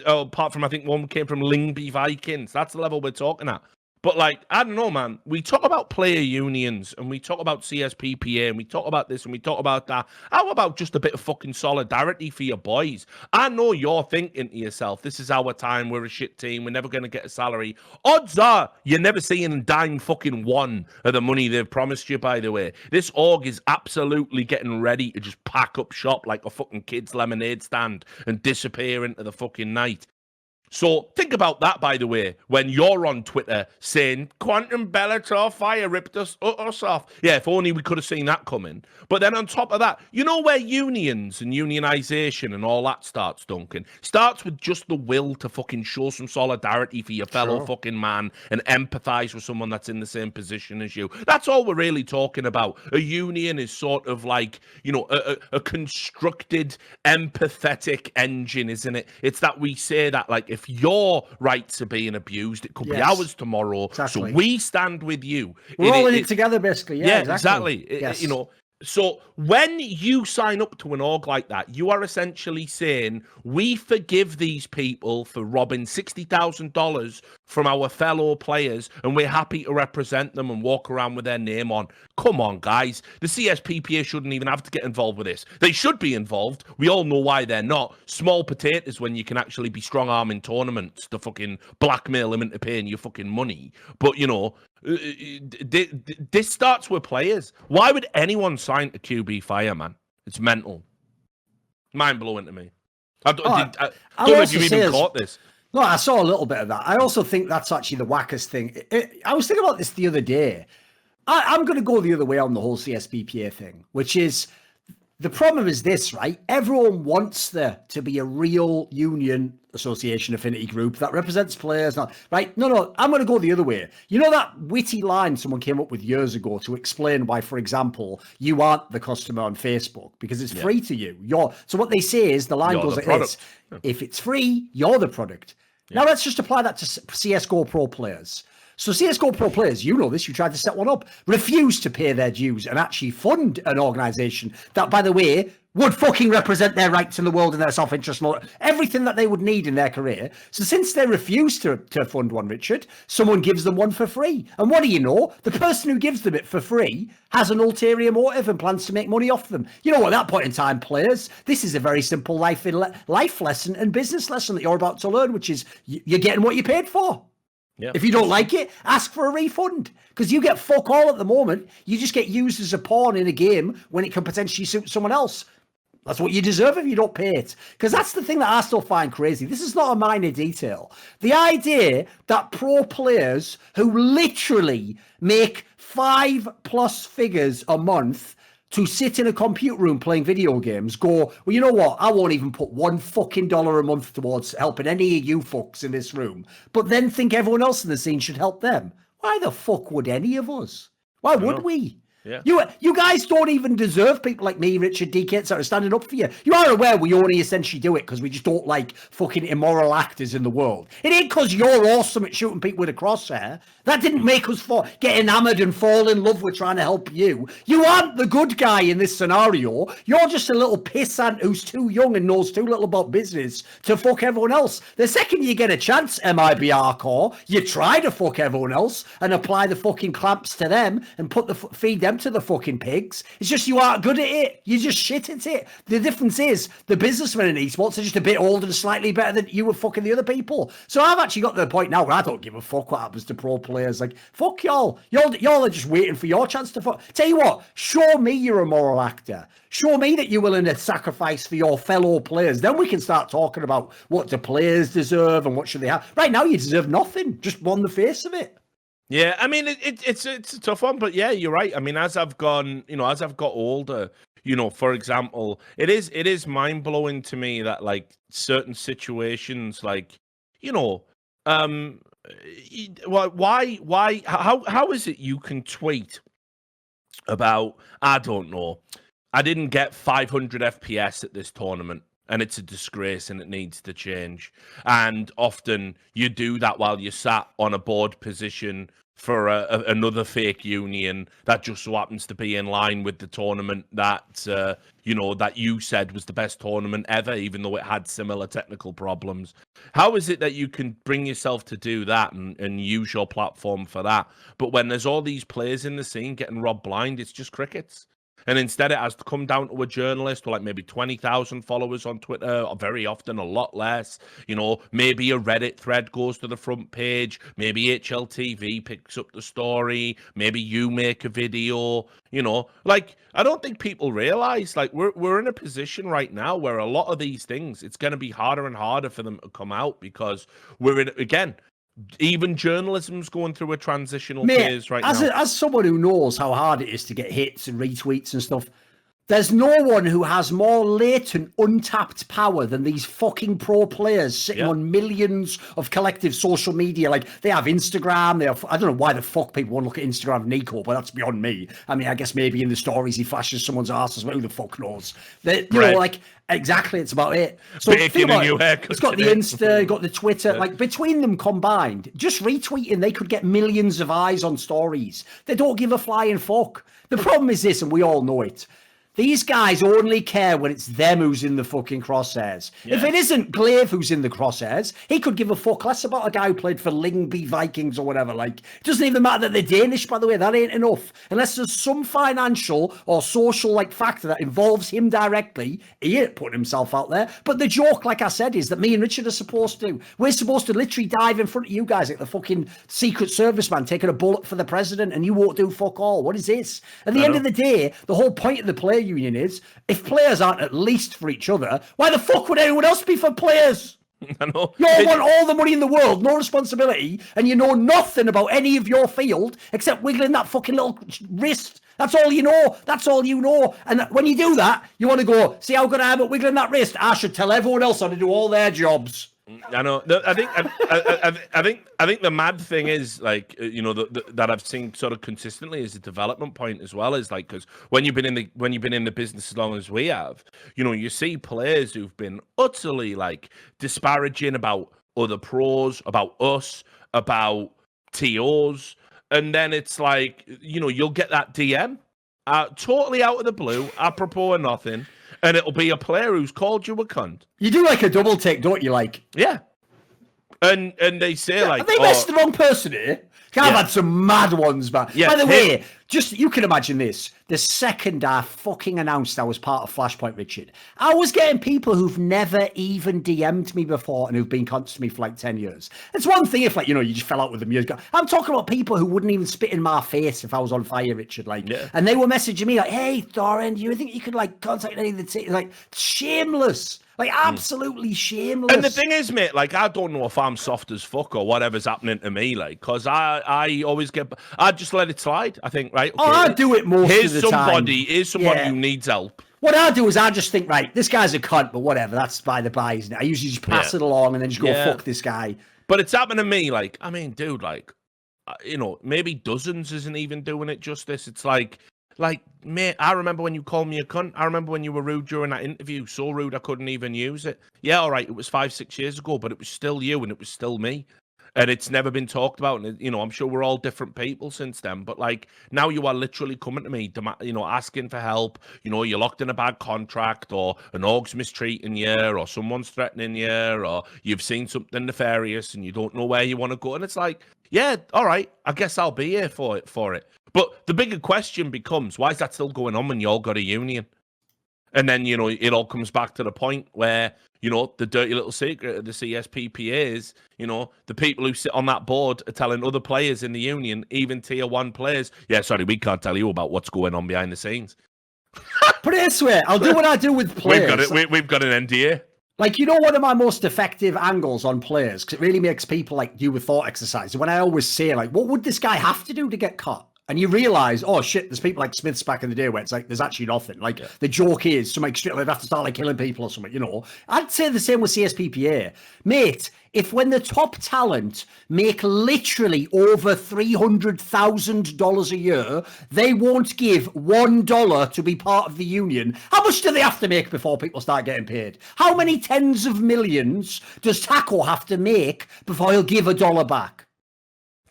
apart from, I think one came from Lyngby Vikings. That's the level we're talking at. But, like, I don't know, man. We talk about player unions, and we talk about CSPPA, and we talk about this, and we talk about that. How about just a bit of fucking solidarity for your boys? I know you're thinking to yourself, this is our time, we're a shit team, we're never going to get a salary. Odds are you're never seeing dime fucking one of the money they've promised you, by the way. This org is absolutely getting ready to just pack up shop like a fucking kid's lemonade stand and disappear into the fucking night. So think about that, by the way, when you're on Twitter saying Quantum Bellator Fire ripped us off. Yeah, if only we could have seen that coming. But then on top of that, you know where unions and unionization and all that starts, Duncan? Starts with just the will to fucking show some solidarity for your fellow fucking man and empathize with someone that's in the same position as you. That's all we're really talking about. A union is sort of like, you know, a constructed, empathetic engine, isn't it? It's that we say that, like, if your rights are being abused, it could be ours tomorrow.
Exactly.
So we stand with you.
We're all in it together, basically. Yeah,
exactly.
Yes.
You know, so when you sign up to an org like that, you are essentially saying, we forgive these people for robbing $60,000 from our fellow players, and we're happy to represent them and walk around with their name on. Come on, guys. The CSPPA shouldn't even have to get involved with this. They should be involved. We all know why they're not. Small potatoes when you can actually be strong-arming tournaments to fucking blackmail them into paying you fucking money. But, you know, this starts with players. Why would anyone sign to QB Fire, man? It's mental. Mind-blowing to me. I don't know if you've even caught this.
No, I saw a little bit of that. I also think that's actually the wackest thing. I was thinking about this the other day. I'm going to go the other way on the whole CSPPA thing, which is, the problem is this, right? Everyone wants there to be a real union association affinity group that represents players, right? No, I'm going to go the other way. You know that witty line someone came up with years ago to explain why, for example, you aren't the customer on Facebook because it's free to you. So what they say is, the line goes like this: if it's free, you're the product. Now let's just apply that to CSGO Pro players. So CSGO Pro players, you know this, you tried to set one up, refuse to pay their dues and actually fund an organisation that, by the way, would fucking represent their rights in the world and their self-interest and everything that they would need in their career. So since they refuse to fund one, Richard, someone gives them one for free. And what do you know? The person who gives them it for free has an ulterior motive and plans to make money off them. You know, at that point in time, players, this is a very simple life lesson and business lesson that you're about to learn, which is you're getting what you paid for.
Yeah.
If you don't like it, ask for a refund, because you get fuck all at the moment. You just get used as a pawn in a game when it can potentially suit someone else. That's what you deserve if you don't pay it. Because that's the thing that I still find crazy. This is not a minor detail. The idea that pro players who literally make 5+ figures a month to sit in a computer room playing video games go, well, you know what? I won't even put $1 fucking a month towards helping any of you fucks in this room, but then think everyone else in the scene should help them. Why the fuck would any of us? Why would we?
Yeah.
You guys don't even deserve people like me, Richard, DK, that are standing up for you. You are aware we only essentially do it because we just don't like fucking immoral actors in the world. It ain't because you're awesome at shooting people with a crosshair. That didn't make us get enamored and fall in love with trying to help you. You aren't the good guy in this scenario. You're just a little pissant who's too young and knows too little about business to fuck everyone else. The second you get a chance, MIB hardcore, you try to fuck everyone else and apply the fucking clamps to them and feed them to the fucking pigs. It's just you aren't good at it. You just shit at it. The difference is the businessmen in esports are just a bit older and slightly better than you were fucking the other people. So I've actually got to the point now where I don't give a fuck what happens to pro players. Like, fuck y'all. Y'all are just waiting for your chance to fuck. Tell you what, show me you're a moral actor. Show me that you're willing to sacrifice for your fellow players. Then we can start talking about what the players deserve and what should they have. Right now, you deserve nothing. Just on the face of it.
Yeah, I mean, it's a tough one, but yeah, you're right. I mean, as I've got older, you know, for example, it is mind blowing to me that, like, certain situations, like, you know, why, how is it you can tweet about, I don't know, I didn't get 500 FPS at this tournament, and it's a disgrace and it needs to change. And often you do that while you're sat on a board position for another fake union that just so happens to be in line with the tournament that, you know, that you said was the best tournament ever, even though it had similar technical problems. How is it that you can bring yourself to do that and use your platform for that? But when there's all these players in the scene getting robbed blind, it's just crickets. And instead it has to come down to a journalist with like maybe 20,000 followers on Twitter, or very often a lot less. You know, maybe a Reddit thread goes to the front page. Maybe HLTV picks up the story. Maybe you make a video. You know, like, I don't think people realize, like, we're in a position right now where a lot of these things, it's going to be harder and harder for them to come out, because we're in, again, even journalism's going through a transitional phase right now.
As someone who knows how hard it is to get hits and retweets and stuff, there's no one who has more latent, untapped power than these fucking pro players sitting on millions of collective social media. Like, they have Instagram, they have, I don't know why the fuck people want to look at Instagram of NiKo, but that's beyond me. I mean, I guess maybe in the stories he flashes someone's ass as well, who the fuck knows? You know, like, exactly, it's about it. So think about it. It's got the Insta, got the Twitter, like, between them combined, just retweeting, they could get millions of eyes on stories. They don't give a flying fuck. The problem is this, and we all know it. These guys only care when it's them who's in the fucking crosshairs. Yeah. If it isn't Glaive who's in the crosshairs, he could give a fuck less about a guy who played for Lyngby Vikings or whatever. Like, it doesn't even matter that they're Danish, by the way. That ain't enough. Unless there's some financial or social like factor that involves him directly, he ain't putting himself out there. But the joke, like I said, is that me and Richard are supposed to. We're supposed to literally dive in front of you guys like the fucking Secret Service man taking a bullet for the president, and you won't do fuck all. What is this? At the end of the day, the whole point of the player union is, if players aren't at least for each other, why the fuck would anyone else be for players?
I know.
You all want all the money in the world, no responsibility, and you know nothing about any of your field except wiggling that fucking little wrist. That's all you know. That's all you know. And when you do that, you want to go, see how good I am at wiggling that wrist? I should tell everyone else how to do all their jobs.
I know. I think the mad thing is, like, you know, that I've seen sort of consistently as a development point as well, is like, because when you've been in the business as long as we have, you know, you see players who've been utterly like disparaging about other pros, about us, about TOs, and then it's like, you know, you'll get that DM totally out of the blue, apropos of nothing. And it'll be a player who's called you a cunt.
You do like a double take, don't you? Like,
yeah. And they say like,
have they messed the wrong person here? I've had some mad ones, man. Yeah, by the way, just you can imagine this. The second I fucking announced I was part of Flashpoint, Richard, I was getting people who've never even DM'd me before and who've been constant to me for like 10 years. It's one thing if, like, you know, you just fell out with them years ago. I'm talking about people who wouldn't even spit in my face if I was on fire, Richard. Like, and they were messaging me like, "Hey, Thorin, do you think you could like contact any of the team?" Like, shameless. Like, absolutely shameless.
And the thing is, mate, like, I don't know if I'm soft as fuck or whatever's happening to me, like, because I always I just let it slide, I think, right? Okay,
I do it most of the time.
Here's somebody who needs help.
What I do is I just think, right, this guy's a cunt, but whatever, that's by the by, isn't it? I usually just pass it along and then just go, fuck this guy.
But it's happened to me, like, I mean, dude, like, you know, maybe dozens isn't even doing it justice. It's like, mate, I remember when you called me a cunt. I remember when you were rude during that interview. So rude I couldn't even use it. Yeah, all right, it was 5-6 years ago, but it was still you and it was still me. And it's never been talked about. And, you know, I'm sure we're all different people since then. But, like, now you are literally coming to me, you know, asking for help. You know, you're locked in a bad contract, or an org's mistreating you, or someone's threatening you, or you've seen something nefarious and you don't know where you want to go. And it's like, yeah, all right, I guess I'll be here for it. But the bigger question becomes, why is that still going on when you all got a union? And then, you know, it all comes back to the point where, you know, the dirty little secret of the CSPPA is, you know, the people who sit on that board are telling other players in the union, even tier 1 players, yeah, sorry, we can't tell you about what's going on behind the scenes.
Put it this way, I'll do what I do with players.
We've got an NDA.
Like, you know, one of my most effective angles on players, because it really makes people, like, do a thought exercise, when I always say, like, what would this guy have to do to get cut? And you realise, oh shit, there's people like Smiths back in the day where it's like, there's actually nothing. Like, the joke is, somebody straight they'd have to start like killing people or something, you know. I'd say the same with CSPPA. Mate, if when the top talent make literally over $300,000 a year, they won't give $1 to be part of the union, how much do they have to make before people start getting paid? How many tens of millions does Taco have to make before he'll give $1 back?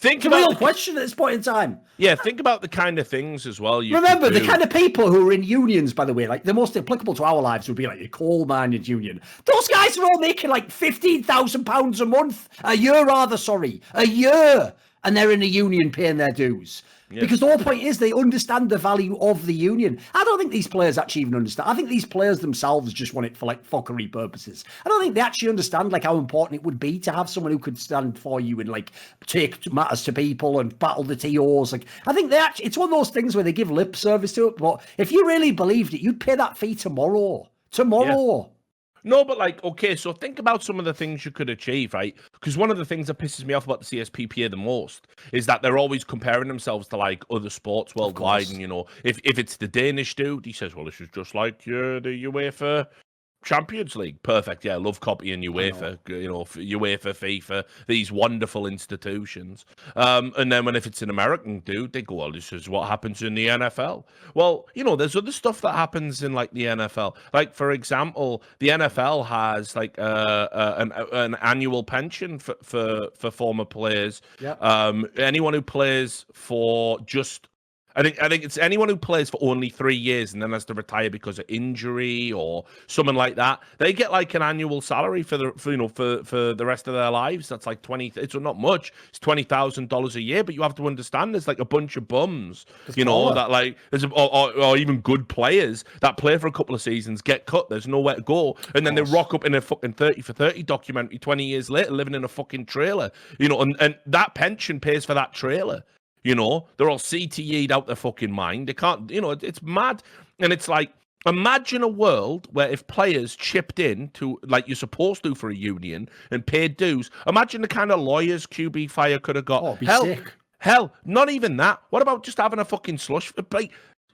It's a real question at this point in time.
Yeah, think about the kind of things as well.
Remember, the kind of people who are in unions, by the way, like the most applicable to our lives would be like a coal-minded union. Those guys are all making like £15,000 a month. A year. and they're in a union paying their dues. Yeah. Because the whole point is they understand the value of the union. I don't think these players actually even understand. I think these players themselves just want it for like fuckery purposes. I don't think they actually understand like how important it would be to have someone who could stand for you and like take matters to people and battle the TOs. Like, I think they actually, it's one of those things where they give lip service to it. But if you really believed it, you'd pay that fee tomorrow. Tomorrow.
Yeah. No, but like, okay, so think about some of the things you could achieve, right? Because one of the things that pisses me off about the CSPPA the most is that they're always comparing themselves to like other sports worldwide. And, you know, if it's the Danish dude, he says, well, this is just like the UEFA Champions League. Perfect. Yeah, love copying UEFA, you know, UEFA, FIFA, these wonderful institutions. And then if it's an American dude, they go, well, this is what happens in the NFL. Well, you know, there's other stuff that happens in like the NFL. Like, for example, the NFL has like an annual pension for former players. Yeah. Anyone who plays for just I think it's anyone who plays for only 3 years and then has to retire because of injury or something like that. They get like an annual salary for the rest of their lives. That's like it's not much. It's $20,000 a year, but you have to understand there's like a bunch of bums, that like there's or even good players that play for a couple of seasons, get cut. There's nowhere to go, and then they rock up in a fucking 30 for 30 documentary 20 years later, living in a fucking trailer. And that pension pays for that trailer. You know, they're all CTE'd out their fucking mind. They can't, it's mad. And it's like, imagine a world where if players chipped in to, like you're supposed to for a union, and paid dues, imagine the kind of lawyers QB Fire could have got.
Oh, be sick.
Hell, not even that. What about just having a fucking slush? Like,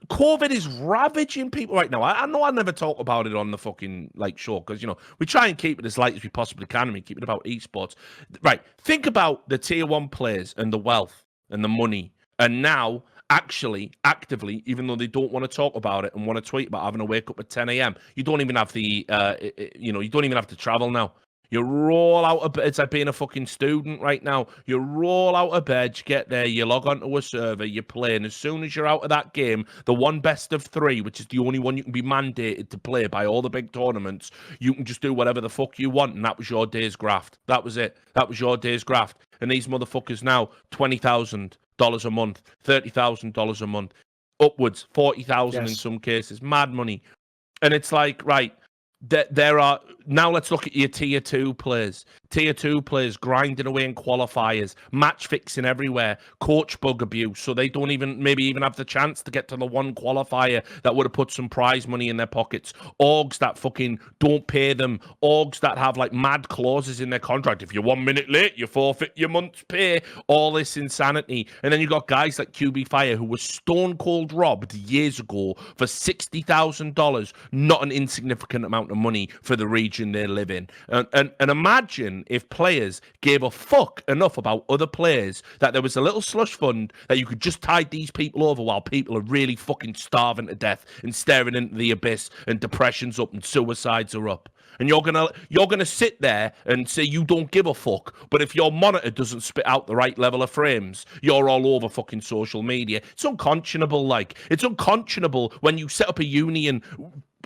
COVID is ravaging people right now. I know I never talk about it on the fucking show because we try and keep it as light as we possibly can, and we keep it about esports. Right. Think about the tier 1 players and the wealth and the money, and now actually actively, even though they don't want to talk about it and want to tweet about having to wake up at 10 a.m, you don't even have the you don't even have to travel now. You roll out of bed. It's like being a fucking student right now. You roll out of bed, you get there, you log onto a server, you play, and as soon as you're out of that game, the one best of 3, which is the only one you can be mandated to play by all the big tournaments, you can just do whatever the fuck you want, and that was your day's graft. That was it. That was your day's graft. And these motherfuckers now, $20,000 a month, $30,000 a month, upwards, 40,000 in some cases, mad money. And it's like, right, there are, now let's look at your tier 2 players. Tier 2 players grinding away in qualifiers, match fixing everywhere, coach bug abuse, so they don't maybe even have the chance to get to the one qualifier that would have put some prize money in their pockets. Orgs that fucking don't pay them. Orgs that have like mad clauses in their contract. If you're 1 minute late, you forfeit your month's pay. All this insanity. And then you got guys like QB Fire who was stone cold robbed years ago for $60,000, not an insignificant amount of money for the region they live in. And imagine if players gave a fuck enough about other players that there was a little slush fund that you could just tide these people over while people are really fucking starving to death and staring into the abyss, and depression's up and suicides are up. And you're gonna sit there and say you don't give a fuck, but if your monitor doesn't spit out the right level of frames, you're all over fucking social media. It's unconscionable. It's unconscionable when you set up a union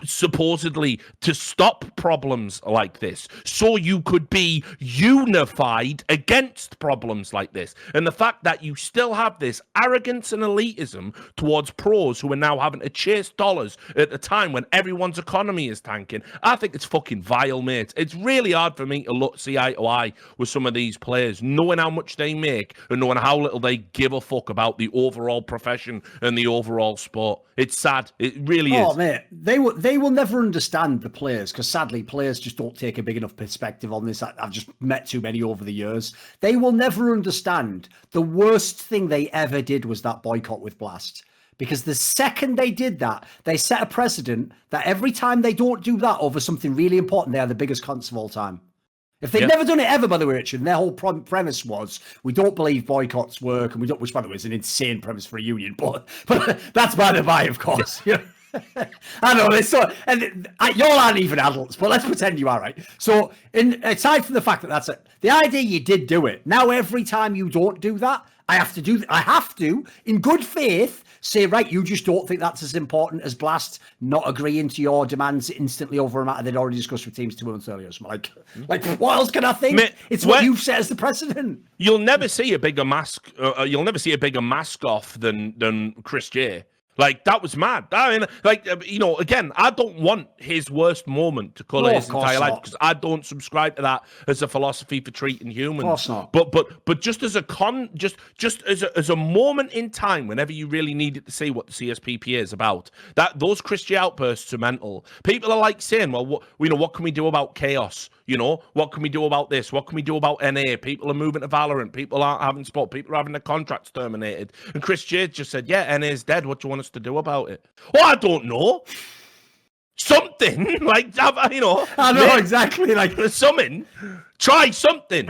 supposedly to stop problems like this, so you could be unified against problems like this. And the fact that you still have this arrogance and elitism towards pros who are now having to chase dollars at a time when everyone's economy is tanking, I think it's fucking vile, mate. It's really hard for me to see eye to eye with some of these players, knowing how much they make and knowing how little they give a fuck about the overall profession and the overall sport. It's sad. It really is.
Oh, mate, they will never understand the players, because sadly players just don't take a big enough perspective on this. I've just met too many over the years. They will never understand the worst thing they ever did was that boycott with Blast. Because the second they did that, they set a precedent that every time they don't do that over something really important, they are the biggest cunts of all time. If they'd never done it ever, by the way, Richard, and their whole premise was, we don't believe boycotts work, and we don't, which by the way is an insane premise for a union, but that's by the by, of course. I know it's so, and you all aren't even adults, but let's pretend you are, right? So, aside from the fact that that's it, the idea you did do it. Now, every time you don't do that, I have to, in good faith, say, right, you just don't think that's as important as Blast not agreeing to your demands instantly over a matter they'd already discussed with teams 2 months earlier. So like what else can I think? It's what you've set as the precedent.
You'll never see a bigger mask. You'll never see a bigger mask off than Chris J. Like, that was mad. I mean, like, again, I don't want his worst moment to colour his entire life, because I don't subscribe to that as a philosophy for treating humans.
Of course not.
But just as a just as a moment in time, whenever you really needed to see what the CSPPA is about, that those Chris J outbursts are mental. People are like saying, well, what can we do about chaos? What can we do about this? What can we do about NA? People are moving to Valorant. People aren't having sport. People are having their contracts terminated. And Chris J just said, yeah, NA is dead. What do you want us to do about it? Well, I don't know. Something. Like, I know
exactly. Like,
something. Try something.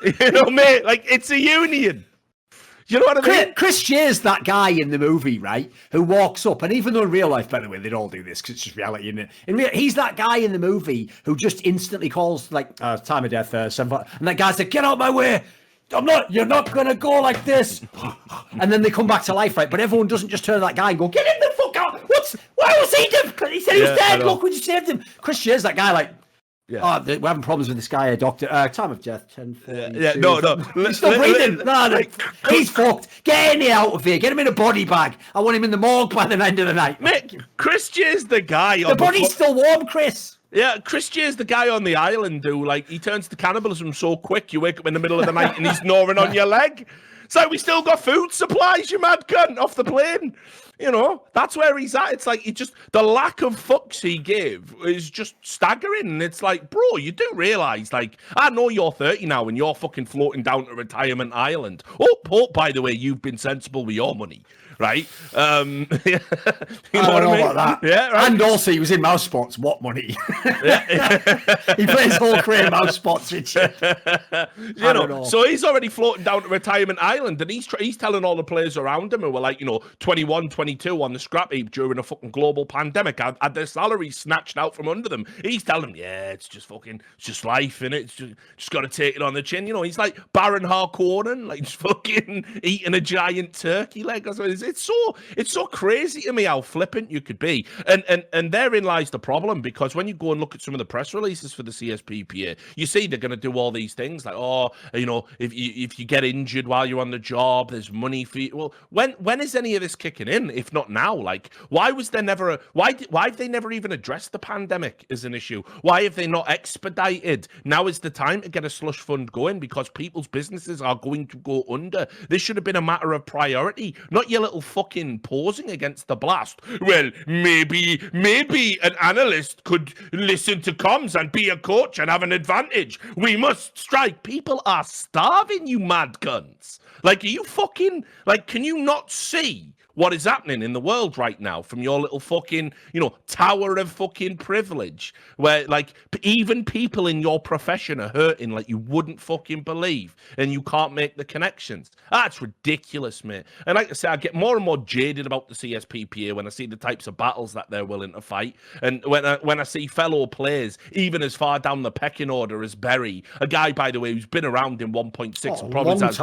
Mate, like, it's a union. You know what I mean?
Chris J's that guy in the movie, right? Who walks up, and even though in real life, by the way, they'd all do this because it's just reality, isn't it? He's that guy in the movie who just instantly calls, like, time of death, 7 foot, and that guy's like, get out of my way! You're not gonna go like this! And then they come back to life, right? But everyone doesn't just turn to that guy and go, get him the fuck out! Why was he dead? He said he was dead! Look, we just saved him! Chris J's that guy, like, yeah. We're having problems with this guy, doctor. Time of death, 10:42.
Yeah, no.
He's still breathing. No, he's fucked. Get Andy out of here. Get him in a body bag. I want him in the morgue by the end of the night.
Mate, Chris J's the guy.
The body's still warm, Chris.
Yeah, Chris J's the guy on the island who, like, he turns to cannibalism so quick you wake up in the middle of the night and he's gnawing on your leg. It's like, we still got food supplies, you mad cunt, off the plane. That's where he's at. It's like, the lack of fucks he gave is just staggering. And it's like, bro, you do realise, like, I know you're 30 now and you're fucking floating down to retirement island. Hope, by the way, you've been sensible with your money, right? You know what I mean?
About that.
Yeah, right.
And also, he was in mousesports. What money? He plays whole career in mousesports, Richard.
So he's already floating down to retirement island, and he's telling all the players around him who were like, 21, 22 on the scrap heap during a fucking global pandemic, had their salaries snatched out from under them. He's telling them, yeah, it's just life, innit? It's just got to take it on the chin. He's like Baron Harkonnen, like, just fucking eating a giant turkey leg or something. It's so crazy to me how flippant you could be, and therein lies the problem, because when you go and look at some of the press releases for the CSPPA, you see they're going to do all these things like, if you get injured while you're on the job, there's money for you. Well, when is any of this kicking in, if not now? Like, why was there never why have they never even addressed the pandemic as an issue? Why have they not expedited? Now is the time to get a slush fund going, because people's businesses are going to go under. This should have been a matter of priority, not your little fucking posing against the Blast. Well, maybe an analyst could listen to comms and be a coach and have an advantage. We must strike. People are starving, you mad cunts. Like, are you fucking, like, can you not see what is happening in the world right now from your little fucking, tower of fucking privilege, where, like, even people in your profession are hurting like you wouldn't fucking believe, and you can't make the connections? That's ridiculous, mate. And like I say, I get more and more jaded about the CSPPA when I see the types of battles that they're willing to fight, and when I see fellow players even as far down the pecking order as Berry, a guy, by the way, who's been around in 1.6 and probably has,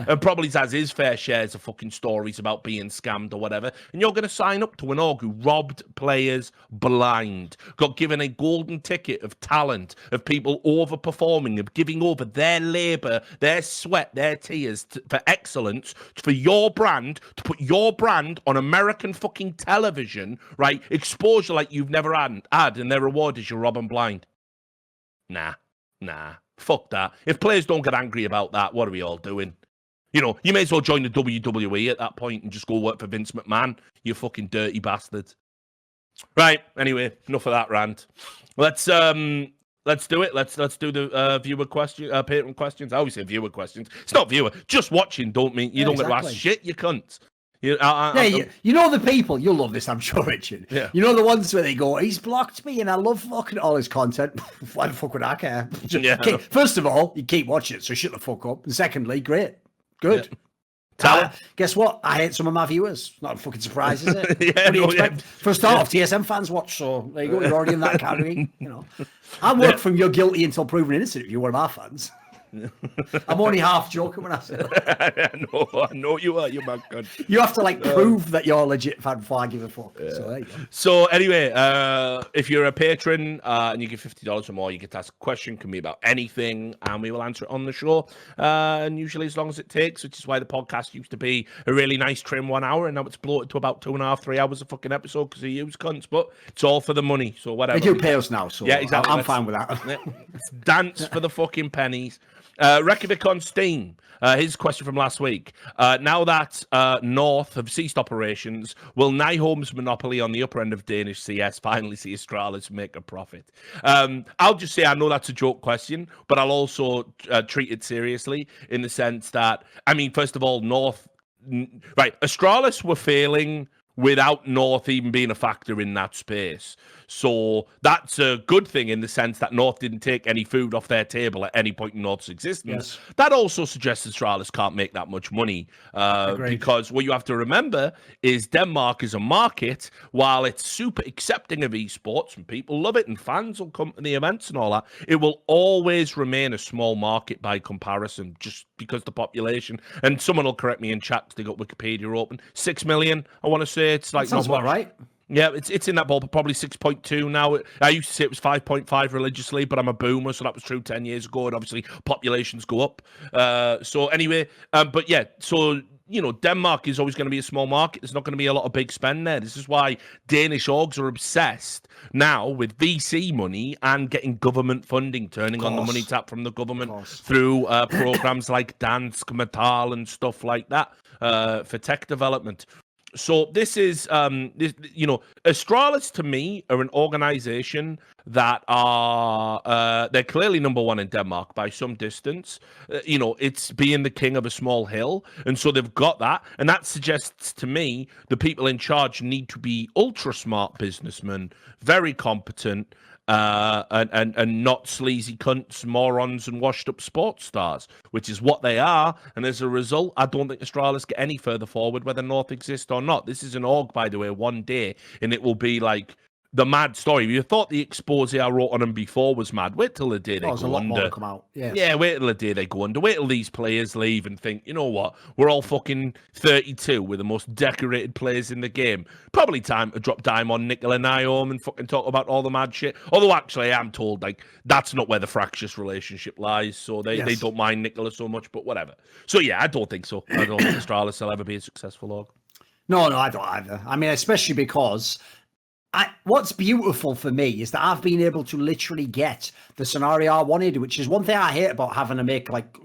and probably has his fair shares of fucking stories about being scammed or whatever, and you're going to sign up to an org who robbed players blind, got given a golden ticket of talent, of people overperforming, of giving over their labour, their sweat, their tears for excellence, for your brand, to put your brand on American fucking television, right? Exposure like you've never had, and their reward is you rob them blind. Nah, fuck that. If players don't get angry about that, what are we all doing? You may as well join the WWE at that point and just go work for Vince McMahon, you fucking dirty bastard. Right, anyway, enough of that rant. Let's do it. Let's do the viewer question, patron questions. I always say viewer questions. It's not viewer. Just watching don't mean you don't get to ask shit, you cunt. You
know the people, you'll love this, I'm sure, Richard.
Yeah.
You know the ones where they go, he's blocked me and I love fucking all his content. Why the fuck would I care? First of all, you keep watching it, so shut the fuck up. And secondly, great. Good.
Yeah.
Guess what? I hate some of my viewers. Not a fucking surprise, is it? For a start off, TSM fans watch, so there you go. You're already in that category. I work from you're guilty until proven innocent if you're one of our fans. I'm only half joking when I say that.
I know you are, you mad cunt.
You have to like prove that you're a legit fan before I give a fuck. Yeah. So there you go.
So anyway, if you're a patron and you give $50 or more, you get to ask a question. Can be about anything, and we will answer it on the show. And usually as long as it takes, which is why the podcast used to be a really nice trim 1 hour, and now it's bloated to about 2.5, 3 hours a fucking episode because of you cunts. But it's all for the money, so whatever.
They do pay us now, so yeah, exactly. I'm fine with that.
Dance for the fucking pennies. Reykjavik on Steam. His question from last week. Now that North have ceased operations, will Nyholm's monopoly on the upper end of Danish CS finally see Astralis make a profit? I'll just say I know that's a joke question, but I'll also treat it seriously in the sense that, I mean, first of all, North... Right, Astralis were failing without North even being a factor in that space. So that's a good thing in the sense that North didn't take any food off their table at any point in North's existence. Yes. That also suggests Astralis can't make that much money because what you have to remember is Denmark is a market, while it's super accepting of esports and people love it and fans will come to the events and all that, it will always remain a small market by comparison just because the population, and someone will correct me in chat because they got Wikipedia open, 6 million, I want to say. It's like
sounds about right.
Yeah, it's in that ball, but probably 6.2 now. I used to say it was 5.5 religiously, but I'm a boomer, so that was true 10 years ago, and obviously populations go up. So anyway, but yeah, so, you know, Denmark is always going to be a small market. There's not going to be a lot of big spend there. This is why Danish orgs are obsessed now with VC money and getting government funding, turning on the money tap from the government through programs like Dansk Metal and stuff like that for tech development. So this is, you know, Astralis to me are an organization that are, they're clearly number one in Denmark by some distance. You know, it's being the king of a small hill. And so they've got that. And that suggests to me the people in charge need to be ultra smart businessmen, very competent, and not sleazy cunts, morons, and washed-up sports stars, which is what they are. And as a result, I don't think Astralis get any further forward, whether North exists or not. This is an org, by the way, one day, and it will be like the mad story. You thought the expose I wrote on them before was mad. Wait till the day they go under.
Come out.
Yeah, wait till the day they go under. Wait till these players leave and think, you know what? We're all fucking 32. We're the most decorated players in the game. Probably time to drop dime on NiKo and Nyholm and fucking talk about all the mad shit. Although actually, I'm told like that's not where the fractious relationship lies. So they don't mind NiKo so much, but whatever. So yeah, I don't think so. I don't think Astralis will ever be a successful org.
No, I don't either. I mean, especially because what's beautiful for me is that I've been able to literally get the scenario I wanted, which is one thing I hate about having to make like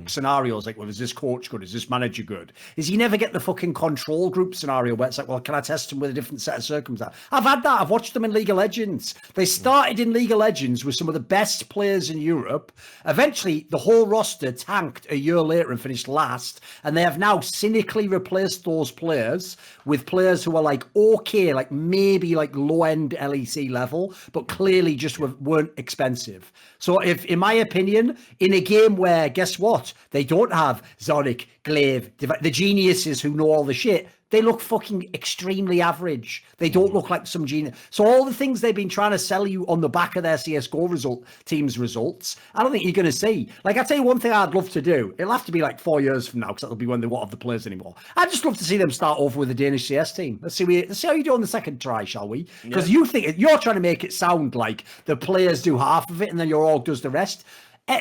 scenarios like, well, is this coach good? Is this manager good? Is you never get the fucking control group scenario where it's like, well, can I test them with a different set of circumstances? I've had that. I've watched them in League of Legends. They started in League of Legends with some of the best players in Europe. Eventually, the whole roster tanked a year later and finished last. And they have now cynically replaced those players with players who are like, okay, like maybe like low-end LEC level, but clearly just weren't expensive. So if, in my opinion, in a game where, guess what, they don't have Zonic, Glaive, the geniuses who know all the shit, they look fucking extremely average. They don't look like some genius. So all the things they've been trying to sell you on the back of their CSGO team's results, I don't think you're going to see. Like, I'll tell you one thing I'd love to do. It'll have to be like 4 years from now, because that'll be when they won't have the players anymore. I'd just love to see them start over with the Danish CS team. Let's see how you do on the second try, shall we? Because you're trying to make it sound like the players do half of it and then your org does the rest.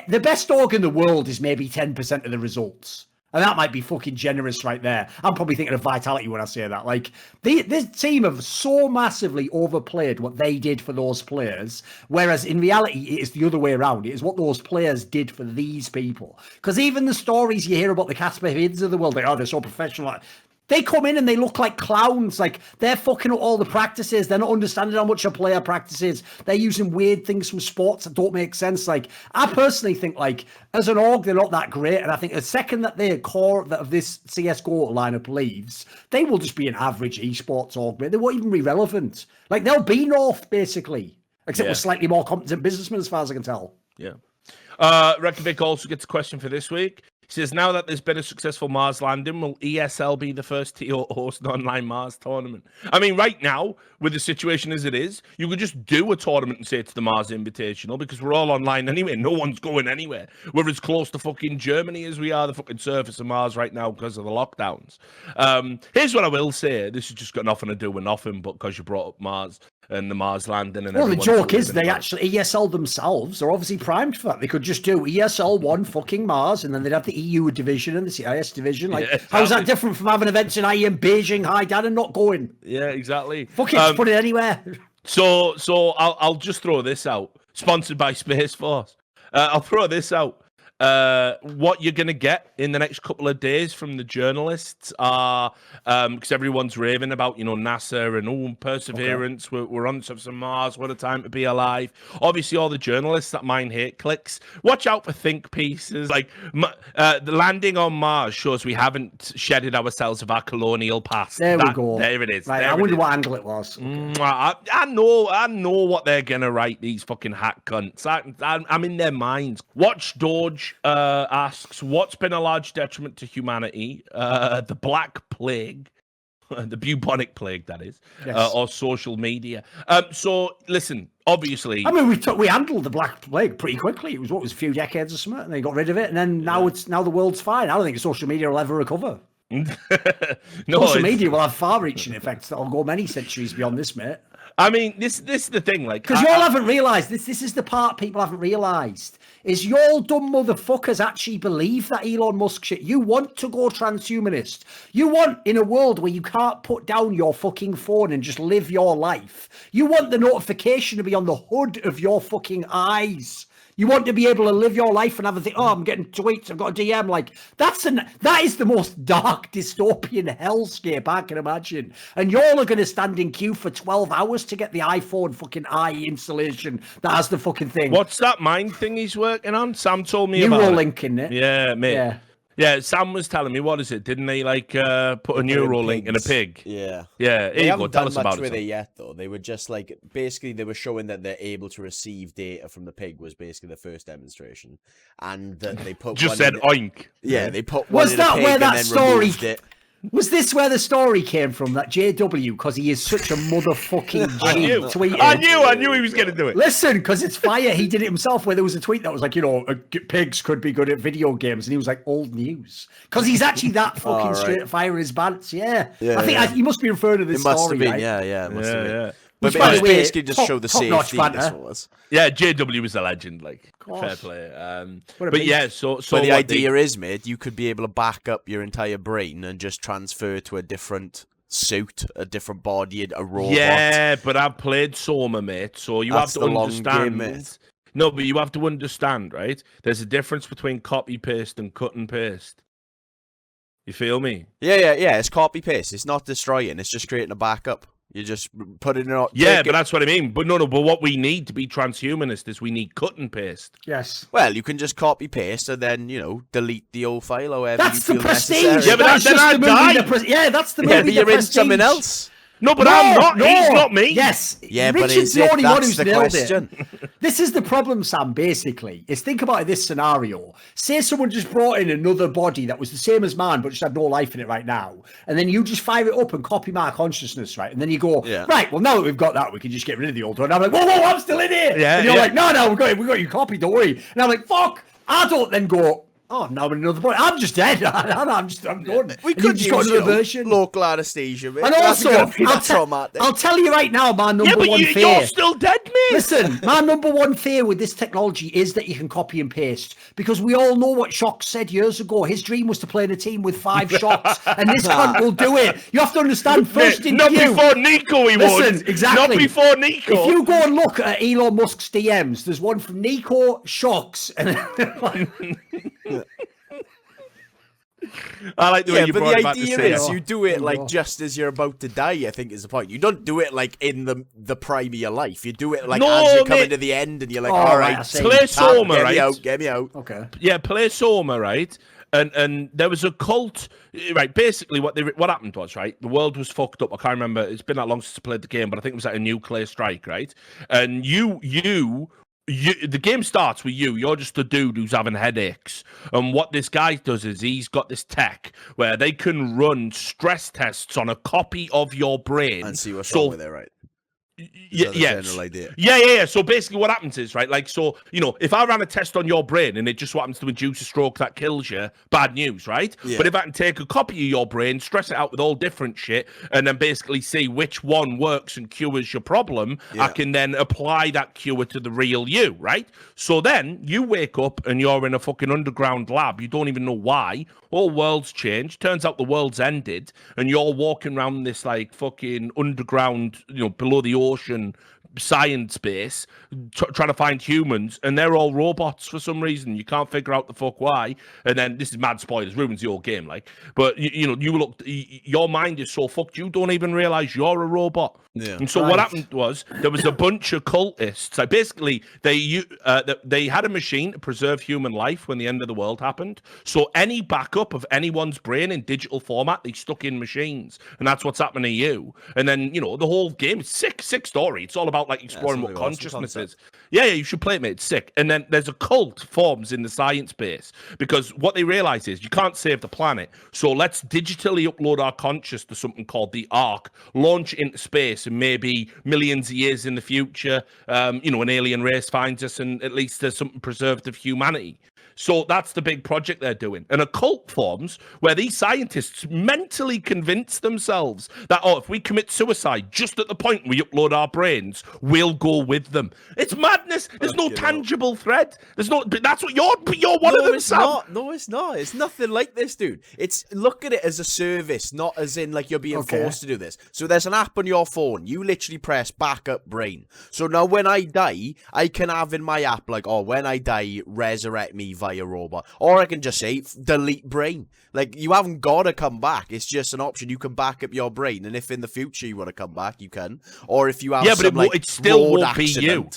The best org in the world is maybe 10% of the results. And that might be fucking generous right there. I'm probably thinking of Vitality when I say that. Like, this team have so massively overplayed what they did for those players, whereas in reality, it is the other way around. It is what those players did for these people. Because even the stories you hear about the Casper Hids of the world, like, oh, they're so professional. They come in and they look like clowns. Like, they're fucking up all the practices. They're not understanding how much a player practices. They're using weird things from sports that don't make sense. Like, I personally think, like, as an org, they're not that great. And I think the second that their core of this CSGO lineup leaves, they will just be an average esports org. They won't even be relevant. Like, they'll be North, basically. Except with slightly more competent businessmen, as far as I can tell.
Yeah. Reykjavik also gets a question for this week. He says, now that there's been a successful Mars landing, will ESL be the first to host an online Mars tournament? I mean, right now, with the situation as it is, you could just do a tournament and say it's the Mars Invitational because we're all online anyway. No one's going anywhere. We're as close to fucking Germany as we are the fucking surface of Mars right now because of the lockdowns. Here's what I will say. This has just got nothing to do with nothing, but because you brought up Mars and the Mars landing. And
well, the joke is they actually, ESL themselves are obviously primed for that. They could just do ESL 1 fucking Mars, and then they'd have the EU division and the CIS division. Like, yeah, exactly. How's that different from having events in IE and Beijing, Haidan, and not going?
Yeah, exactly.
Fuck it, just put it anywhere.
So I'll just throw this out. Sponsored by Space Force. I'll throw this out. What you're going to get in the next couple of days from the journalists are, because everyone's raving about, NASA and Perseverance, okay. we're on some Mars, what a time to be alive. Obviously, all the journalists that mine hate clicks, watch out for think pieces. Like, the landing on Mars shows we haven't shedded ourselves of our colonial past.
There we go.
There it is.
Right, I wonder what angle it was.
Okay. I know what they're going to write, these fucking hack cunts. I'm in their minds. Watch Doge asks, what's been a large detriment to humanity? The Black Plague, the bubonic plague, that is, yes. Or social media. So listen, obviously,
I mean, we handled the Black Plague pretty quickly. It was a few decades or something, and they got rid of it, and then now the world's fine. I don't think social media will ever recover. Social media will have far-reaching effects that will go many centuries beyond this, mate.
I mean, this is the thing, like,
because you all haven't realised this is the part people haven't realised is you all dumb motherfuckers actually believe that Elon Musk shit. You want to go transhumanist. You want, in a world where you can't put down your fucking phone and just live your life, you want the notification to be on the hood of your fucking eyes. You want to be able to live your life and have a thing, oh, I'm getting tweets, I've got a DM. Like, that is the most dark dystopian hellscape I can imagine. And y'all are going to stand in queue for 12 hours to get the iPhone fucking eye installation that has the fucking thing.
What's that mind thing he's working on? Sam told me about
Neuralink, isn't it?
Yeah, mate. Yeah, Sam was telling me, what is it? Didn't they put a Neuralink in a pig?
Yeah.
Yeah,
they haven't done much with it yet, though. They were just basically they were showing that they're able to receive data from the pig was basically the first demonstration. And that they put
just said oink.
Yeah, they put one in a pig
where that
and then
story...
removed it.
Was this where the story came from, that JW, because he is such a motherfucking G, tweeted?
I knew he was going to do it.
Listen, because it's fire. He did it himself, where there was a tweet that was like, pigs could be good at video games. And he was like, old news. Because he's actually that fucking straight fire in his pants. Yeah. I think he must be referring to this story,
must have been,
right?
yeah. It must have been.
Yeah.
But it was basically just show the safety.
Yeah, JW was a legend, fair play. But yeah, so
the idea is, mate, you could be able to back up your entire brain and just transfer to a different suit, a different body, a robot.
Yeah, but I've played Soma, mate, so you have to understand. Game, mate. No, but you have to understand, right? There's a difference between copy paste and cut and paste. You feel me?
Yeah. It's copy paste. It's not destroying. It's just creating a backup. You just put it in.
Yeah, but that's what I mean. But no. But what we need to be transhumanist is we need cut and paste.
Yes.
Well, you can just copy paste and then delete the old file or whatever.
That's
you
the
feel
prestige.
Necessary.
Yeah, but then I die.
Yeah, that's the movie.
Yeah, but you're in something else.
No, but I'm not. No. He's not me.
Yes.
Yeah,
Richard's
but
the only one
that's
who's
the
nailed
question.
It. This is the problem, Sam, basically, is think about this scenario. Say someone just brought in another body that was the same as mine, but just had no life in it right now. And then you just fire it up and copy my consciousness, right? And then you go, right, well, now that we've got that, we can just get rid of the old one. And I'm like, whoa, I'm still in here.
Yeah,
and you're like, no, we got you copied, don't worry. And I'm like, fuck. I don't then go, oh, now I'm in another body. I'm just dead. I'm done.
We could
just got another version.
Local anesthesia, mate.
And also, I'll tell you right now, my number one fear.
You're still dead, mate.
Listen, my number one fear with this technology is that you can copy and paste, because we all know what Shox said years ago. His dream was to play in a team with 5 shots, and this cunt will do it. You have to understand, first in
not before NiKo, he won.
Listen, exactly.
Not before NiKo.
If you go and look at Elon Musk's DMs, there's one from NiKo, Shox, and
I like the way you brought it back to say
the idea is you do it just as you're about to die, I think is the point. You don't do it in the prime of your life. You do it as you're coming to the end and you're like, all right,
play Soma, right?
Get me out.
Okay.
Yeah, play Soma, right? And there was a cult, right? Basically, what happened was, right, the world was fucked up. I can't remember. It's been that long since I played the game, but I think it was like a nuclear strike, right? And you the game starts with you. You're just a dude who's having headaches. And what this guy does is he's got this tech where they can run stress tests on a copy of your brain.
And see what's wrong with it, right?
Yeah. So basically what happens is, right, like, so, you know, if I ran a test on your brain and it just happens to induce a stroke that kills you, bad news, right?
Yeah.
But if I can take a copy of your brain, stress it out with all different shit, and then basically see which one works and cures your problem, I can then apply that cure to the real you, right? So then you wake up and you're in a fucking underground lab. You don't even know why. All world's changed. Turns out the world's ended, and you're walking around this like fucking underground, you know, below the ocean science base, trying to find humans, and they're all robots for some reason. You can't figure out the fuck why. And then this is mad spoilers, ruins the whole game, like. But you know, your mind is so fucked, you don't even realize you're a robot.
Yeah.
And so what happened was there was a bunch of cultists. Like basically, they had a machine to preserve human life when the end of the world happened. So any backup of anyone's brain in digital format, they stuck in machines, and that's what's happening to you. And then, you know, the whole game is sick story. It's all about like exploring what consciousness is. Yeah, you should play it, mate. It's sick. And then there's a cult forms in the science base because what they realize is you can't save the planet. So let's digitally upload our conscious to something called the Ark, launch into space, and maybe millions of years in the future, you know, an alien race finds us and at least there's something preserved of humanity. So that's the big project they're doing. And a cult forms where these scientists mentally convince themselves that, oh, if we commit suicide just at the point we upload our brains, we'll go with them. It's madness. There's no tangible thread. There's no. That's what you're one of them, Sam.
No, it's not. It's nothing like this, dude. It's look at it as a service, not as in like you're being forced to do this. So there's an app on your phone. You literally press backup brain. So now when I die, I can have in my app like, oh, when I die, resurrect me via robot, or I can just say delete brain. Like, you haven't got to come back. It's just an option. You can back up your brain, and if in the future you want to come back, you can. Or if you have
it still won't be you.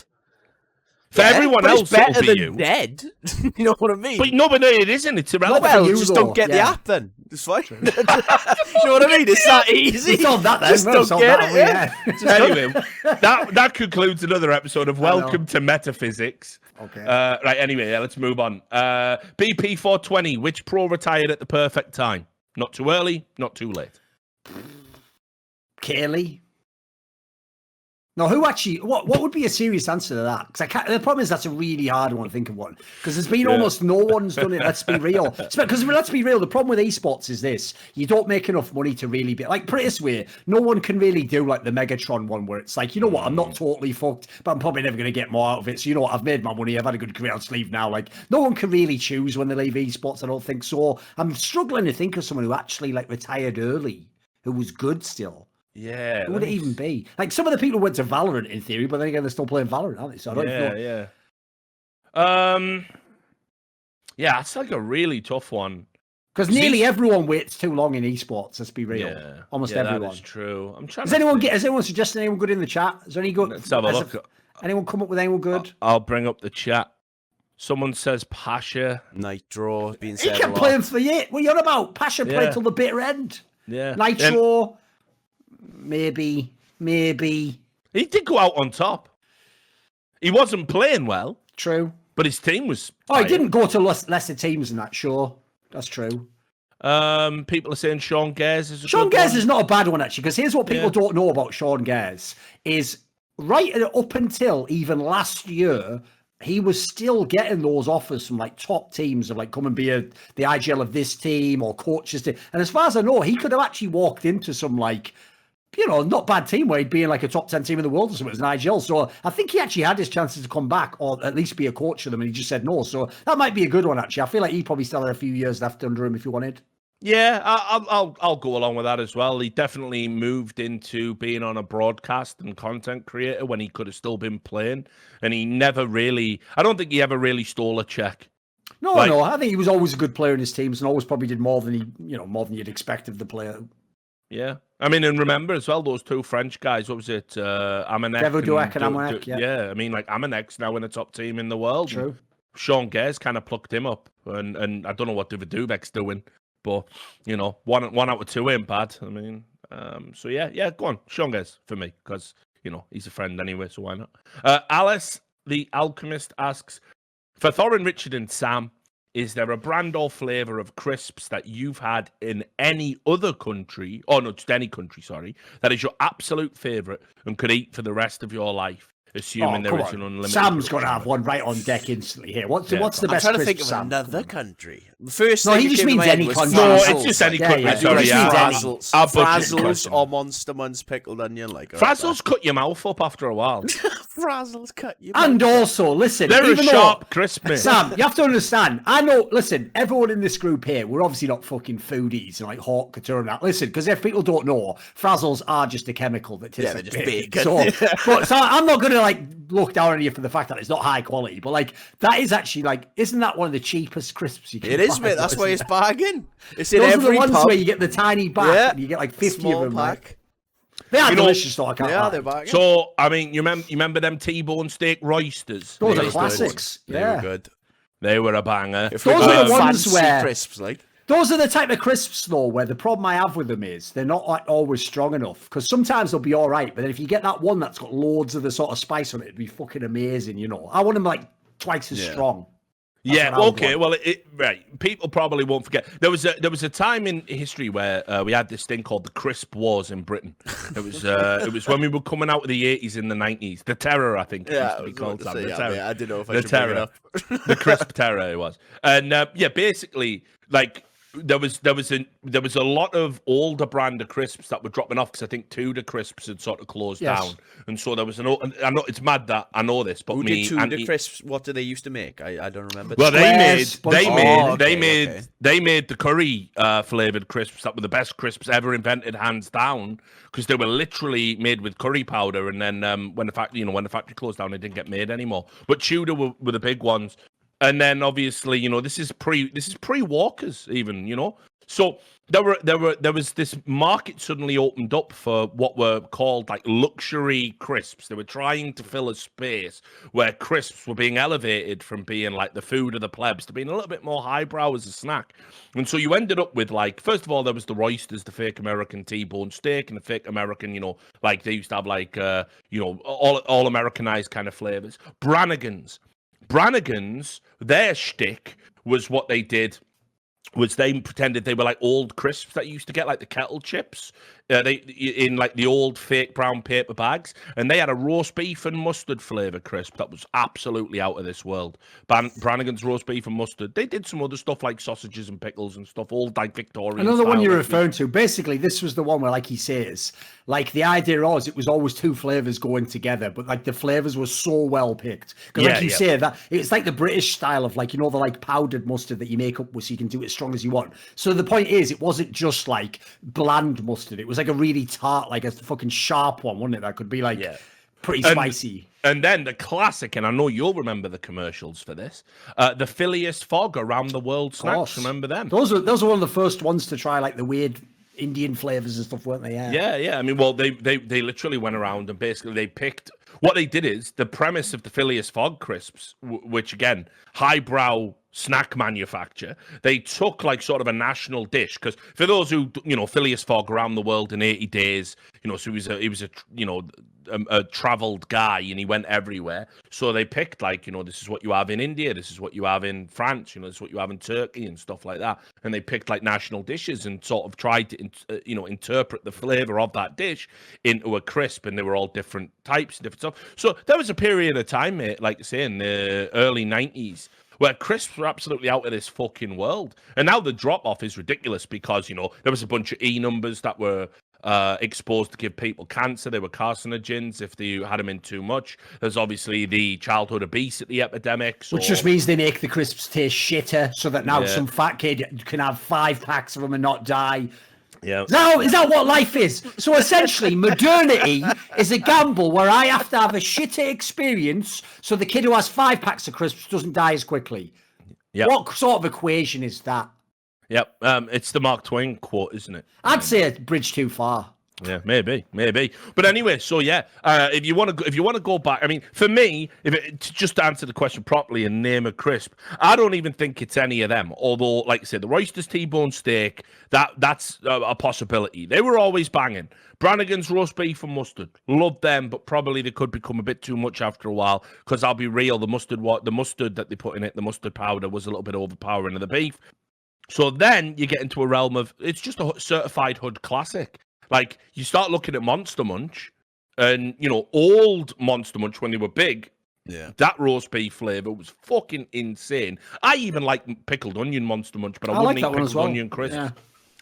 For everyone else,
better
it'll be
than
you.
Dead. You know what I mean?
But no, it isn't. It's irrelevant.
Well, you just don't get the app then. It's fine. You know what I mean? It's that easy.
It's all that then.
Just don't get it.
Yeah. Anyway, that concludes another episode of Welcome to Metaphysics.
Okay.
Right, anyway, let's move on. BP420, which pro retired at the perfect time? Not too early, not too late.
Kaylee. No, who actually? What would be a serious answer to that? Because the problem is that's a really hard one to think of one. Because there's been almost no one's done it. Let's be real. Because let's be real. The problem with esports is this: you don't make enough money to really be like, put it this way, no one can really do like the Megatron one where it's like, you know what, I'm not totally fucked, but I'm probably never going to get more out of it. So you know what, I've made my money. I've had a good career. I'll just leave now. Like, no one can really choose when they leave esports. I don't think so. I'm struggling to think of someone who actually like retired early, who was good still.
Yeah.
Who would it even be? Like, some of the people went to Valorant in theory, but then again, they're still playing Valorant, aren't they? So I don't know.
Yeah, it's like a really tough one.
Because nearly everyone waits too long in esports, let's be real.
Yeah.
Almost everyone.
That is true. I'm trying
Has anyone suggested anyone good in the chat? Is there any good?
Let's have a look.
Anyone come up with anyone good?
I'll bring up the chat. Someone says Pasha.
Nitro being
He
said
kept playing for you. What are you on about? Pasha played till the bitter end.
Yeah.
Nitro. Maybe.
He did go out on top. He wasn't playing well.
True.
But his team was.
Oh, he didn't go to lesser teams than that, sure. That's true.
People are saying Sean Gares is a
Sean
good
Gares
one.
is not a bad one, actually, because here's what people don't know about Sean Gares is right up until even last year, he was still getting those offers from like top teams of like come and be the IGL of this team or coaches team. And as far as I know, he could have actually walked into some like, you know, not bad team where he'd be in like a top 10 team in the world or something as an IGL. So I think he actually had his chances to come back or at least be a coach of them, and he just said no. So that might be a good one, actually. I feel like he probably still had a few years left under him if he wanted.
Yeah, I'll go along with that as well. He definitely moved into being on a broadcast and content creator when he could have still been playing, and he never really. I don't think he ever really stole a check.
No, I think he was always a good player in his teams and always probably did more than you'd expect of the player.
Yeah, I mean, and remember as well those two French guys. What was it? Amanek
and Amanek.
Yeah, I mean, like Amanek's now in a top team in the world.
True.
Sean Gares kind of plucked him up, and I don't know what Duvek's doing. But, you know, one out of two ain't bad. I mean, so yeah, go on. Sean Gares for me, because, you know, he's a friend anyway, so why not? Alice the Alchemist asks, for Thorin, Richard, and Sam, is there a brand or flavor of crisps that you've had in any other country, or not just any country, sorry, that is your absolute favorite and could eat for the rest of your life, assuming there is an unlimited?
Sam's got to have one right on deck instantly here. What's the best
I'm trying to think
crisp,
of
Sam?
another country. The first
No,
thing
he
that
just
came to
means
my head
any
was
country.
No,
Frazzles.
it's just any
Yeah,
country.
yeah.
Sorry,
Just
yeah.
means any.
Frazzles.
I'll butcher the
Frazzles
question.
or Monster Mun's pickled onion. Like
Frazzles cut your mouth up after a while.
Frazzles cut you.
And also, listen,
They're a
even though-
sharp crisp, mate.
Sam, you have to understand. I know. Listen, everyone in this group here, we're obviously not fucking foodies and like haute couture and that. Listen, because if people don't know, Frazzles are just a chemical that tastes
Yeah,
like
they're just
bacon.
bacon.
So I'm not going to like look down on you for the fact that it's not high quality, but like that is actually like, isn't that one of the cheapest crisps you can?
It is,
buy,
mate. That's
isn't
why
it?
it's bargain. It's in
Those are
every
the ones
pub.
where you get the tiny bag
Yeah.
and you get like 50
Small
of them.
pack.
Like, they are
You know-
delicious, though. I can't
Yeah,
lie.
they're bargain.
So, I mean, you remember them T-bone steak roysters?
Those
They
are
were
classics.
good. They
Yeah.
were good.
They were a banger.
If
Those
we
are
got
the ones
fancy
where-
crisps, like.
Those are the type of crisps, though, where the problem I have with them is they're not like always strong enough. Because sometimes they'll be all right, but then if you get that one that's got loads of the sort of spice on it, it'd be fucking amazing, you know. I want them like twice as
Yeah.
strong. That's
Yeah,
what I would
okay.
want.
Well, right. People probably won't forget. There was a time in history where we had this thing called the crisp wars in Britain. It was when we were coming out of the 80s in the 90s. The terror, I think, it used to be called. Sam. The terror.
I didn't know if I
The
should bring it
terror.
up.
The crisp terror it was. And yeah, basically, like there was a lot of older brand of crisps that were dropping off because I think Tudor crisps had sort of closed
Yes.
down, and so there was and I know it's mad that I know this, but
Who
me
did Tudor
and
crisps? What did they used to make? I don't remember.
well,
Squares, bunch of-
okay.
they made the curry flavored crisps that were the best crisps ever invented, hands down, because they were literally made with curry powder. And then when the factory closed down, they didn't get made anymore. But Tudor were the big ones. And then obviously, this is pre Walkers even, So there was this market suddenly opened up for what were called like luxury crisps. They were trying to fill a space where crisps were being elevated from being like the food of the plebs to being a little bit more highbrow as a snack. And so you ended up with like, first of all, there was the roysters, the fake American T-bone steak, and the fake American, like they used to have like all Americanized kind of flavors. Brannigan's, their shtick was what they did was they pretended they were like old crisps that you used to get, like the kettle chips, they in like the old fake brown paper bags, and they had a roast beef and mustard flavor crisp that was absolutely out of this world. Brannigan's roast beef and mustard. They did some other stuff like sausages and pickles and stuff, all like Victorian.
Another one
style,
you're
like,
referring to. Basically, this was the one where, like he says, like the idea was it was always two flavors going together, but like the flavors were so well picked. Because like you say, that it's like the British style of like, the like powdered mustard that you make up with so you can do it as strong as you want. So the point is, it wasn't just like bland mustard. It was like a really tart, like a fucking sharp one, wasn't it? That could be like pretty spicy.
And then the classic, and I know you'll remember the commercials for this, the Phileas Fogg around the world snacks. Remember them?
Those are one of the first ones to try like the weird Indian flavors and stuff, weren't they?
Yeah. I mean, well, they literally went around and basically they picked. What they did is the premise of the Phileas Fogg crisps, which again, highbrow snack manufacture. They took like sort of a national dish because for those who Phileas Fogg around the world in 80 days, so he was a traveled guy and he went everywhere. So they picked like this is what you have in India, this is what you have in France, this is what you have in Turkey and stuff like that. And they picked like national dishes and sort of tried to interpret the flavor of that dish into a crisp, and they were all different types and different stuff. So there was a period of time, mate, like I say, in the early 90s. Where crisps were absolutely out of this fucking world. And now the drop-off is ridiculous because, there was a bunch of E numbers that were exposed to give people cancer. They were carcinogens if they had them in too much. There's obviously the childhood obesity epidemic.
Which just means they make the crisps taste shitter so that now some fat kid can have 5 packs of them and not die.
Yeah.
Is that what life is? So essentially, modernity is a gamble where I have to have a shitter experience so the kid who has 5 packs of crisps doesn't die as quickly.
Yep.
What sort of equation is that?
Yep. It's the Mark Twain quote, isn't it?
I'd say a bridge too far.
Yeah, maybe. But anyway, so yeah, if you want to go back, I mean, for me, just to answer the question properly and name a crisp, I don't even think it's any of them. Although, like I said, the Royster's T-bone steak, that's a possibility. They were always banging. Brannigan's roast beef and mustard, loved them, but probably they could become a bit too much after a while. Because I'll be real, the mustard that they put in it, the mustard powder was a little bit overpowering of the beef. So then you get into a realm of it's just a certified hood classic. Like, you start looking at Monster Munch, and, you know, old Monster Munch when they were big, that roast beef flavour was fucking insane. I even like pickled onion Monster Munch, but I wouldn't eat pickled onion crisps. Yeah.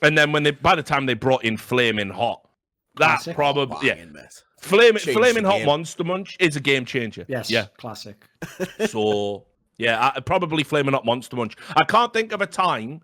And then by the time they brought in Flaming Hot,
classic.
Flaming Hot Monster Munch is a game changer.
Yes, yeah. Classic.
So, yeah, probably Flaming Hot Monster Munch. I can't think of a time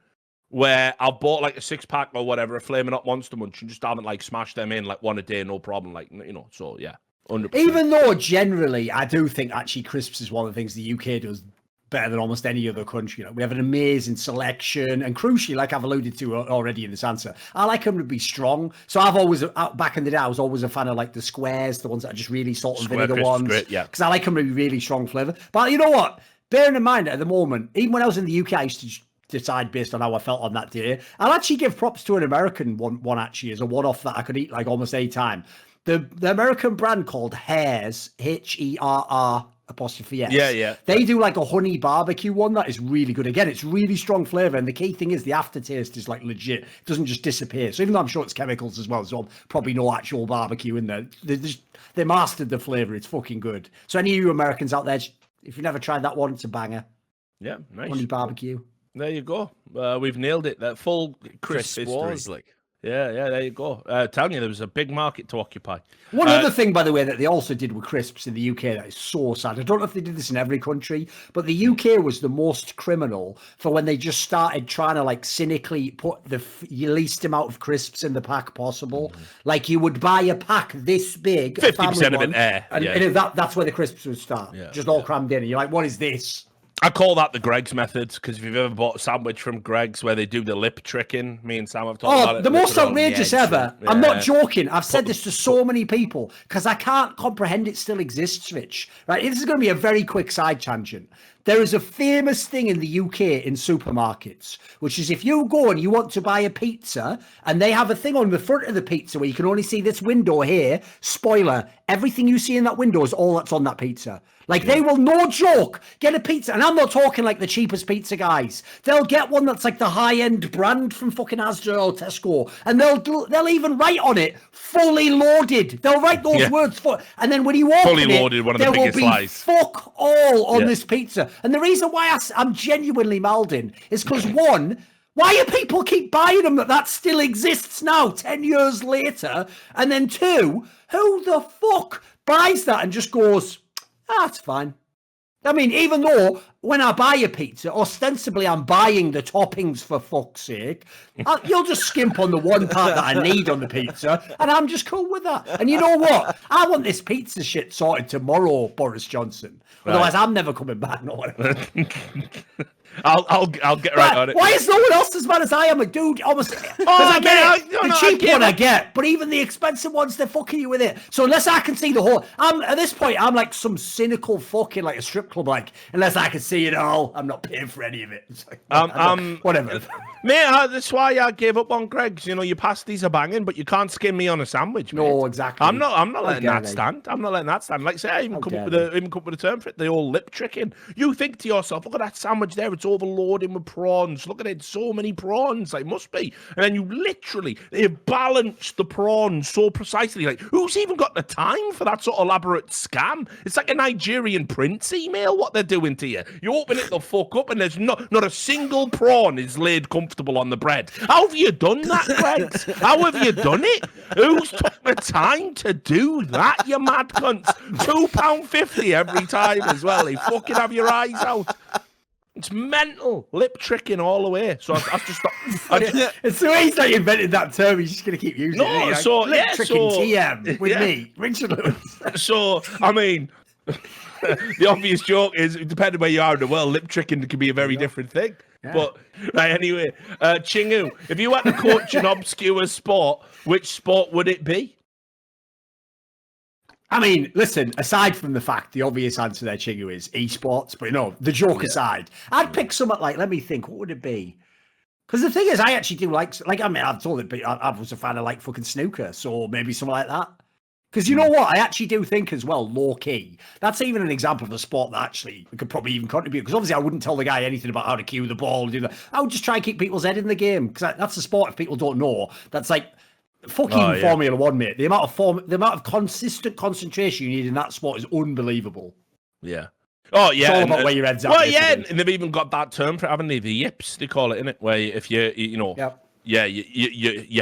where I bought like a 6-pack or whatever, a Flaming Hot Monster Munch, and just haven't like smashed them in like one a day, no problem. Like, you know, so yeah. 100%.
Even though generally, I do think actually crisps is one of the things the UK does better than almost any other country. You know, we have an amazing selection, and crucially, like I've alluded to already in this answer, I like them to be strong. So I've always, back in the day, I was always a fan of like the squares, the ones that are just really salt and vinegar ones. Because I like them to be really strong flavour. But you know what? Bearing in mind at the moment, even when I was in the UK, I used to decide based on how I felt on that day. I'll actually give props to an American one actually as a one-off that I could eat like almost any time. The American brand called Hares, HERR''S.
Yeah.
They do like a honey barbecue one that is really good. Again, it's really strong flavour, and the key thing is the aftertaste is like legit. It doesn't just disappear. So even though I'm sure it's chemicals as well, so probably no actual barbecue in there. They mastered the flavour. It's fucking good. So any of you Americans out there, if you've never tried that one, it's a banger.
Yeah, nice.
Honey barbecue.
There you go. We've nailed it. That full crisp
wars, like.
Yeah, there you go. Telling you, there was a big market to occupy.
One other thing, by the way, that they also did with crisps in the UK that is so sad. I don't know if they did this in every country, but the UK was the most criminal for when they just started trying to like cynically put the least amount of crisps in the pack possible. Like you would buy a pack this big,
50% of it air,
and that's where the crisps would start, just all crammed in. And you're like, what is this?
I call that the Greg's method, because if you've ever bought a sandwich from Greg's where they do the lip tricking, me and Sam have talked about it.
The most outrageous ever. Yeah. I'm not joking. I've said this to so many people because I can't comprehend it still exists, Rich. Right? This is going to be a very quick side tangent. There is a famous thing in the UK in supermarkets, which is if you go and you want to buy a pizza and they have a thing on the front of the pizza where you can only see this window here, spoiler, everything you see in that window is all that's on that pizza. Like they will, no joke, get a pizza. And I'm not talking like the cheapest pizza guys. They'll get one that's like the high-end brand from fucking Asda or Tesco. And they'll even write on it, fully loaded. They'll write those words and then when you open
fully loaded, one of the biggest lies.
Fuck all on this pizza. And the reason why I'm genuinely malding is because one, why do people keep buying them that still exists now, 10 years later? And then two, who the fuck buys that and just goes, it's fine. I mean, even though when I buy a pizza, ostensibly I'm buying the toppings for fuck's sake, you'll just skimp on the one part that I need on the pizza, and I'm just cool with that. And you know what? I want this pizza shit sorted tomorrow, Boris Johnson. Otherwise, I'm never coming back. No whatever.
I'll get right on it.
Why is no one else as bad as I am? Like, dude, almost. The cheap one I get, but even the expensive ones, they're fucking you with it. So unless I can see the whole, at this point, I'm like some cynical fucking like a strip club. Like unless I can see it all, I'm not paying for any of it. It's like, whatever.
Mate, that's why I gave up on Greg's. You know, your pasties are banging, but you can't skin me on a sandwich. Mate.
No, exactly.
I'm not letting that stand. I'm not letting that stand. Like I say, I even come up with a term for it. The old lip tricking. You think to yourself, look at that sandwich there. It's overloading with prawns. Look at it, so many prawns. Like must be. And then you literally they balance the prawns so precisely. Like who's even got the time for that sort of elaborate scam? It's like a Nigerian prince email. What they're doing to you? You open it the fuck up, and there's not a single prawn is laid comfortable on the bread. How have you done that, Greg's? How have you done it? Who's took the time to do that? You mad cunts. £2.50 every time as well. They fucking have your eyes out. It's mental. Lip tricking all the way. So I've just stopped.
It's the way he's like invented that term. He's just going to keep using it.
Like,
lip tricking TM with me, Richard Lewis.
So, I mean, the obvious joke is, depending where you are in the world, lip tricking can be a very different thing. Yeah. But right, anyway, Chingu, if you had to coach an obscure sport, which sport would it be?
I mean, listen, aside from the fact, the obvious answer there, Chingu, is esports, but the joke aside, I'd pick something like, let me think, what would it be? Because the thing is, I actually do like, I mean, I've told it, but I was a fan of like fucking snooker, so maybe something like that. Because you know what? I actually do think as well, low key, that's even an example of a sport that actually could probably even contribute. Because obviously I wouldn't tell the guy anything about how to cue the ball and do that. I would just try and keep people's head in the game. Because that's a sport, if people don't know, that's like, fuck even Formula One, mate. The amount of consistent concentration you need in that sport is unbelievable.
Yeah. Oh, yeah.
It's all about where your head's at.
Well, yeah, and they've even got that term for it, haven't they? The yips, they call it, innit? Where if your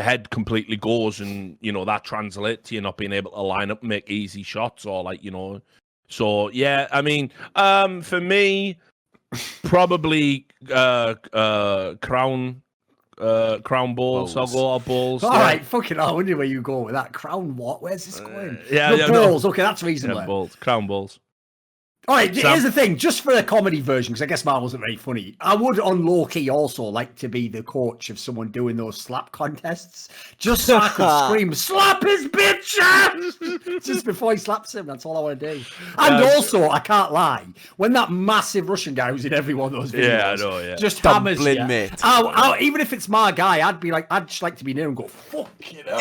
head completely goes and, that translates to you not being able to line up and make easy shots or So, yeah, I mean, for me, probably crown balls. I'll go all balls.
All right, fucking hell, I wonder where you go with that. Crown what? Where's this going?
Balls.
Okay, that's reasonable.
Yeah, balls. Crown balls.
All right, here's the thing. Just for a comedy version, because I guess mine wasn't very funny, I would, on low-key, also like to be the coach of someone doing those slap contests. Just so I could scream, slap his bitch ass! Just before he slaps him. That's all I want to do. And also, I can't lie, when that massive Russian guy who's in every one of those videos just hammers you, even if it's my guy, I'd just like to be near him and go, fuck you know.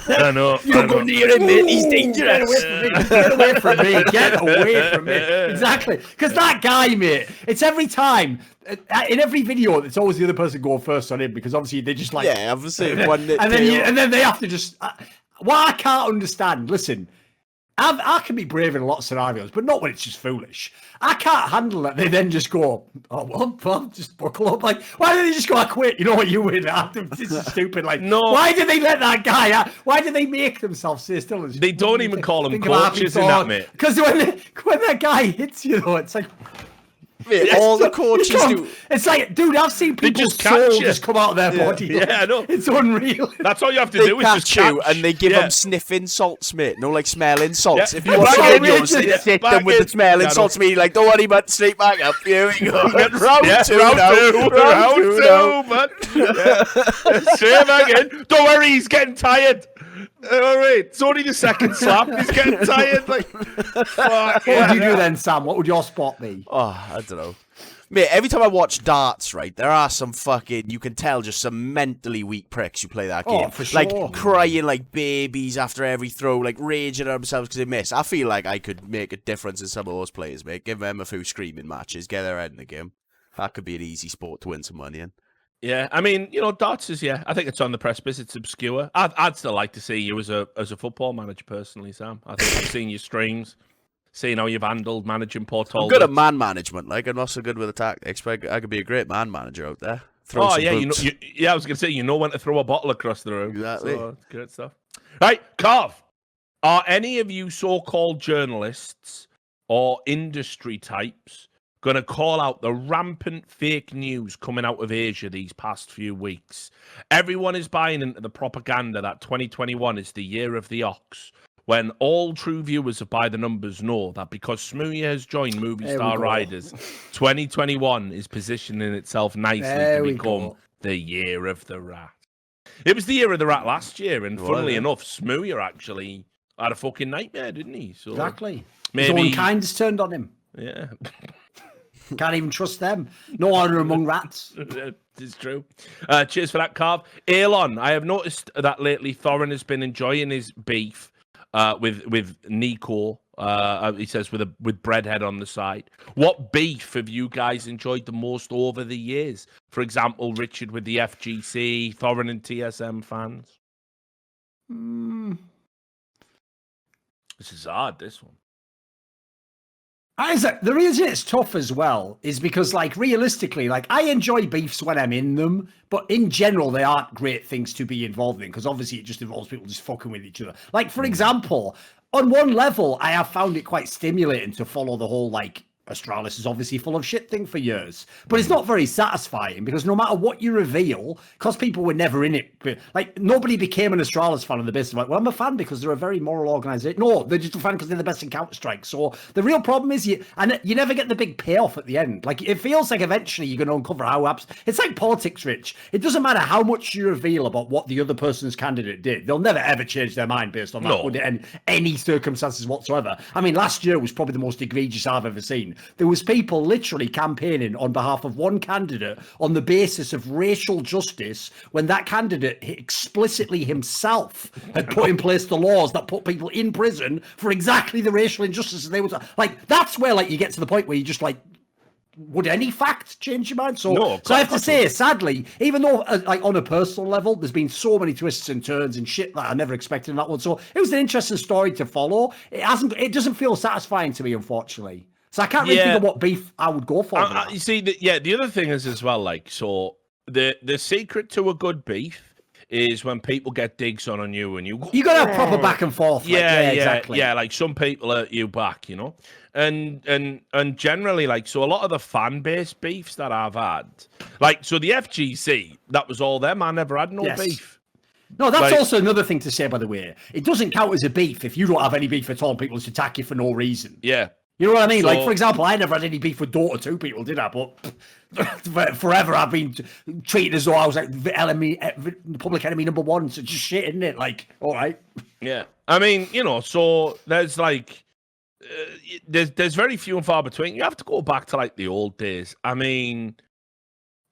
I know.
You don't go near him, mate. He's dangerous. Get away from me. Get away from me. Exactly, because that guy, mate, it's every time in every video it's always the other person going first on him, because obviously they just like
obviously
and then they have to just what I can't understand. Listen, I can be brave in a lot of scenarios, but not when it's just foolish. I can't handle that. They then just go, oh, well, just buckle up. Like, why did they just go, I quit? You know what, you win. This is stupid. Like, no. Why did they let that guy out? Why did they make themselves stay still?
They don't even call them coaches in that, mate.
Because when that guy hits you, though, it's like...
Mate, all the coaches do.
It's like, dude, I've seen people's soul just come out of their body.
Yeah, I know.
It's unreal.
That's all you have to do is just catch
you, and they give them sniffing salts, mate. No, like smelling salts. If you watch videos, they hit them with the smelling salts. Me, like, don't worry, but straight back up. Here we go. Round two,
man. Straight back in. Don't worry, he's getting tired. All right, it's only the second slap. He's getting tired. Like,
what would you do then, Sam? What would your spot be?
Oh, I don't know. Mate, every time I watch darts, right, there are some fucking, you can tell, just some mentally weak pricks who play that game.
For sure.
Like, crying like babies after every throw, like raging at themselves because they miss. I feel like I could make a difference in some of those players, mate. Give them a few screaming matches, get their head in the game. That could be an easy sport to win some money in.
Yeah, I mean, darts is, I think it's on the precipice. It's obscure. I'd still like to see you as a football manager personally, Sam. I think I've seen your streams, seeing how you've handled managing Portal.
I'm good at man management. Like, I'm not so good with the tactics, but I could be a great man manager out there.
I was going to say, you know when to throw a bottle across the room.
Exactly.
So, good stuff. Right, Carv, are any of you so-called journalists or industry types going to call out the rampant fake news coming out of Asia these past few weeks? Everyone is buying into the propaganda that 2021 is the year of the ox, when all true viewers of By the Numbers know that because Smooya has joined Movie Star Riders, 2021 is positioning itself nicely to become the year of the rat. It was the year of the rat last year, and funnily enough, Smooya actually had a fucking nightmare, didn't he? So
exactly.
Maybe
his own kind has turned on him.
Yeah.
Can't even trust them. No honor among rats.
It's true. Cheers for that, Carv. Elon, I have noticed that lately Thorin has been enjoying his beef with NiKo. He says with Breadhead on the side. What beef have you guys enjoyed the most over the years? For example, Richard with the FGC, Thorin and TSM fans. This is hard, this one.
Isaac, the reason it's tough as well is because, like, realistically, like, I enjoy beefs when I'm in them, but in general, they aren't great things to be involved in, because obviously it just involves people just fucking with each other. Like, for example, on one level, I have found it quite stimulating to follow the whole, like, Astralis is obviously full of shit thing for years, but it's not very satisfying because no matter what you reveal, because people were never in it, like nobody became an Astralis fan on the basis of like, well, I'm a fan because they're a very moral organization. No, they're just a fan because they're the best in Counter-Strike. So the real problem is you never get the big payoff at the end. Like it feels like eventually you're going to uncover how it's like politics, Rich. It doesn't matter how much you reveal about what the other person's candidate did. They'll never ever change their mind based on that under any circumstances whatsoever. I mean, last year was probably the most egregious I've ever seen. There was people literally campaigning on behalf of one candidate on the basis of racial justice when that candidate explicitly himself had put in place the laws that put people in prison for exactly the racial injustices they would like. That's where like you get to the point where you just like, would any fact change your mind? So I have to say, sadly, even though like on a personal level, there's been so many twists and turns and shit that I never expected in that one. So it was an interesting story to follow. It doesn't feel satisfying to me, unfortunately. So I can't really think of what beef I would go for.
You see, the other thing is as well, like, so the secret to a good beef is when people get digs on you and you
got to have proper back and forth. Exactly.
Yeah, like some people hurt you back, you know? And generally, like, so a lot of the fan-based beefs that I've had, like, so the FGC, that was all them. I never had no beef.
No, that's also another thing to say, by the way. It doesn't count as a beef if you don't have any beef at all and people just attack you for no reason.
Yeah.
You know what I mean? So, like, for example, I never had any beef with Dota 2 people, did I? But forever I've been treated as though I was like public enemy number one. So just shit, isn't it? Like, all right.
Yeah. I mean, you know, so there's like, there's very few and far between. You have to go back to like the old days. I mean,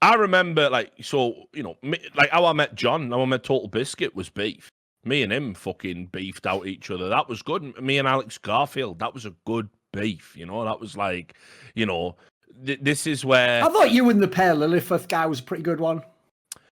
I remember like, so, you know, like how I met John, how I met Total Biscuit was beef. Me and him fucking beefed out each other. That was good. Me and Alex Garfield, that was a good beef, you know. That was like, you know, this is where
I thought you and the Pear Lilliford guy was a pretty good one.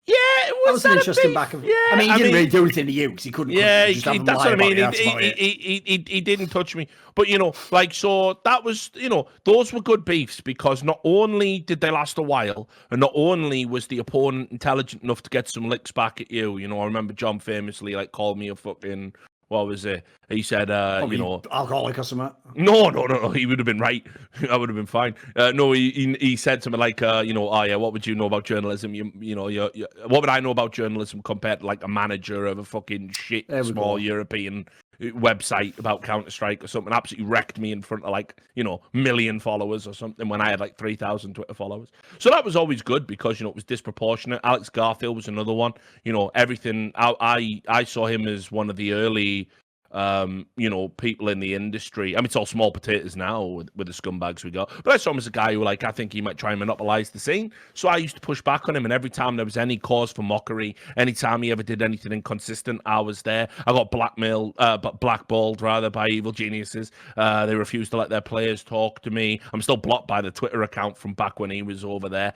Yeah, it was
that an interesting back and forth. Yeah, I mean, he didn't really do anything to you because he couldn't.
Yeah, that's what I mean. He didn't touch me, but you know, like, so that was, you know, those were good beefs because not only did they last a while, and not only was the opponent intelligent enough to get some licks back at you. You know, I remember John famously like called me a fucking. What was it? He said, you know,
alcoholic or something.
No. He would have been right. I would have been fine. No, he said to me like, you know, oh yeah, what would you know about journalism? You know, what would I know about journalism compared to like a manager of a fucking shit small European website about Counter-Strike or something? Absolutely wrecked me in front of like, you know, million followers or something when I had like 3,000 Twitter followers. So that was always good because, you know, it was disproportionate. Alex Garfield was another one. You know, everything. I saw him as one of the early you know, people in the industry. I mean, it's all small potatoes now with the scumbags we got. But I saw him as a guy who, like, I think he might try and monopolize the scene. So I used to push back on him. And every time there was any cause for mockery, anytime he ever did anything inconsistent, I was there. I got blackballed rather by evil geniuses. They refused to let their players talk to me. I'm still blocked by the Twitter account from back when he was over there.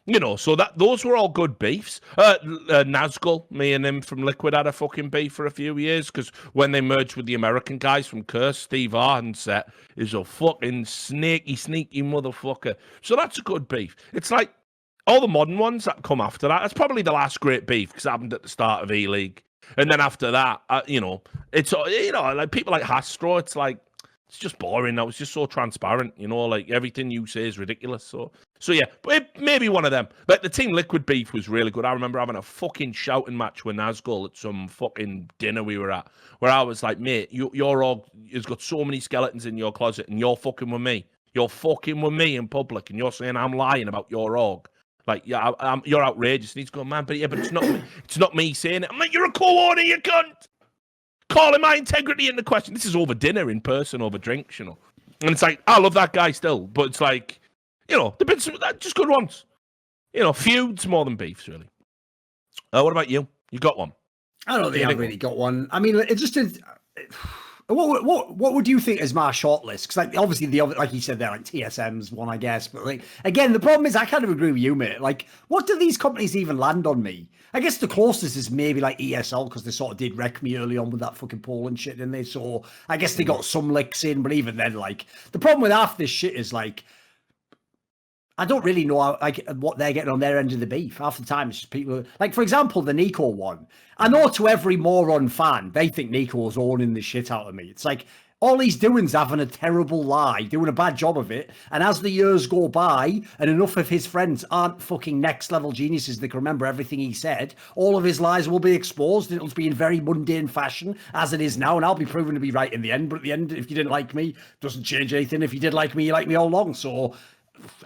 You know, so those were all good beefs. Nazgul, me and him from Liquid had a fucking beef for a few years because when they merged with the American guys from Curse, Steve Arnset is a fucking sneaky motherfucker. So that's a good beef. It's like all the modern ones that come after that. That's probably the last great beef because it happened at the start of E-League. And then after that, you know, it's, you know, like people like Hastro, it's like, it's just boring now. It's just so transparent, you know, like everything you say is ridiculous. So yeah, but maybe one of them. But the Team Liquid beef was really good. I remember having a fucking shouting match with Nazgul at some fucking dinner we were at, where I was like, mate, you're all, you've got so many skeletons in your closet and you're fucking with me. You're fucking with me in public and you're saying I'm lying about your org. Like, yeah, you're outrageous. And he's going, man, but it's not me. It's not me saying it. I'm like, you're a co-owner, you cunt. Calling my integrity into question. This is over dinner in person, over drinks, you know. And it's like, I love that guy still, but it's like, you know, the bits just good ones. You know, feuds more than beefs, really. What about you? You got one?
I don't think I've really got one. I mean, it just is. What would you think is my shortlist? Because like obviously like you said there, like TSM's one, I guess. But like again, the problem is I kind of agree with you, mate. Like, what do these companies even land on me? I guess the closest is maybe like ESL because they sort of did wreck me early on with that fucking Poland shit, didn't they? So I guess they got some licks in, but even then, like the problem with half this shit is like I don't really know like what they're getting on their end of the beef. Half the time, it's just people like, for example, the NiKo one. I know to every moron fan, they think NiKo's owning the shit out of me. It's like, All he's doing is having a terrible lie, doing a bad job of it. And as the years go by and enough of his friends aren't fucking next level geniuses that can remember everything he said, all of his lies will be exposed. It'll be in very mundane fashion as it is now. And I'll be proven to be right in the end. But at the end, if you didn't like me, doesn't change anything. If you did like me, you like me all along. So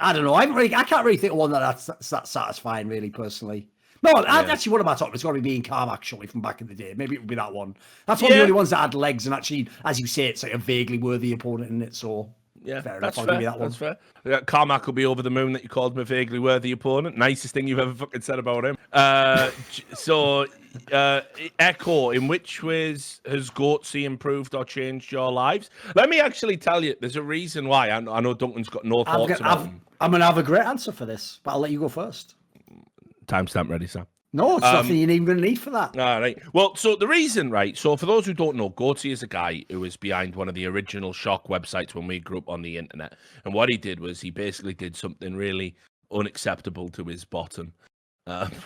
I don't know. I can't really think of one that's that satisfying, really, personally. No, actually, one of my top is got to be being calm, actually, from back in the day. Maybe it would be that one. That's one of the only ones that had legs and actually, as you say, it's like a vaguely worthy opponent in it. So, fair enough. I'll give you that one.
That's fair. Carmack will be over the moon that you called him a vaguely worthy opponent. Nicest thing you've ever fucking said about him. Echo, in which ways has Xqtzzz improved or changed your lives? Let me actually tell you, there's a reason why. I know Duncan's got no thoughts about him.
I'm going to have a great answer for this, but I'll let you go first.
Timestamp ready, Sam.
No, it's nothing you're even going to need for that.
All right. Well, so the reason, right? So for those who don't know, Xqtzzz is a guy who was behind one of the original shock websites when we grew up on the internet. And what he did was he basically did something really unacceptable to his bottom. And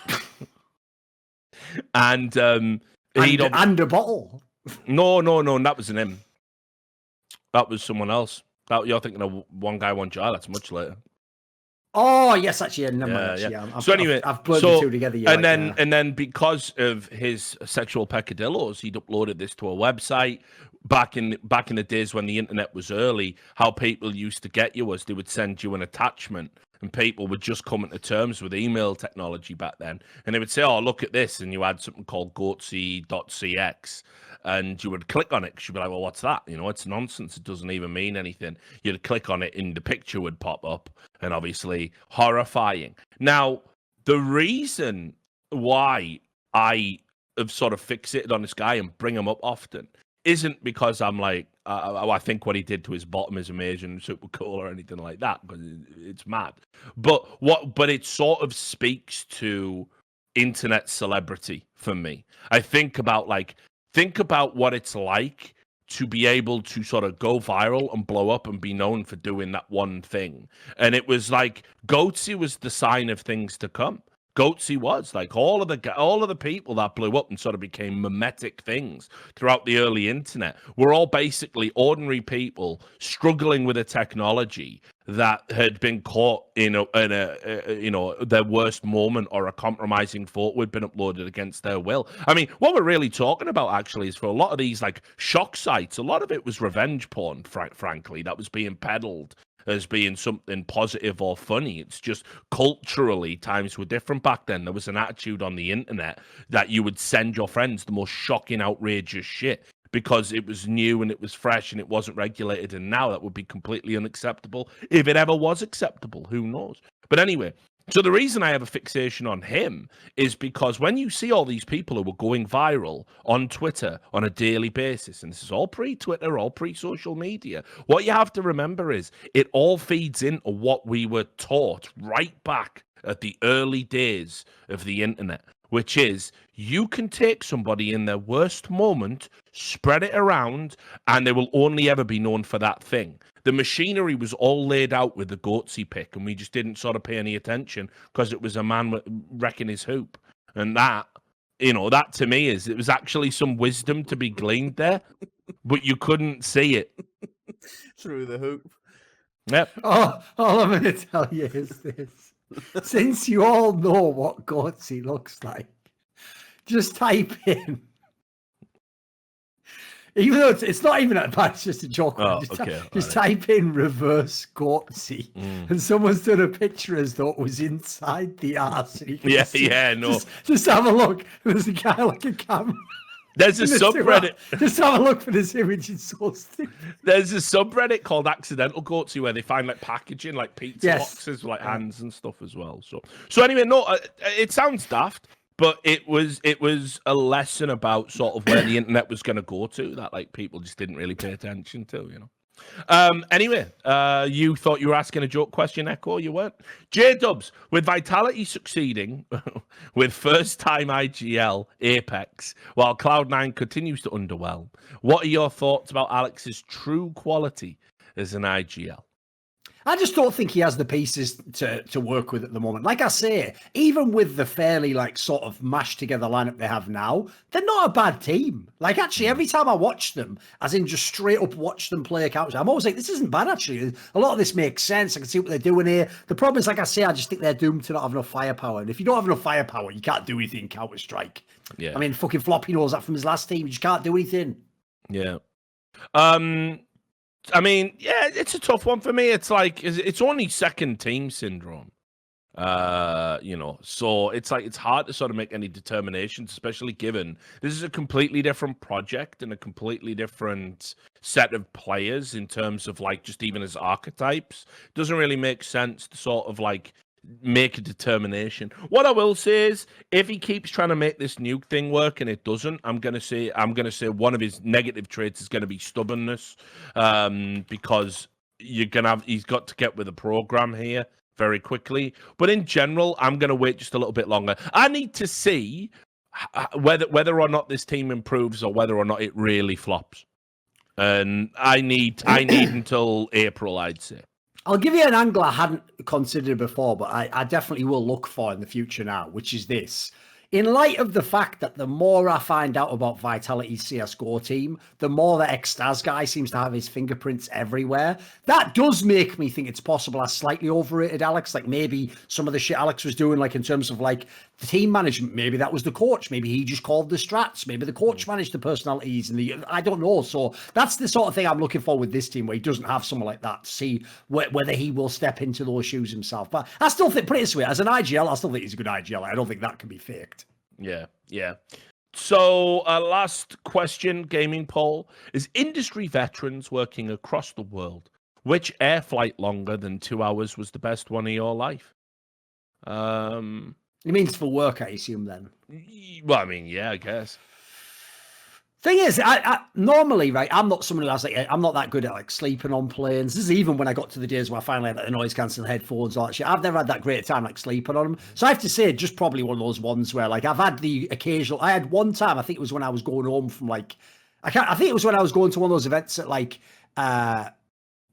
a
bottle.
No, that wasn't him. That was someone else. You're thinking of One Guy, One Jar. That's much later.
Oh yes, actually,
So anyway,
I've blurred the two together.
And then because of his sexual peccadillos, he'd uploaded this to a website. Back in the days when the internet was early, how people used to get you was they would send you an attachment, and people would just come into terms with email technology back then, and they would say, "Oh, look at this," and you had something called Xqtzzz.cx. And you would click on it because you'd be like, well, what's that? You know, it's nonsense. It doesn't even mean anything. You'd click on it and the picture would pop up, and obviously horrifying. Now, the reason why I have sort of fixated on this guy and bring him up often isn't because I'm like, I think what he did to his bottom is amazing, super cool or anything like that, because it's mad. But it sort of speaks to internet celebrity for me. I think about what it's like to be able to sort of go viral and blow up and be known for doing that one thing. And it was like Xqtzzz was the sign of things to come. Xqtzzz was like all of the people that blew up and sort of became mimetic things throughout the early internet were all basically ordinary people struggling with a technology that had been caught in their worst moment, or a compromising thought had been uploaded against their will. I mean, what we're really talking about actually is for a lot of these like shock sites, a lot of it was revenge porn, frankly, that was being peddled as being something positive or funny. It's just culturally times were different back then. There was an attitude on the internet that you would send your friends the most shocking, outrageous shit because it was new and it was fresh and it wasn't regulated. And now that would be completely unacceptable. If it ever was acceptable, who knows? But anyway, so the reason I have a fixation on him is because when you see all these people who were going viral on Twitter on a daily basis, and this is all pre-Twitter, all pre-social media, what you have to remember is it all feeds into what we were taught right back at the early days of the internet, which is you can take somebody in their worst moment, spread it around, and they will only ever be known for that thing. The machinery was all laid out with the Xqtzzz pick, and we just didn't sort of pay any attention because it was a man wrecking his hoop. And that to me it was actually some wisdom to be gleaned there, but you couldn't see it.
Through the hoop.
Yep.
Oh, all I'm going to tell you is this. Since you all know what Xqtzzz looks like, just type in. Even though it's not even that bad, it's just a joke. Just type in reverse Xqtzzz, and someone's done a picture as though it was inside the arse.
No.
Just have a look. There's a guy like a camera.
There's a subreddit.
Just have a look for this image. It's so stupid.
There's a subreddit called Accidental Xqtzzz where they find like packaging, like pizza boxes, like hands and stuff as well. So anyway, no, it sounds daft, but it was a lesson about sort of where the internet was going to go to that like people just didn't really pay attention to, you know. Anyway, you thought you were asking a joke question, Echo. You weren't. J-Dubs, with Vitality succeeding with first-time IGL Apex, while Cloud9 continues to underwhelm, what are your thoughts about Alex's true quality as an IGL?
I just don't think he has the pieces to work with at the moment. Like I say, even with the fairly like sort of mashed together lineup they have now, they're not a bad team. Like actually, every time I watch them, as in just straight up watch them play a couch, I'm always like, this isn't bad actually. A lot of this makes sense. I can see what they're doing here. The problem is, like I say, I just think they're doomed to not have enough firepower. And if you don't have enough firepower, you can't do anything in Counter-Strike.
Yeah.
I mean, fucking Floppy knows that from his last team. You just can't do anything.
Yeah. I mean, yeah, it's a tough one for me. It's like it's only second team syndrome. You know, so it's like it's hard to sort of make any determinations, especially given this is a completely different project and a completely different set of players in terms of like just even as archetypes. It doesn't really make sense to sort of like make a determination. What I will say is, if he keeps trying to make this Nuke thing work and it doesn't, I'm gonna say one of his negative traits is gonna be stubbornness, because he's got to get with the program here very quickly. But in general, I'm gonna wait just a little bit longer. I need to see whether or not this team improves or whether or not it really flops, and I need until April, I'd say.
I'll give you an angle I hadn't considered before, but I definitely will look for in the future now, which is this. In light of the fact that the more I find out about Vitality's CSGO team, the more the Xqtzzz guy seems to have his fingerprints everywhere. That does make me think it's possible I slightly overrated Alex. Like maybe some of the shit Alex was doing, like in terms of like the team management, maybe that was the coach. Maybe he just called the strats. Maybe the coach managed the personalities and I don't know. So that's the sort of thing I'm looking for with this team, where he doesn't have someone like that to see whether he will step into those shoes himself. But I still think, put it this way, as an IGL, I still think he's a good IGL. I don't think that can be faked.
Yeah. So, last question, gaming poll. Is industry veterans working across the world, which air flight longer than 2 hours was the best one of your life?
It means for work, I assume, then.
Well, I mean, yeah, I guess.
Thing is, I normally, right, I'm not someone who has, like, I'm not that good at, like, sleeping on planes. This is even when I got to the days where I finally had, like, the noise-cancelling headphones, all that shit. I've never had that great time, like, sleeping on them. So I have to say, just probably one of those ones where, like, I've had the occasional... I had one time, I think it was when I was going home from, like... I think it was when I was going to one of those events at, like...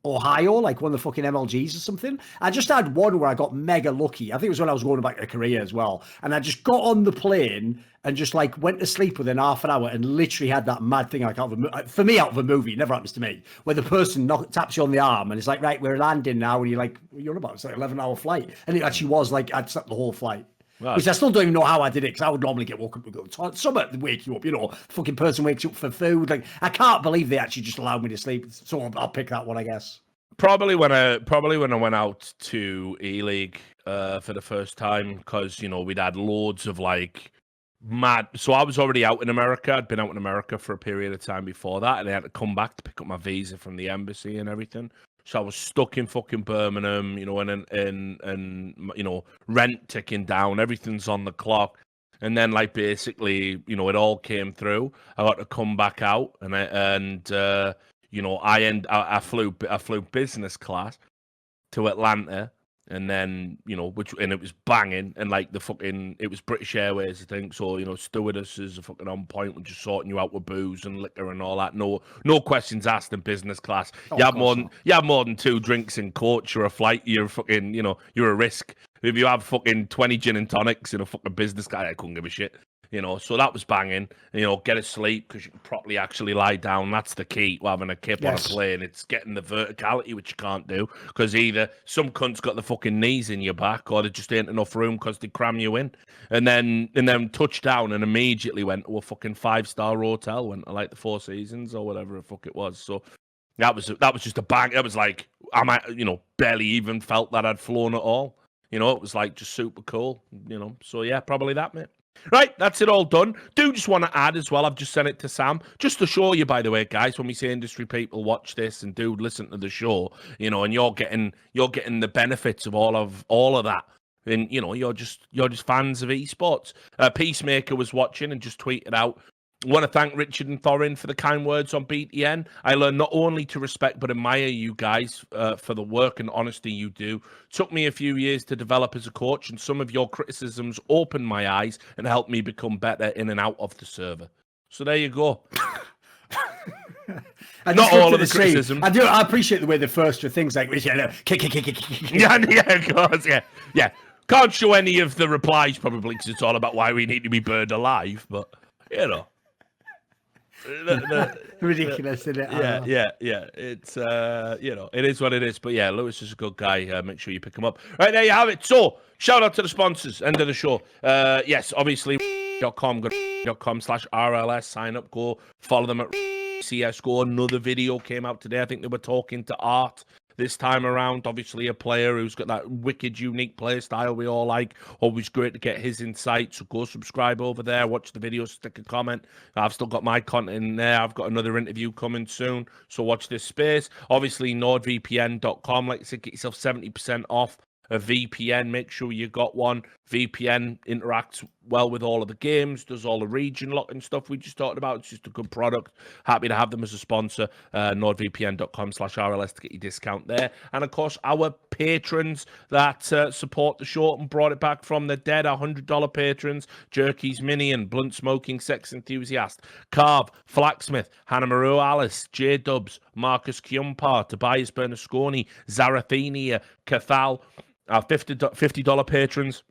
Ohio, like one of the fucking MLGs or something. I just had one where I got mega lucky. I think it was when I was going back to Korea as well. And I just got on the plane and just like went to sleep within half an hour and literally had that mad thing like out of for me out of a movie. It never happens to me, where the person taps you on the arm and it's like, right, we're landing now. And you're like, what are you on about? It's like 11-hour flight. And it actually was like, I'd slept the whole flight. Right. Which I still don't even know how I did it, because I would normally get woken up and go to the toilet. Some wake you up, you know, fucking person wakes you up for food. Like, I can't believe they actually just allowed me to sleep. So I'll pick that one, I guess.
Probably when I went out to E-League for the first time, because, you know, we'd had loads of like mad. So I was already out in America. I'd been out in America for a period of time before that, and I had to come back to pick up my visa from the embassy and everything. So I was stuck in fucking Birmingham, you know, and you know, rent ticking down, everything's on the clock. And then, like, basically, you know, it all came through. I got to come back out, and you know, I flew business class to Atlanta, and then, you know, and it was banging, and like it was British Airways, I think. So, you know, stewardesses are fucking on point with just sorting you out with booze and liquor and all that. No questions asked in business class. You have more than 2 drinks in coach or a flight. You're fucking, you know, you're a risk. If you have fucking 20 gin and tonics in a fucking business class, I couldn't give a shit. You know, so that was banging. You know, get a sleep because you can properly actually lie down. That's the key to having a kip on a plane. It's getting the verticality, which you can't do, because either some cunt's got the fucking knees in your back, or there just ain't enough room because they cram you in. And then touchdown and immediately went to a fucking 5-star hotel. Went to like the Four Seasons or whatever the fuck it was. So that was just a bang. It was like you know, barely even felt that I'd flown at all. You know, it was like just super cool. You know, so yeah, probably that, mate. Right, that's it all done. Do just want to add as well, I've just sent it to Sam, just to show you, by the way, guys, when we say industry people watch this and do listen to the show, you know, and you're getting the benefits of all of that. And, you know, you're just fans of esports. Peacemaker was watching and just tweeted out, I want to thank Richard and Thorin for the kind words on BTN. I learned not only to respect but admire you guys for the work and honesty you do. Took me a few years to develop as a coach, and some of your criticisms opened my eyes and helped me become better in and out of the server. So there you go. Not all of the criticism.
I appreciate the way the first are things like,
yeah, of course, yeah. Can't show any of the replies probably because it's all about why we need to be burned alive, but you know.
Ridiculous, isn't it?
Yeah. It's you know, it is what it is. But yeah, Lewis is a good guy. Make sure you pick him up. Right, there you have it. So shout out to the sponsors. End of the show. Yes, obviously .com/RLS. Sign up. Go follow them at CS:GO. Another video came out today. I think they were talking to Art this time around. Obviously a player who's got that wicked unique play style we all like. Always great to get his insights. So go subscribe over there, watch the video, stick a comment. I've still got my content in there. I've got another interview coming soon, so watch this space. Obviously nordvpn.com, like I said, get yourself 70% off a VPN. Make sure you got one. VPN interacts well with all of the games, does all the region locking stuff we just talked about. It's just a good product. Happy to have them as a sponsor. nordvpn.com/RLS to get your discount there. And of course, our patrons that support the show and brought it back from the dead, our $100 patrons: Jerky's Minion, Blunt Smoking Sex Enthusiast, Carve, Flacksmith, Hannah Maru Alice, J Dubs, Marcus Kiumpar, Tobias Bernasconi, Zarathenia, Cathal. Our $50 patrons: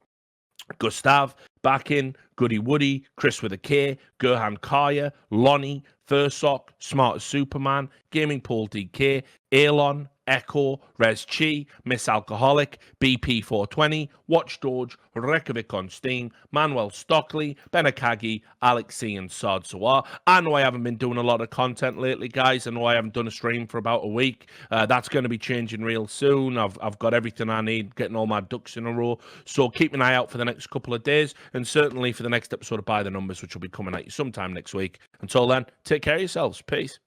Gustav, Backin, Goody Woody, Chris with a K, Gerhan Kaya, Lonnie, Thursok, Smart as Superman, Gaming Pool DK, Elon, Echo, Rez Chi, Miss Alcoholic, BP420, Watch Doge, Reykjavik on Steam, Manuel Stockley, Benakagi, Alexi, and Sard Sawar. I know I haven't been doing a lot of content lately, guys. I know I haven't done a stream for about a week. That's going to be changing real soon. I've got everything I need, getting all my ducks in a row. So keep an eye out for the next couple of days, and certainly for the next episode of By the Numbers, which will be coming at you sometime next week. Until then, take care of yourselves. Peace.